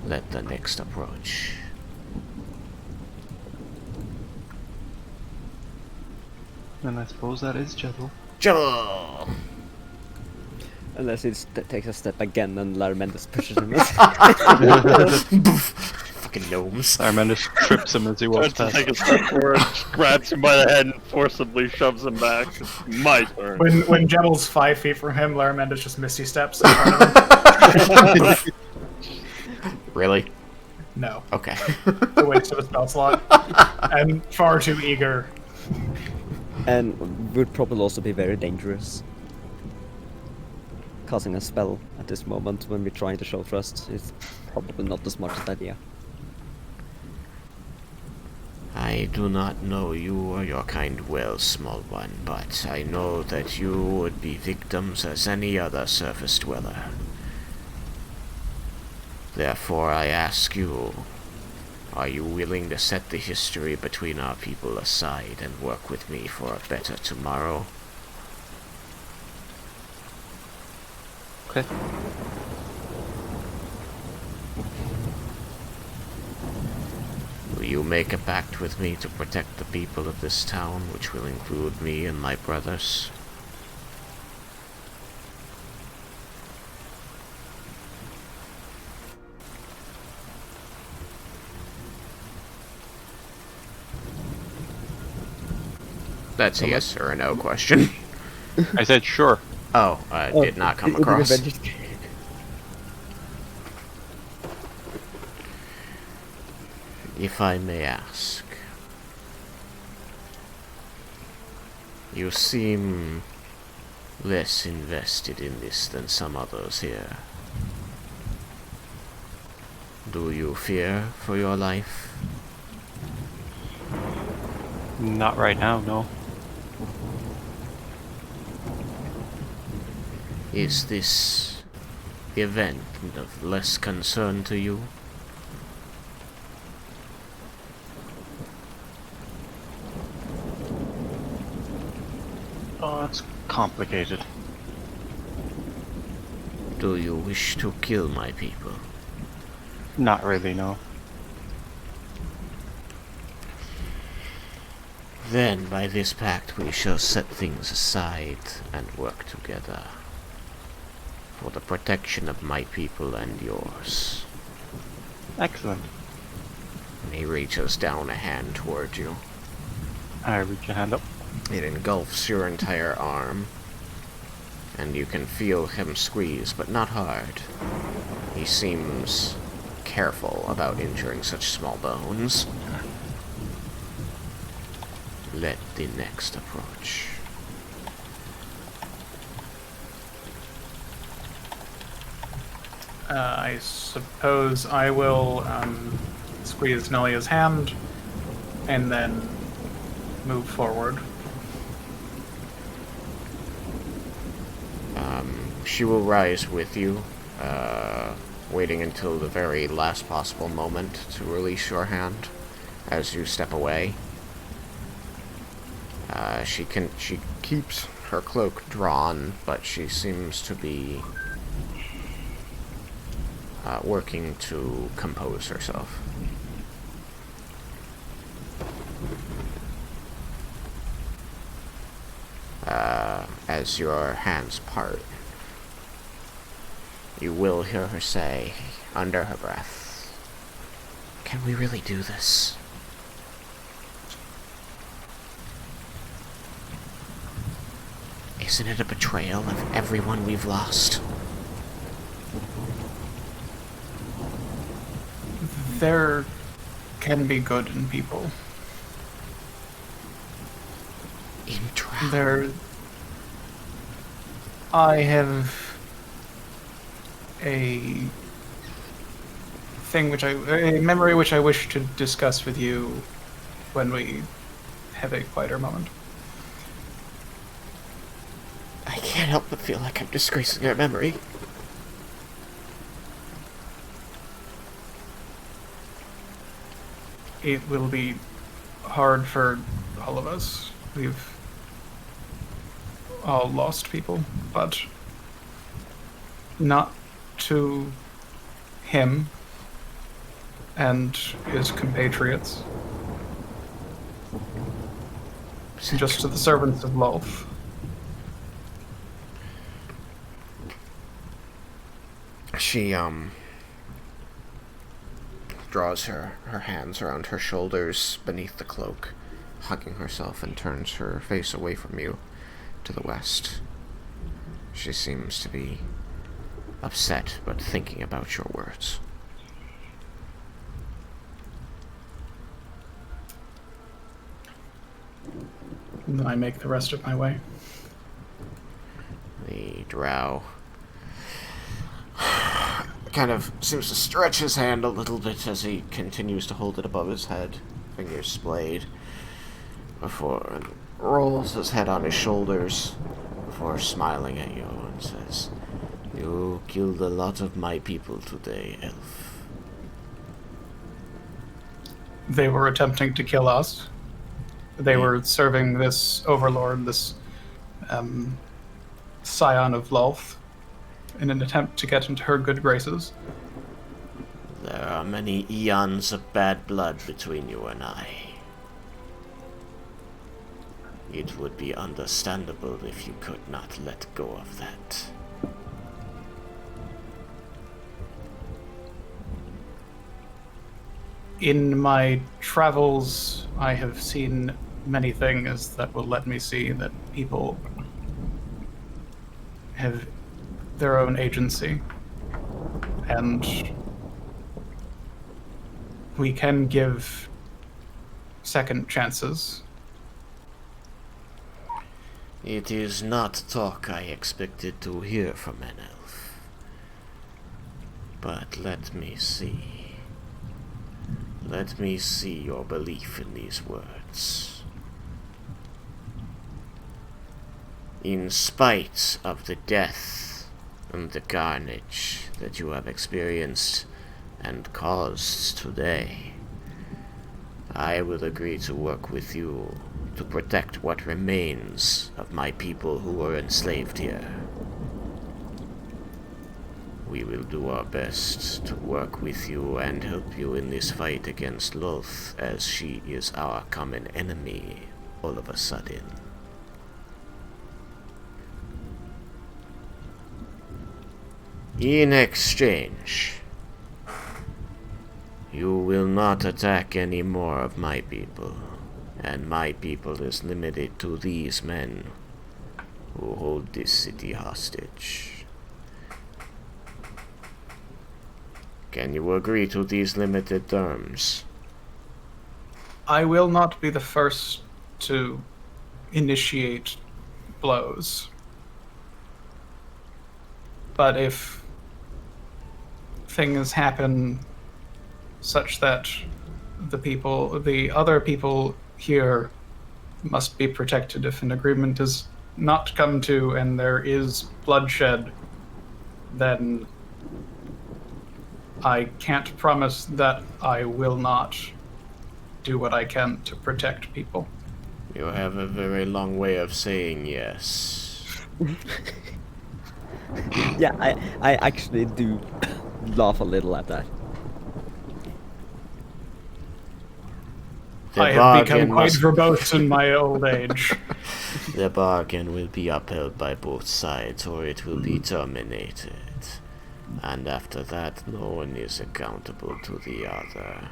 Let the next approach. And I suppose that is Jebel. Joe! Unless he takes a step again and Larmendus pushes him. Fucking gnomes. Armendus trips him as he walks Tries to past. take a step forward, grabs him by the head, and forcibly shoves him back. It's my turn. When Jebel's 5 feet from him, Laramenda's just misty steps in front of him. Really? No. Okay. A waste of a spell slot. And far too eager. And would probably also be very dangerous. Casting a spell at this moment when we're trying to show trust is probably not the smartest idea. I do not know you or your kind well, small one, but I know that you would be victims as any other surface dweller. Therefore, I ask you, are you willing to set the history between our people aside and work with me for a better tomorrow? Okay. Will you make a pact with me to protect the people of this town, which will include me and my brothers? That's a yes or a no question. I said sure. Oh, did not come across. If I may ask, you seem less invested in this than some others here. Do you fear for your life? Not right now, no. Is this event of less concern to you? Oh, it's complicated. Do you wish to kill my people? Not really, no. Then, by this pact, we shall set things aside and work together for the protection of my people and yours. Excellent. And he reaches down a hand toward you. I reach a hand up. It engulfs your entire arm, and you can feel him squeeze, but not hard. He seems careful about injuring such small bones. Let the next approach. I suppose I will squeeze Nalia's hand and then move forward. She will rise with you, waiting until the very last possible moment to release your hand as you step away. She keeps her cloak drawn, but she seems to be working to compose herself. As your hands part, you will hear her say, under her breath, "Can we really do this?" Isn't it a betrayal of everyone we've lost? There can be good in people. In Drow. There... I have a memory which I wish to discuss with you when we have a quieter moment. I can't help but feel like I'm disgracing her memory. It will be hard for all of us. We've all lost people, but not to him and his compatriots. Just to the servants of Lolth. She, draws her hands around her shoulders beneath the cloak, hugging herself, and turns her face away from you to the west. She seems to be upset, but thinking about your words. And then I make the rest of my way. The drow kind of seems to stretch his hand a little bit as he continues to hold it above his head, fingers splayed, before rolls his head on his shoulders before smiling at you and says, "You killed a lot of my people today, elf." They were attempting to kill us. They were serving this overlord, this scion of Lolth, in an attempt to get into her good graces. There are many eons of bad blood between you and I. It would be understandable if you could not let go of that. In my travels, I have seen many things that will let me see that people have their own agency, and we can give second chances. It is not talk I expected to hear from an elf. But let me see. Let me see your belief in these words. In spite of the death and the carnage that you have experienced and caused today, I will agree to work with you to protect what remains of my people who were enslaved here. We will do our best to work with you and help you in this fight against Lolth, as she is our common enemy, all of a sudden. In exchange, you will not attack any more of my people, and my people is limited to these men who hold this city hostage. Can you agree to these limited terms? I will not be the first to initiate blows. But if things happen such that the other people here must be protected if an agreement is not come to and there is bloodshed, then I can't promise that I will not do what I can to protect people. You have a very long way of saying yes. Yeah, I actually do laugh a little at that. The I have become bargain quite must- verbose in my old age. The bargain will be upheld by both sides, or it will be terminated. And after that, no one is accountable to the other.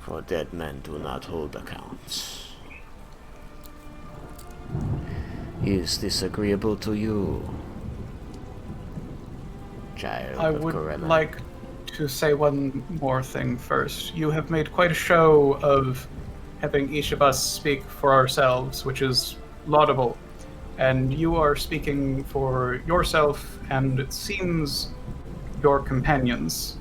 For dead men do not hold accounts. Is this agreeable to you, child I of would Corella? like to say one more thing first. You have made quite a show of having each of us speak for ourselves, which is laudable. And you are speaking for yourself, and it seems your companions.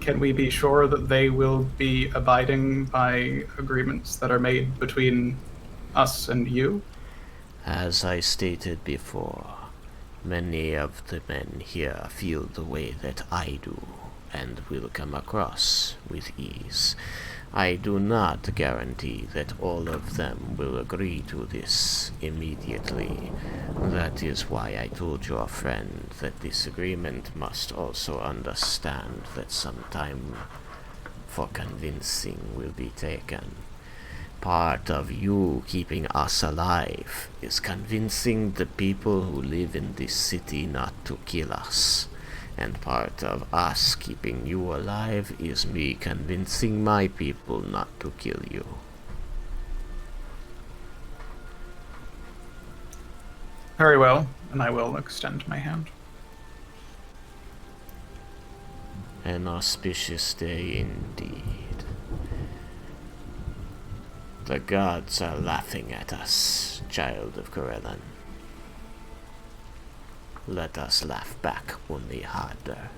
Can we be sure that they will be abiding by agreements that are made between us and you? As I stated before, many of the men here feel the way that I do, and will come across with ease. I do not guarantee that all of them will agree to this immediately. That is why I told your friend that this agreement must also understand that some time for convincing will be taken. Part of you keeping us alive is convincing the people who live in this city not to kill us. And part of us keeping you alive is me convincing my people not to kill you. Very well, and I will extend my hand. An auspicious day indeed. The gods are laughing at us, child of Corellan. Let us laugh back only harder.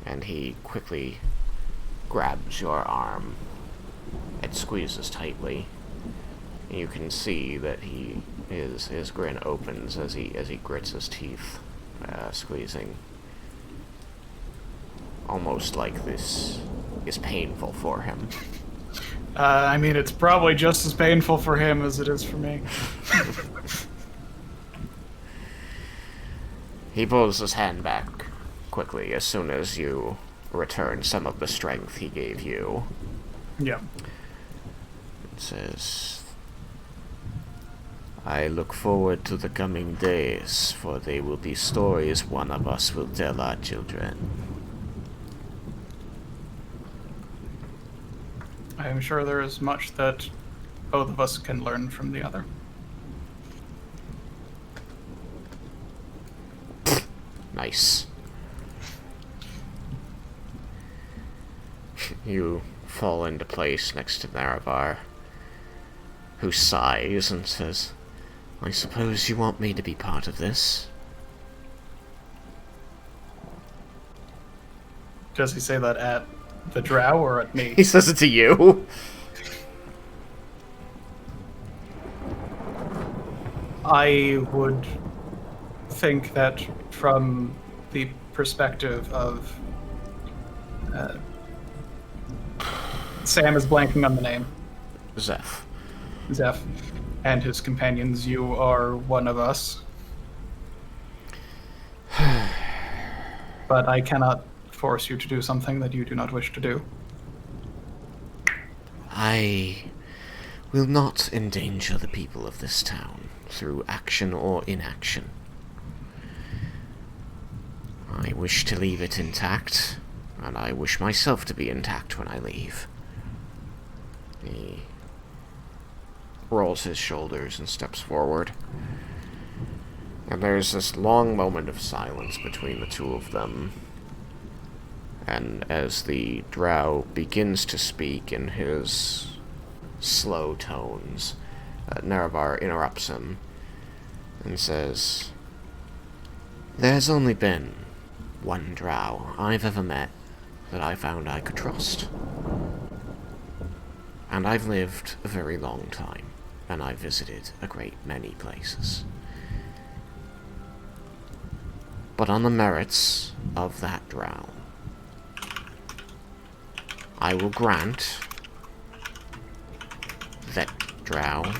And he quickly grabs your arm and squeezes tightly. You can see that his grin opens as he grits his teeth, squeezing. Almost like this is painful for him. I mean, it's probably just as painful for him as it is for me. He pulls his hand back quickly as soon as you return some of the strength he gave you. Yeah. It says, I look forward to the coming days, for they will be stories one of us will tell our children. I am sure there is much that both of us can learn from the other. Nice. You fall into place next to Nerevar, who sighs and says, I suppose you want me to be part of this? Does he say that at the drow or at me? He says it to you. I would think that from the perspective of Sam is blanking on the name. Zeph. Zeph and his companions, you are one of us. But I cannot force you to do something that you do not wish to do. I will not endanger the people of this town through action or inaction. I wish to leave it intact, and I wish myself to be intact when I leave. He rolls his shoulders and steps forward. And there's this long moment of silence between the two of them. And as the drow begins to speak in his slow tones, Nerevar interrupts him and says, "There's only been one drow I've ever met that I found I could trust. And I've lived a very long time, and I've visited a great many places. But on the merits of that drow, I will grant that drow,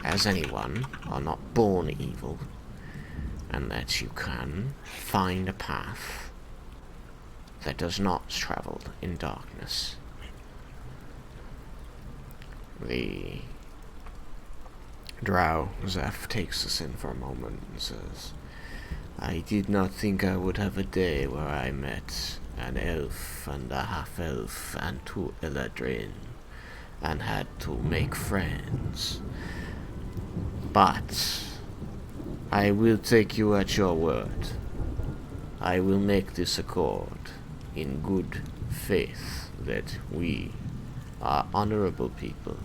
as anyone, are not born evil, and that you can find a path that does not travel in darkness." The drow, Zeph, takes us in for a moment and says, "I did not think I would have a day where I met an elf and a half-elf and 2 Eladrin, and had to make friends. But I will take you at your word. I will make this accord in good faith that we are honorable people.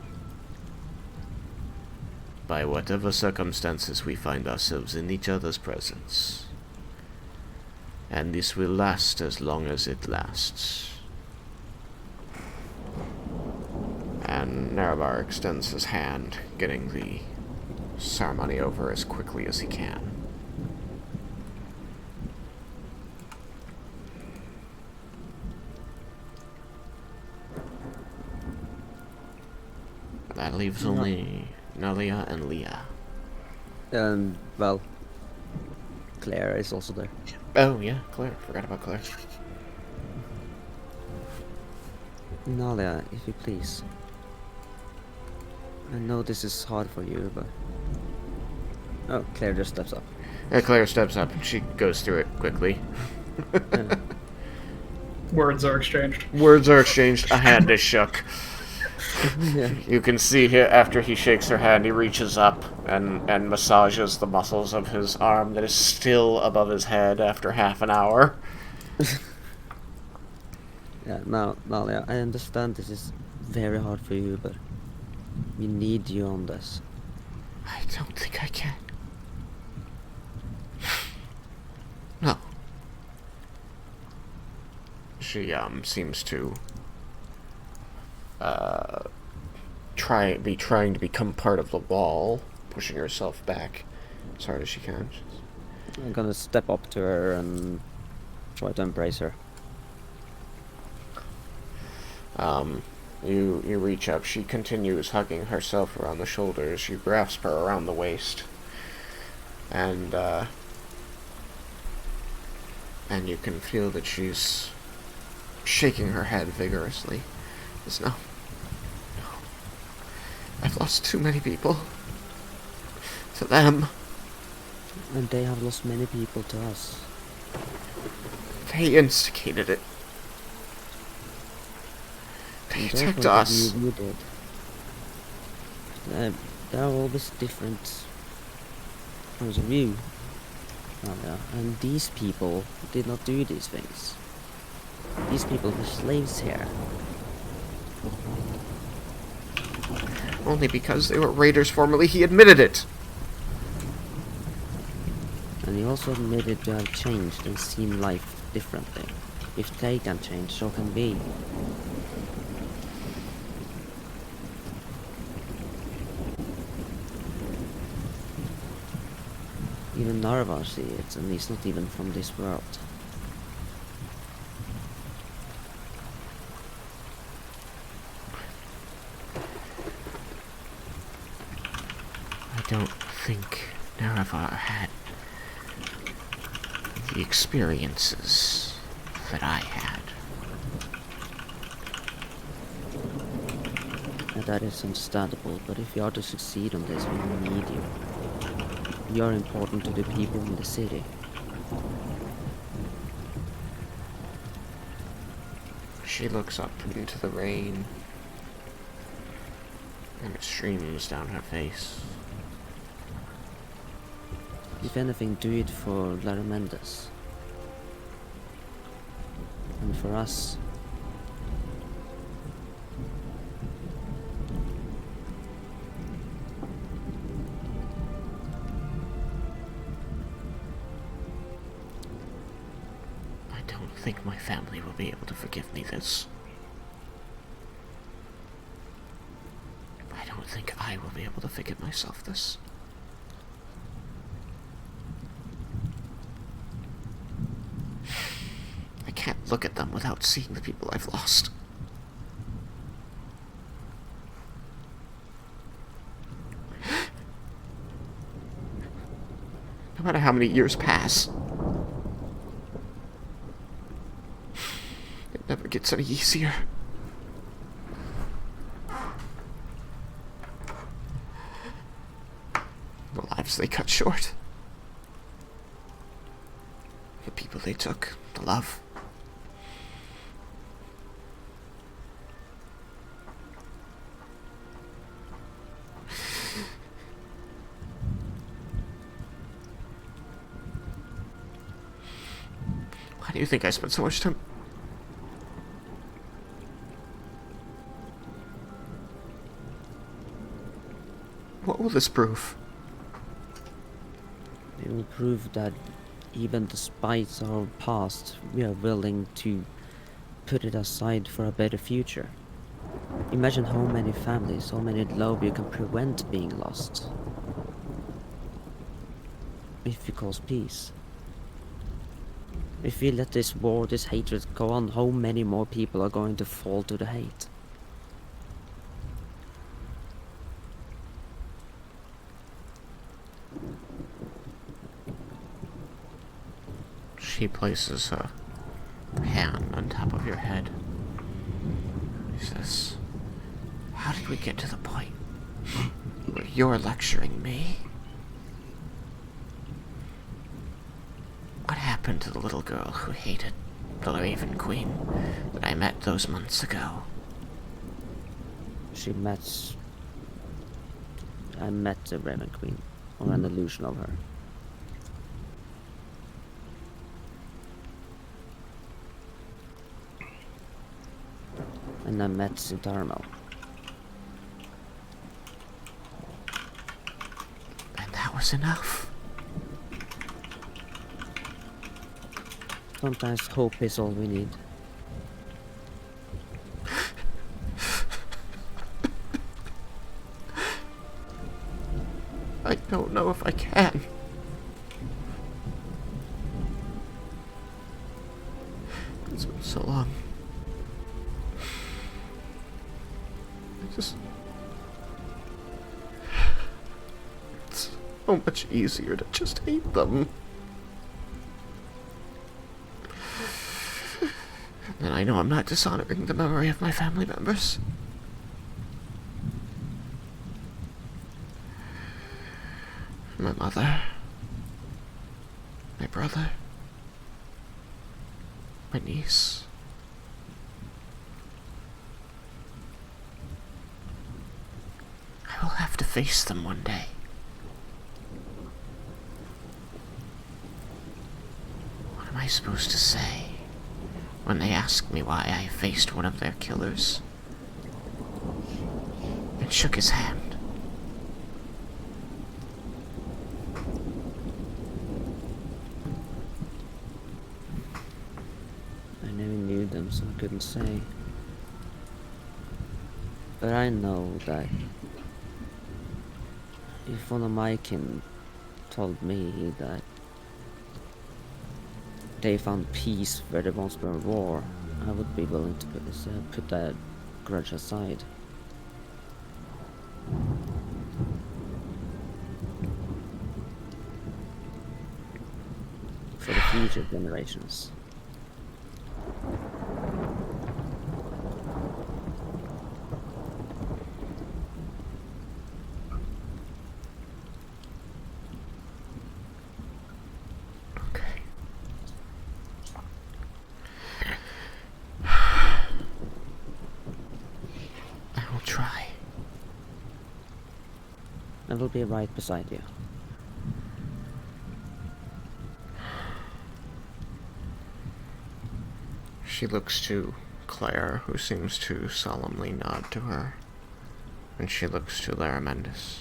By whatever circumstances we find ourselves in each other's presence. And this will last as long as it lasts." And Nerevar extends his hand, getting the ceremony over as quickly as he can. That leaves only Nalia and Leah. And, well, Claire is also there. Oh, yeah, Claire. Forgot about Claire. Nalia, if you please. I know this is hard for you, but... Oh, Claire just steps up. Claire steps up and she goes through it quickly. Yeah. Words are exchanged. Words are exchanged. A hand is shook. Yeah. You can see here, after he shakes her hand, he reaches up and massages the muscles of his arm that is still above his head after half an hour. Yeah, now, Nalia, I understand this is very hard for you, but we need you on this. I don't think I can. No. She, seems to, trying to become part of the wall, pushing herself back as hard as she can. I'm gonna step up to her and try to embrace her. You reach up. She continues hugging herself around the shoulders. You grasp her around the waist. And you can feel that she's shaking her head vigorously. It's no. I've lost too many people. To them. And they have lost many people to us. They instigated it. They And attacked therefore us. You did. There are always different points of view. And these people did not do these things. These people were slaves here. Only because they were raiders formerly, he admitted it. And he also admitted to have changed and seen life differently. If they can change, so can we. Even Nerevar sees it, and he's not even from this world. I don't think Nerevar had the experiences that I had. And that is understandable, but if you are to succeed on this, we need you. You are important to the people in the city. She looks up into the rain, and it streams down her face. If anything, do it for Laramendes. And for us. I don't think my family will be able to forgive me this. I don't think I will be able to forgive myself this. I can't look at them without seeing the people I've lost. No matter how many years pass, it never gets any easier. The lives they cut short. The people they took, the love. Why do you think I spent so much time? What will this prove? It will prove that even despite our past, we are willing to put it aside for a better future. Imagine how many families, how many love you can prevent being lost. If you cause peace. If we let this war, this hatred go on, how many more people are going to fall to the hate? She places a hand on top of your head. She says, how did we get to the point where you're lecturing me? What happened to the little girl who hated the Raven Queen that I met those months ago? I met the Raven Queen, or an illusion of her. And I met Sintarmo. And that was enough. Sometimes hope is all we need. I don't know if I can. It's been so long. It's so much easier to just hate them. And I know I'm not dishonoring the memory of my family members. My mother. My brother. My niece. I will have to face them one day. What am I supposed to say when they ask me why I faced one of their killers and shook his hand? I never knew them, so I couldn't say. But I know that if one of my kin told me that they found peace where there once were war, I would be willing to put that grudge aside. For the future generations. I will try. I will be right beside you. She looks to Claire, who seems to solemnly nod to her, and she looks to Laramendus.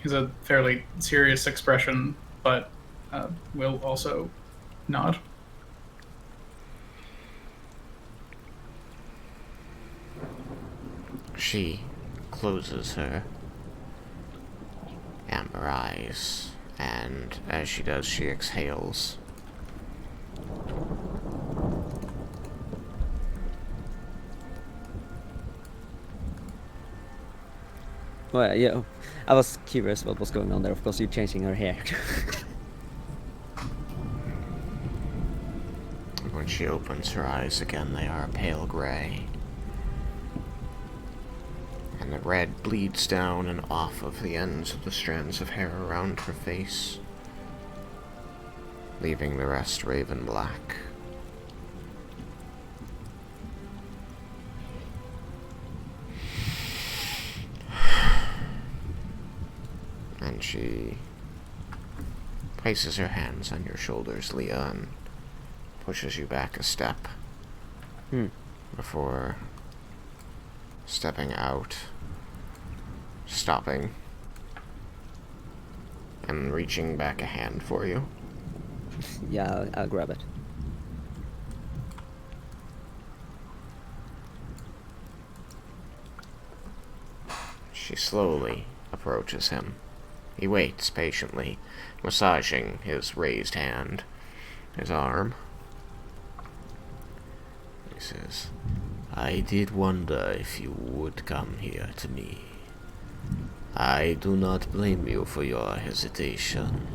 He's a fairly serious expression, but will also nod. She closes her amber eyes, and as she does, she exhales. Well, yeah, I was curious what was going on there. Of course, you're changing her hair. When she opens her eyes again, they are pale gray. And the red bleeds down and off of the ends of the strands of hair around her face, leaving the rest raven black. And she places her hands on your shoulders, Leah, and pushes you back a step before stepping out, stopping, and reaching back a hand for you. Yeah, I'll grab it. She slowly approaches him. He waits patiently, massaging his raised hand, his arm. He says, "I did wonder if you would come here to me. I do not blame you for your hesitation.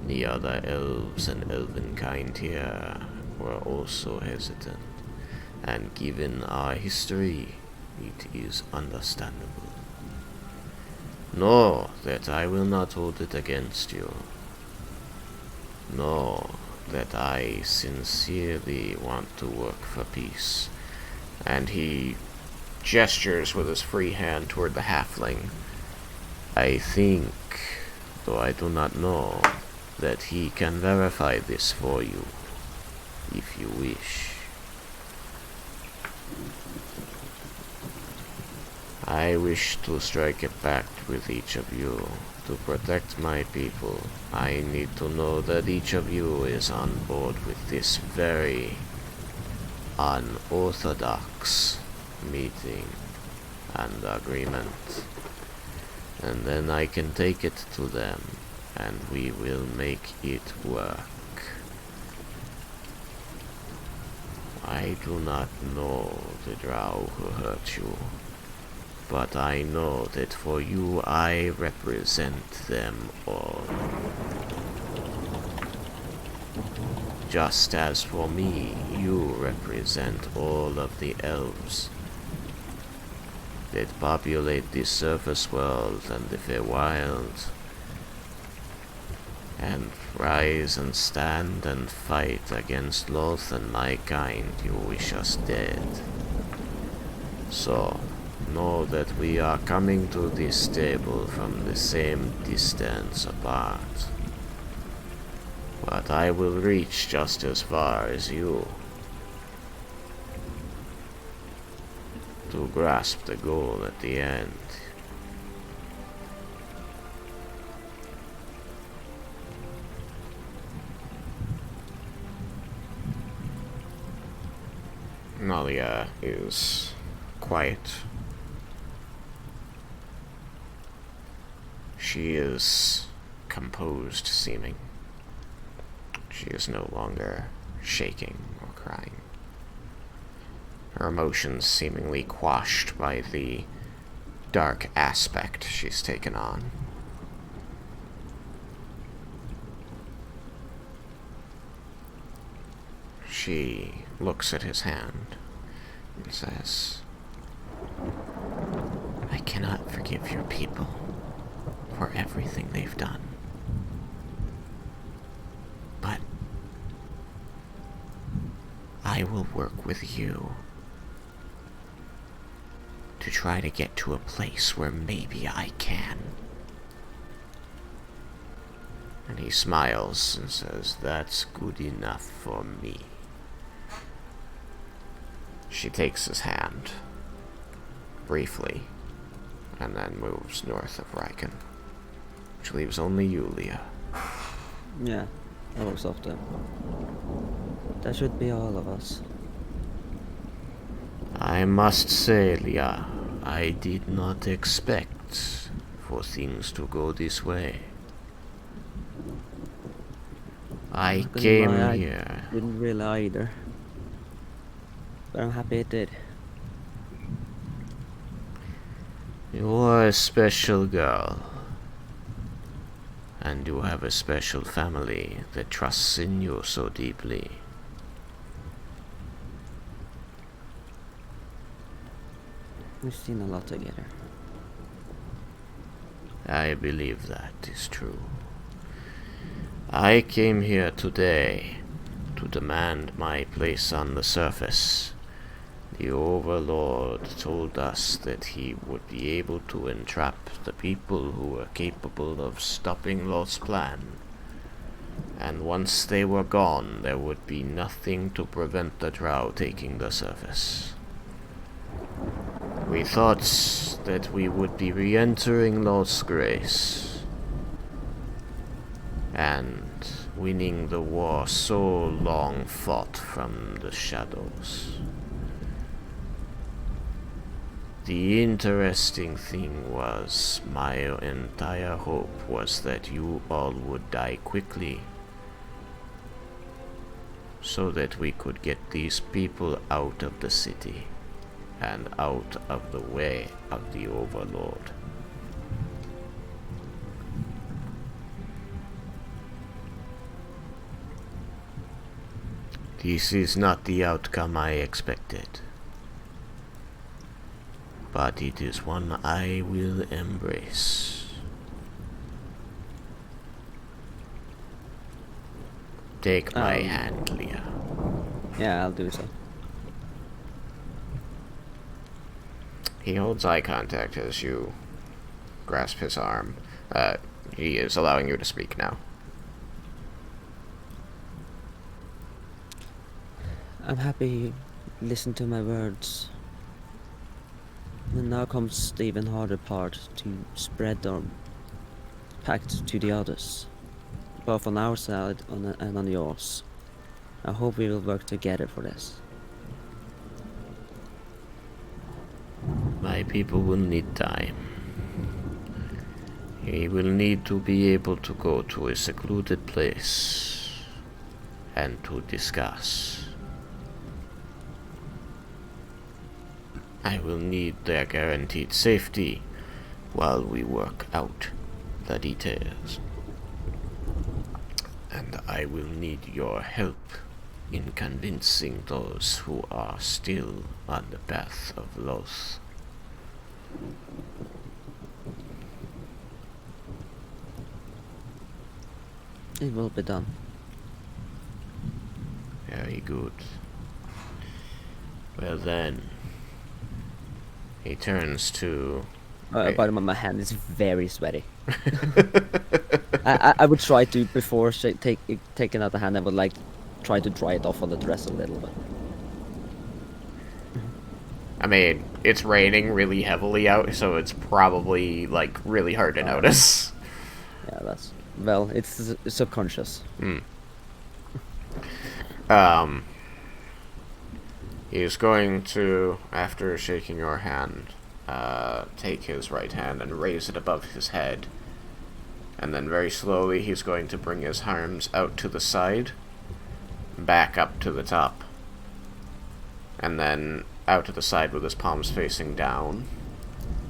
The other elves and elvenkind here were also hesitant, and given our history, it is understandable. Know that I will not hold it against you. Know that I sincerely want to work for peace." And he gestures with his free hand toward the halfling. "I think, though I do not know, that he can verify this for you, if you wish. I wish to strike a pact with each of you. To protect my people, I need to know that each of you is on board with this very unorthodox meeting and agreement. And then I can take it to them, and we will make it work. I do not know the drow who hurt you, but I know that for you I represent them all. Just as for me, you represent all of the elves that populate the surface world and the Feywild, and rise and stand and fight against Loth and my kind you wish us dead. So, know that we are coming to this table from the same distance apart. But I will reach just as far as you, to grasp the goal at the end. Nalia is quiet. She is composed seeming. She is no longer shaking or crying. Her emotions seemingly quashed by the dark aspect she's taken on. She looks at his hand and says, "I cannot forgive your people for everything they've done. But I will work with you to try to get to a place where maybe I can. And he smiles and says, "That's good enough for me." She takes his hand, briefly, and then moves north of Raiken, which leaves only you, Leah. Yeah, I was off them. That should be all of us. I must say, Leah, I did not expect for things to go this way. I Not gonna came lie, here. I didn't really either. But I'm happy it did. You are a special girl. And you have a special family that trusts in you so deeply. We've seen a lot together. I believe that is true. I came here today to demand my place on the surface. The Overlord told us that he would be able to entrap the people who were capable of stopping Lot's plan. And once they were gone, there would be nothing to prevent the Drow taking the surface. We thought that we would be re-entering Lot's grace and winning the war so long fought from the shadows. The interesting thing was, my entire hope was that you all would die quickly, so that we could get these people out of the city and out of the way of the Overlord. This is not the outcome I expected, but it is one I will embrace. Take my hand, Leah. Yeah, I'll do so. He holds eye contact as you grasp his arm. He is allowing you to speak now. I'm happy you listened to my words. And now comes the even harder part, to spread our pact to the others, both on our side and on yours. I hope we will work together for this. My people will need time. He will need to be able to go to a secluded place and to discuss. I will need their guaranteed safety while we work out the details. And I will need your help in convincing those who are still on the path of Loth. It will be done. Very good. Well then, he turns to... Bottom of my hand is very sweaty. I would try to, before taking out the hand, I would like try to dry it off on the dress a little bit. I mean, it's raining really heavily out, so it's probably, like, really hard to notice. Yeah, that's... Well, it's subconscious. He's going to, after shaking your hand, take his right hand and raise it above his head. And then very slowly he's going to bring his arms out to the side, back up to the top, and then out to the side with his palms facing down.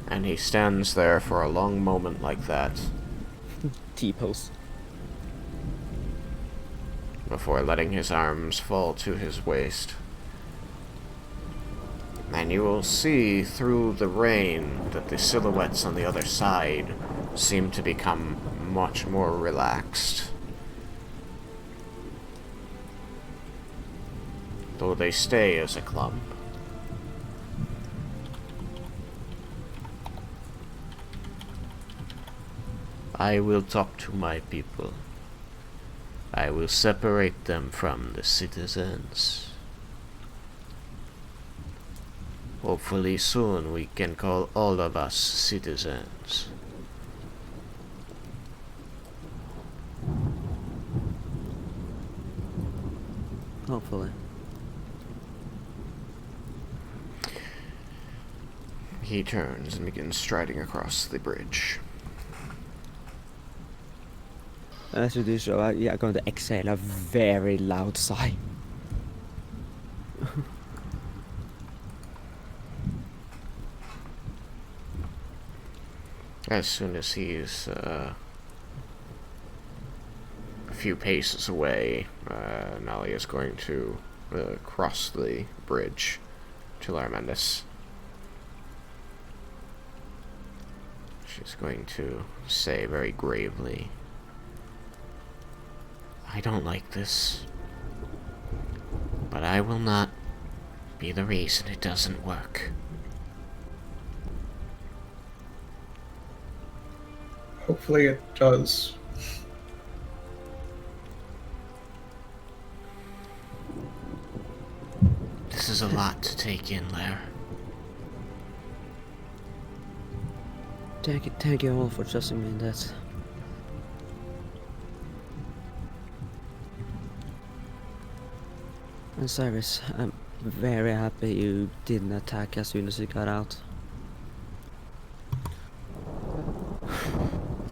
And he stands there for a long moment like that, T-pose. before letting his arms fall to his waist. And you will see through the rain that the silhouettes on the other side seem to become much more relaxed. though they stay as a clump. I will talk to my people. I will separate them from the citizens. Hopefully soon we can call all of us citizens. Hopefully. He turns and begins striding across the bridge. As you do so, you're going to exhale a very loud sigh. As soon as he's a few paces away, Nalia is going to cross the bridge to Larmendis. She's going to say very gravely, I don't like this, but I will not be the reason it doesn't work. Hopefully it does. This is a lot to take in, Lair. Thank you all for trusting me in that. And Cyrus, I'm very happy you didn't attack as soon as you got out.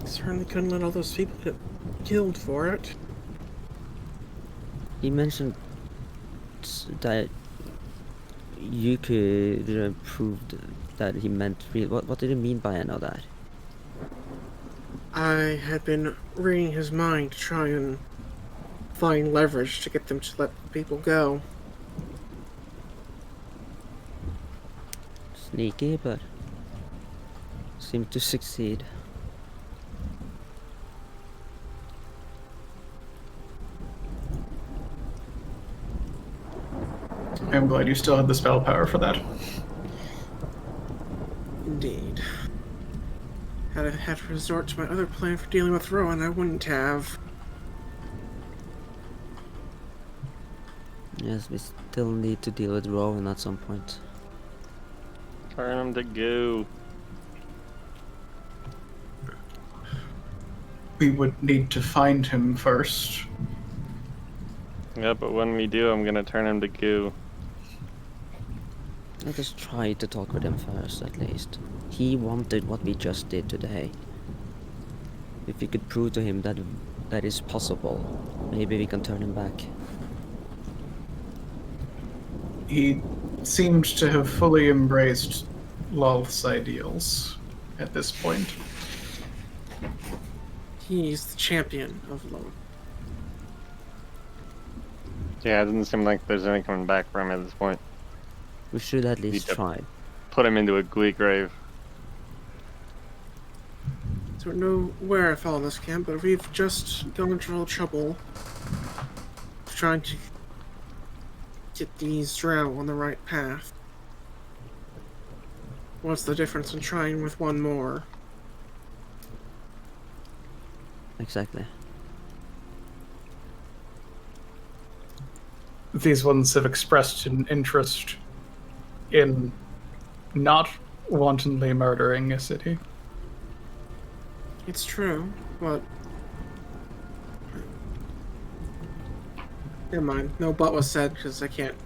Certainly couldn't let all those people get killed for it. He mentioned that you could prove that he meant real. What did he mean by any of that? I had been reading his mind to try and find leverage to get them to let people go. Sneaky, but seemed to succeed. I'm glad you still had the spell power for that. Indeed. Had I had to resort to my other plan for dealing with Rowan, I wouldn't have. Yes, we still need to deal with Rowan at some point. Turn him to goo. We would need to find him first. Yeah, but when we do, I'm gonna turn him to goo. Let us try to talk with him first, at least. He wanted what we just did today. If we could prove to him that that is possible, maybe we can turn him back. He seemed to have fully embraced Lolth's ideals at this point. He's the champion of Low. Yeah, it doesn't seem like there's any coming back from him at this point. We should at least Need to try. Put him into a glee grave. So we know where I fall in this camp, but we've just gone into real trouble trying to get these drow on the right path. What's the difference in trying with one more? Exactly. These ones have expressed an interest in not wantonly murdering a city. It's true, but... Never mind. No but was said, because I can't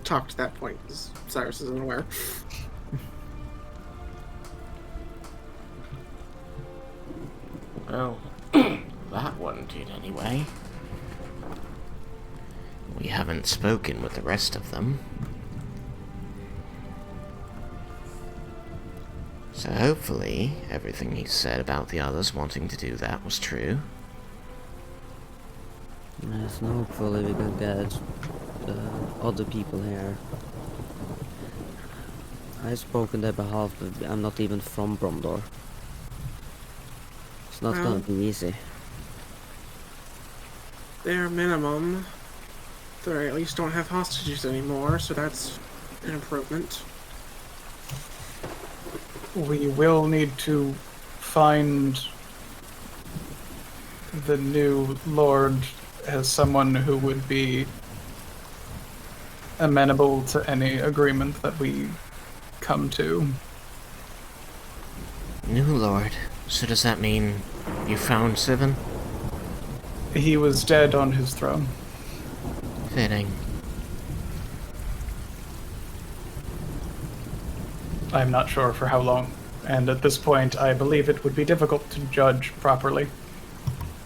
talk to that point, because Cyrus isn't aware. Well, that one did anyway. We haven't spoken with the rest of them. So hopefully, everything he said about the others wanting to do that was true. Yes, no, hopefully we can get other people here. I spoke on their behalf, but I'm not even from Bromdor. It's not gonna be easy. Bare minimum, They at least don't have hostages anymore, so that's an improvement. We will need to find the new lord as someone who would be amenable to any agreement that we come to. New lord. So does that mean you found Siven? He was dead on his throne. Fitting. I'm not sure for how long, and at this point I believe it would be difficult to judge properly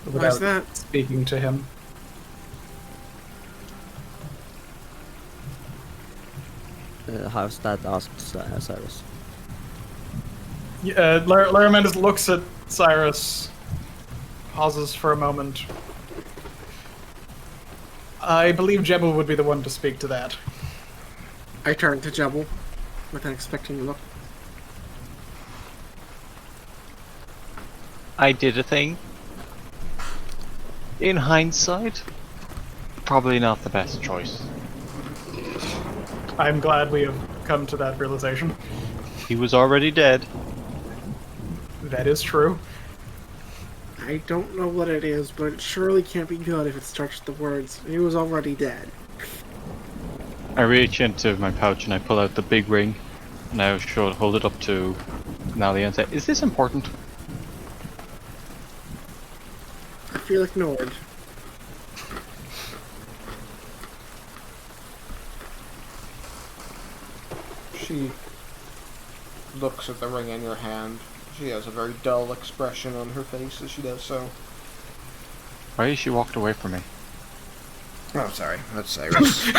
Why is without that? speaking to him. How's that? Asked Cyrus. Laramandus looks at Cyrus, pauses for a moment. I believe Jebel would be the one to speak to that. I turned to Jebel with an expecting look. I did a thing. In hindsight, probably not the best choice. I'm glad we have come to that realization. He was already dead. That is true. I don't know what it is, but it surely can't be good if it starts with the words, "He was already dead." I reach into my pouch and I pull out the big ring, and I hold it up to Nalia and say, "Is this important?" I feel ignored. She looks at the ring in your hand. She has a very dull expression on her face as she does so. Why has she walked away from me? Oh, sorry. That's Cyrus.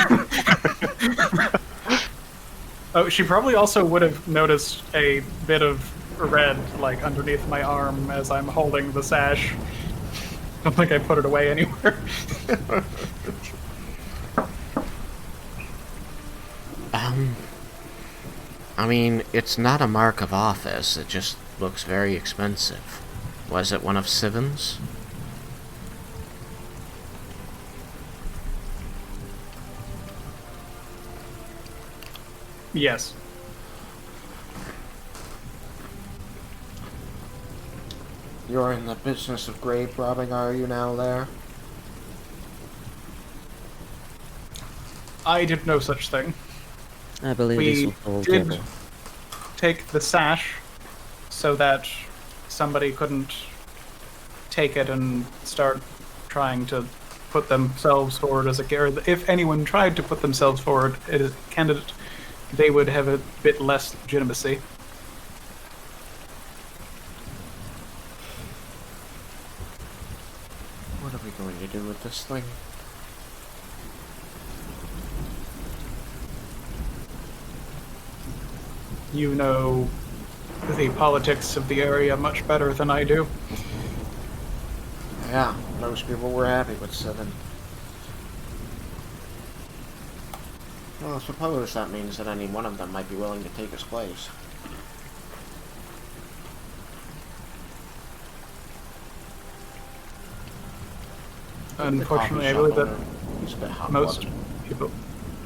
Oh, she probably also would have noticed a bit of red, like, underneath my arm as I'm holding the sash. I don't think I put it away anywhere. I mean, it's not a mark of office, it just looks very expensive. Was it one of Siven's? Yes. You're in the business of grave robbing, are you now there? I did no such thing. I believe We this was all did Jebel. take the sash so that somebody couldn't take it and start trying to put themselves forward as a candidate. If anyone tried to put themselves forward as a candidate, they would have a bit less legitimacy. What are we going to do with this thing? You know the politics of the area much better than I do. Yeah, most people were happy with Siven. Well, I suppose that means that any one of them might be willing to take his place. Unfortunately, I believe that He's a bit most hot-blooded. people...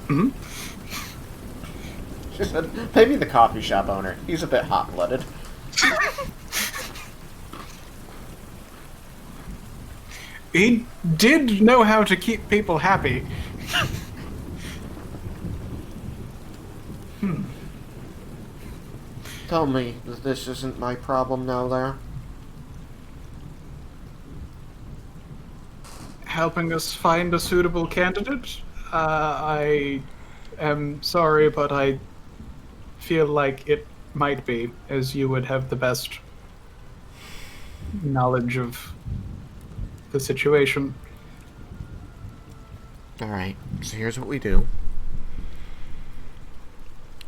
Hmm? She said, maybe the coffee shop owner. He's a bit hot-blooded. He did know how to keep people happy. Tell me that this isn't my problem now there. Helping us find a suitable candidate? I am sorry, but I feel like it might be, as you would have the best knowledge of the situation. Alright, so here's what we do.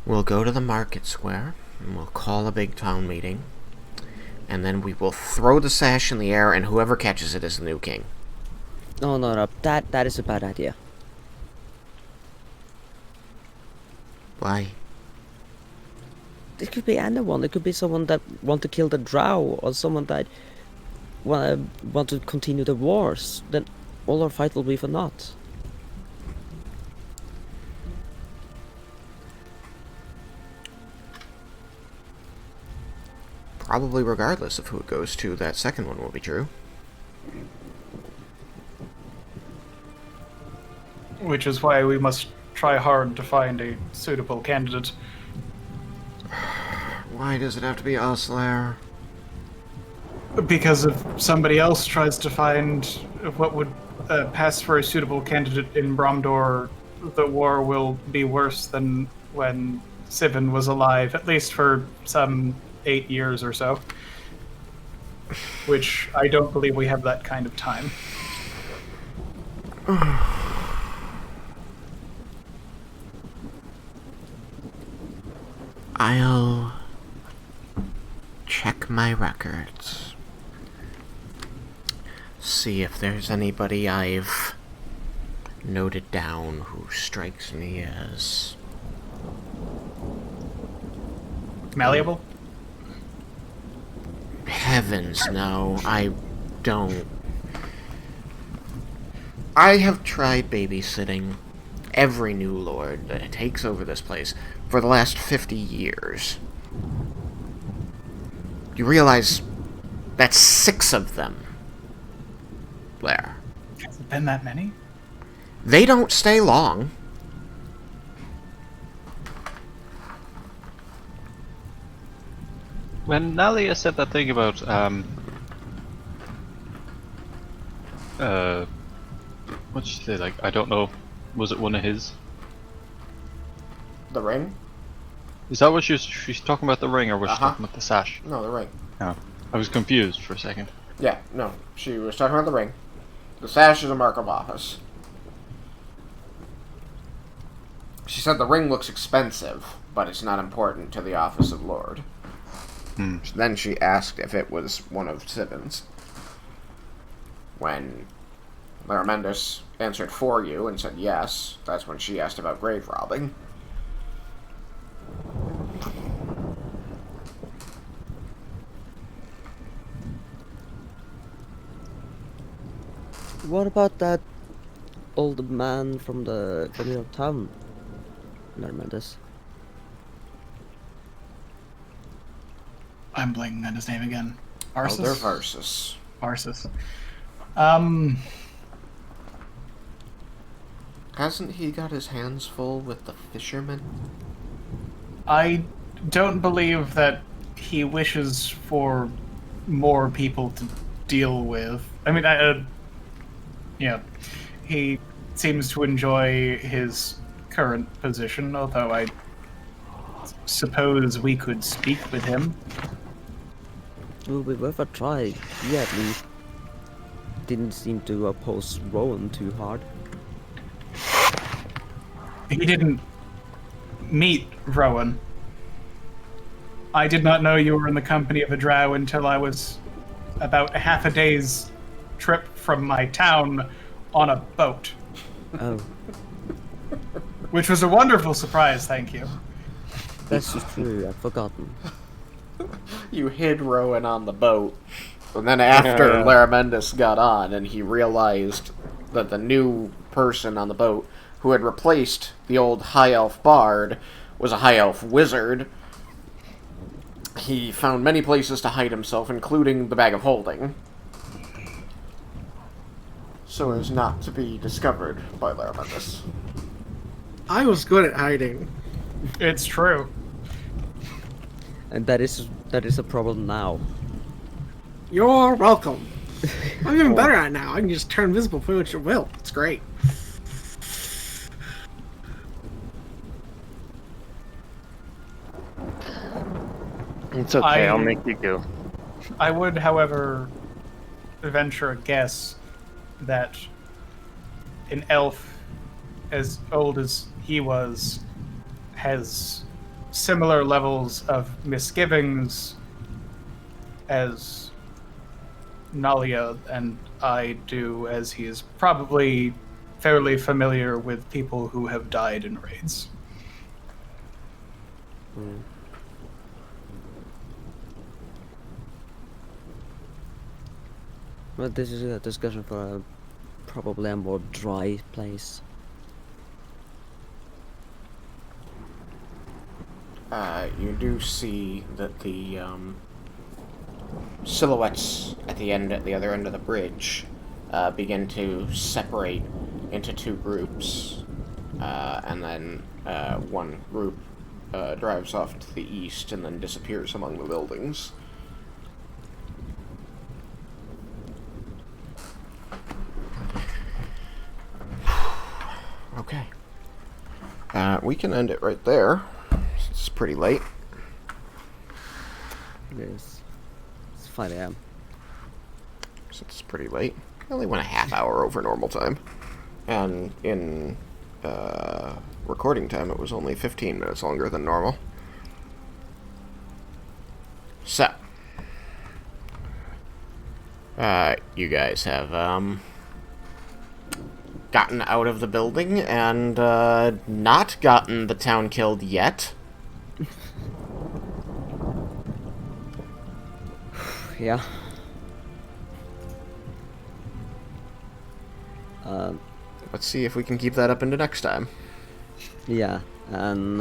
We'll go to the market square, and we'll call a big town meeting, and then we will throw the sash in the air, and whoever catches it is the new king. No. That is a bad idea. Why? It could be anyone. It could be someone that want to kill the drow, or someone that want to continue the wars. Then all our fight will be for naught. probably regardless of who it goes to, that second one will be true. Which is why we must try hard to find a suitable candidate. Why does it have to be us, Lair? Because if somebody else tries to find what would pass for a suitable candidate in Bromdor, the war will be worse than when Siven was alive, at least for some 8 years or so. Which I don't believe we have that kind of time. I'll check my records. See if there's anybody I've noted down who strikes me as Malleable? heavens no, I don't. I have tried babysitting every new lord that takes over this place for the last 50 years. You realize that's 6 of them there. Has it been that many? They don't stay long. When Nalia said that thing about what did she say? Like, I don't know. Was it one of his? The ring? Is that what she's talking about, the ring, or was she talking about the sash? No, the ring. No, I was confused for a second. Yeah, no. She was talking about the ring. The sash is a mark of office. She said the ring looks expensive, but it's not important to the office of Lord. Then she asked if it was one of Siven's. When Laramendus answered for you and said yes, that's when she asked about grave robbing. What about that old man from the town? Laramendus. I'm blanking on his name again. Arsus? Elder Varsus. Arsus. Hasn't he got his hands full with the fishermen? I don't believe that he wishes for more people to deal with. I mean, yeah, he seems to enjoy his current position, although I suppose we could speak with him. It would be worth a try. He at least didn't seem to oppose Rowan too hard. He didn't meet Rowan. I did not know you were in the company of a drow until I was about half a day's trip from my town on a boat. Oh, Which was a wonderful surprise, thank you. that's true. I'd forgotten. You hid Rowan on the boat, and then after Laramendus got on and he realized that the new person on the boat who had replaced the old high elf bard was a high elf wizard, he found many places to hide himself, including the bag of holding, so as not to be discovered by Laramendus. I was good at hiding. It's true. And that is a problem now. You're welcome. I'm even better at it now. I can just turn invisible, play what you will. It's great. It's okay, I'll make you go. I would, however, venture a guess that an elf as old as he was has similar levels of misgivings as Nalia and I do, as he is probably fairly familiar with people who have died in raids. Well, this is a discussion for probably a more dry place. You do see that the silhouettes at the other end of the bridge begin to separate into two groups, and then one group drives off to the east and then disappears among the buildings. Okay. We can end it right there. It's pretty late. It is. It's 5 a.m. So it's pretty late. I only went a half hour over normal time. And in recording time, it was only 15 minutes longer than normal. So, you guys have gotten out of the building and not gotten the town killed yet. Yeah. Let's see if we can keep that up into next time. Yeah, and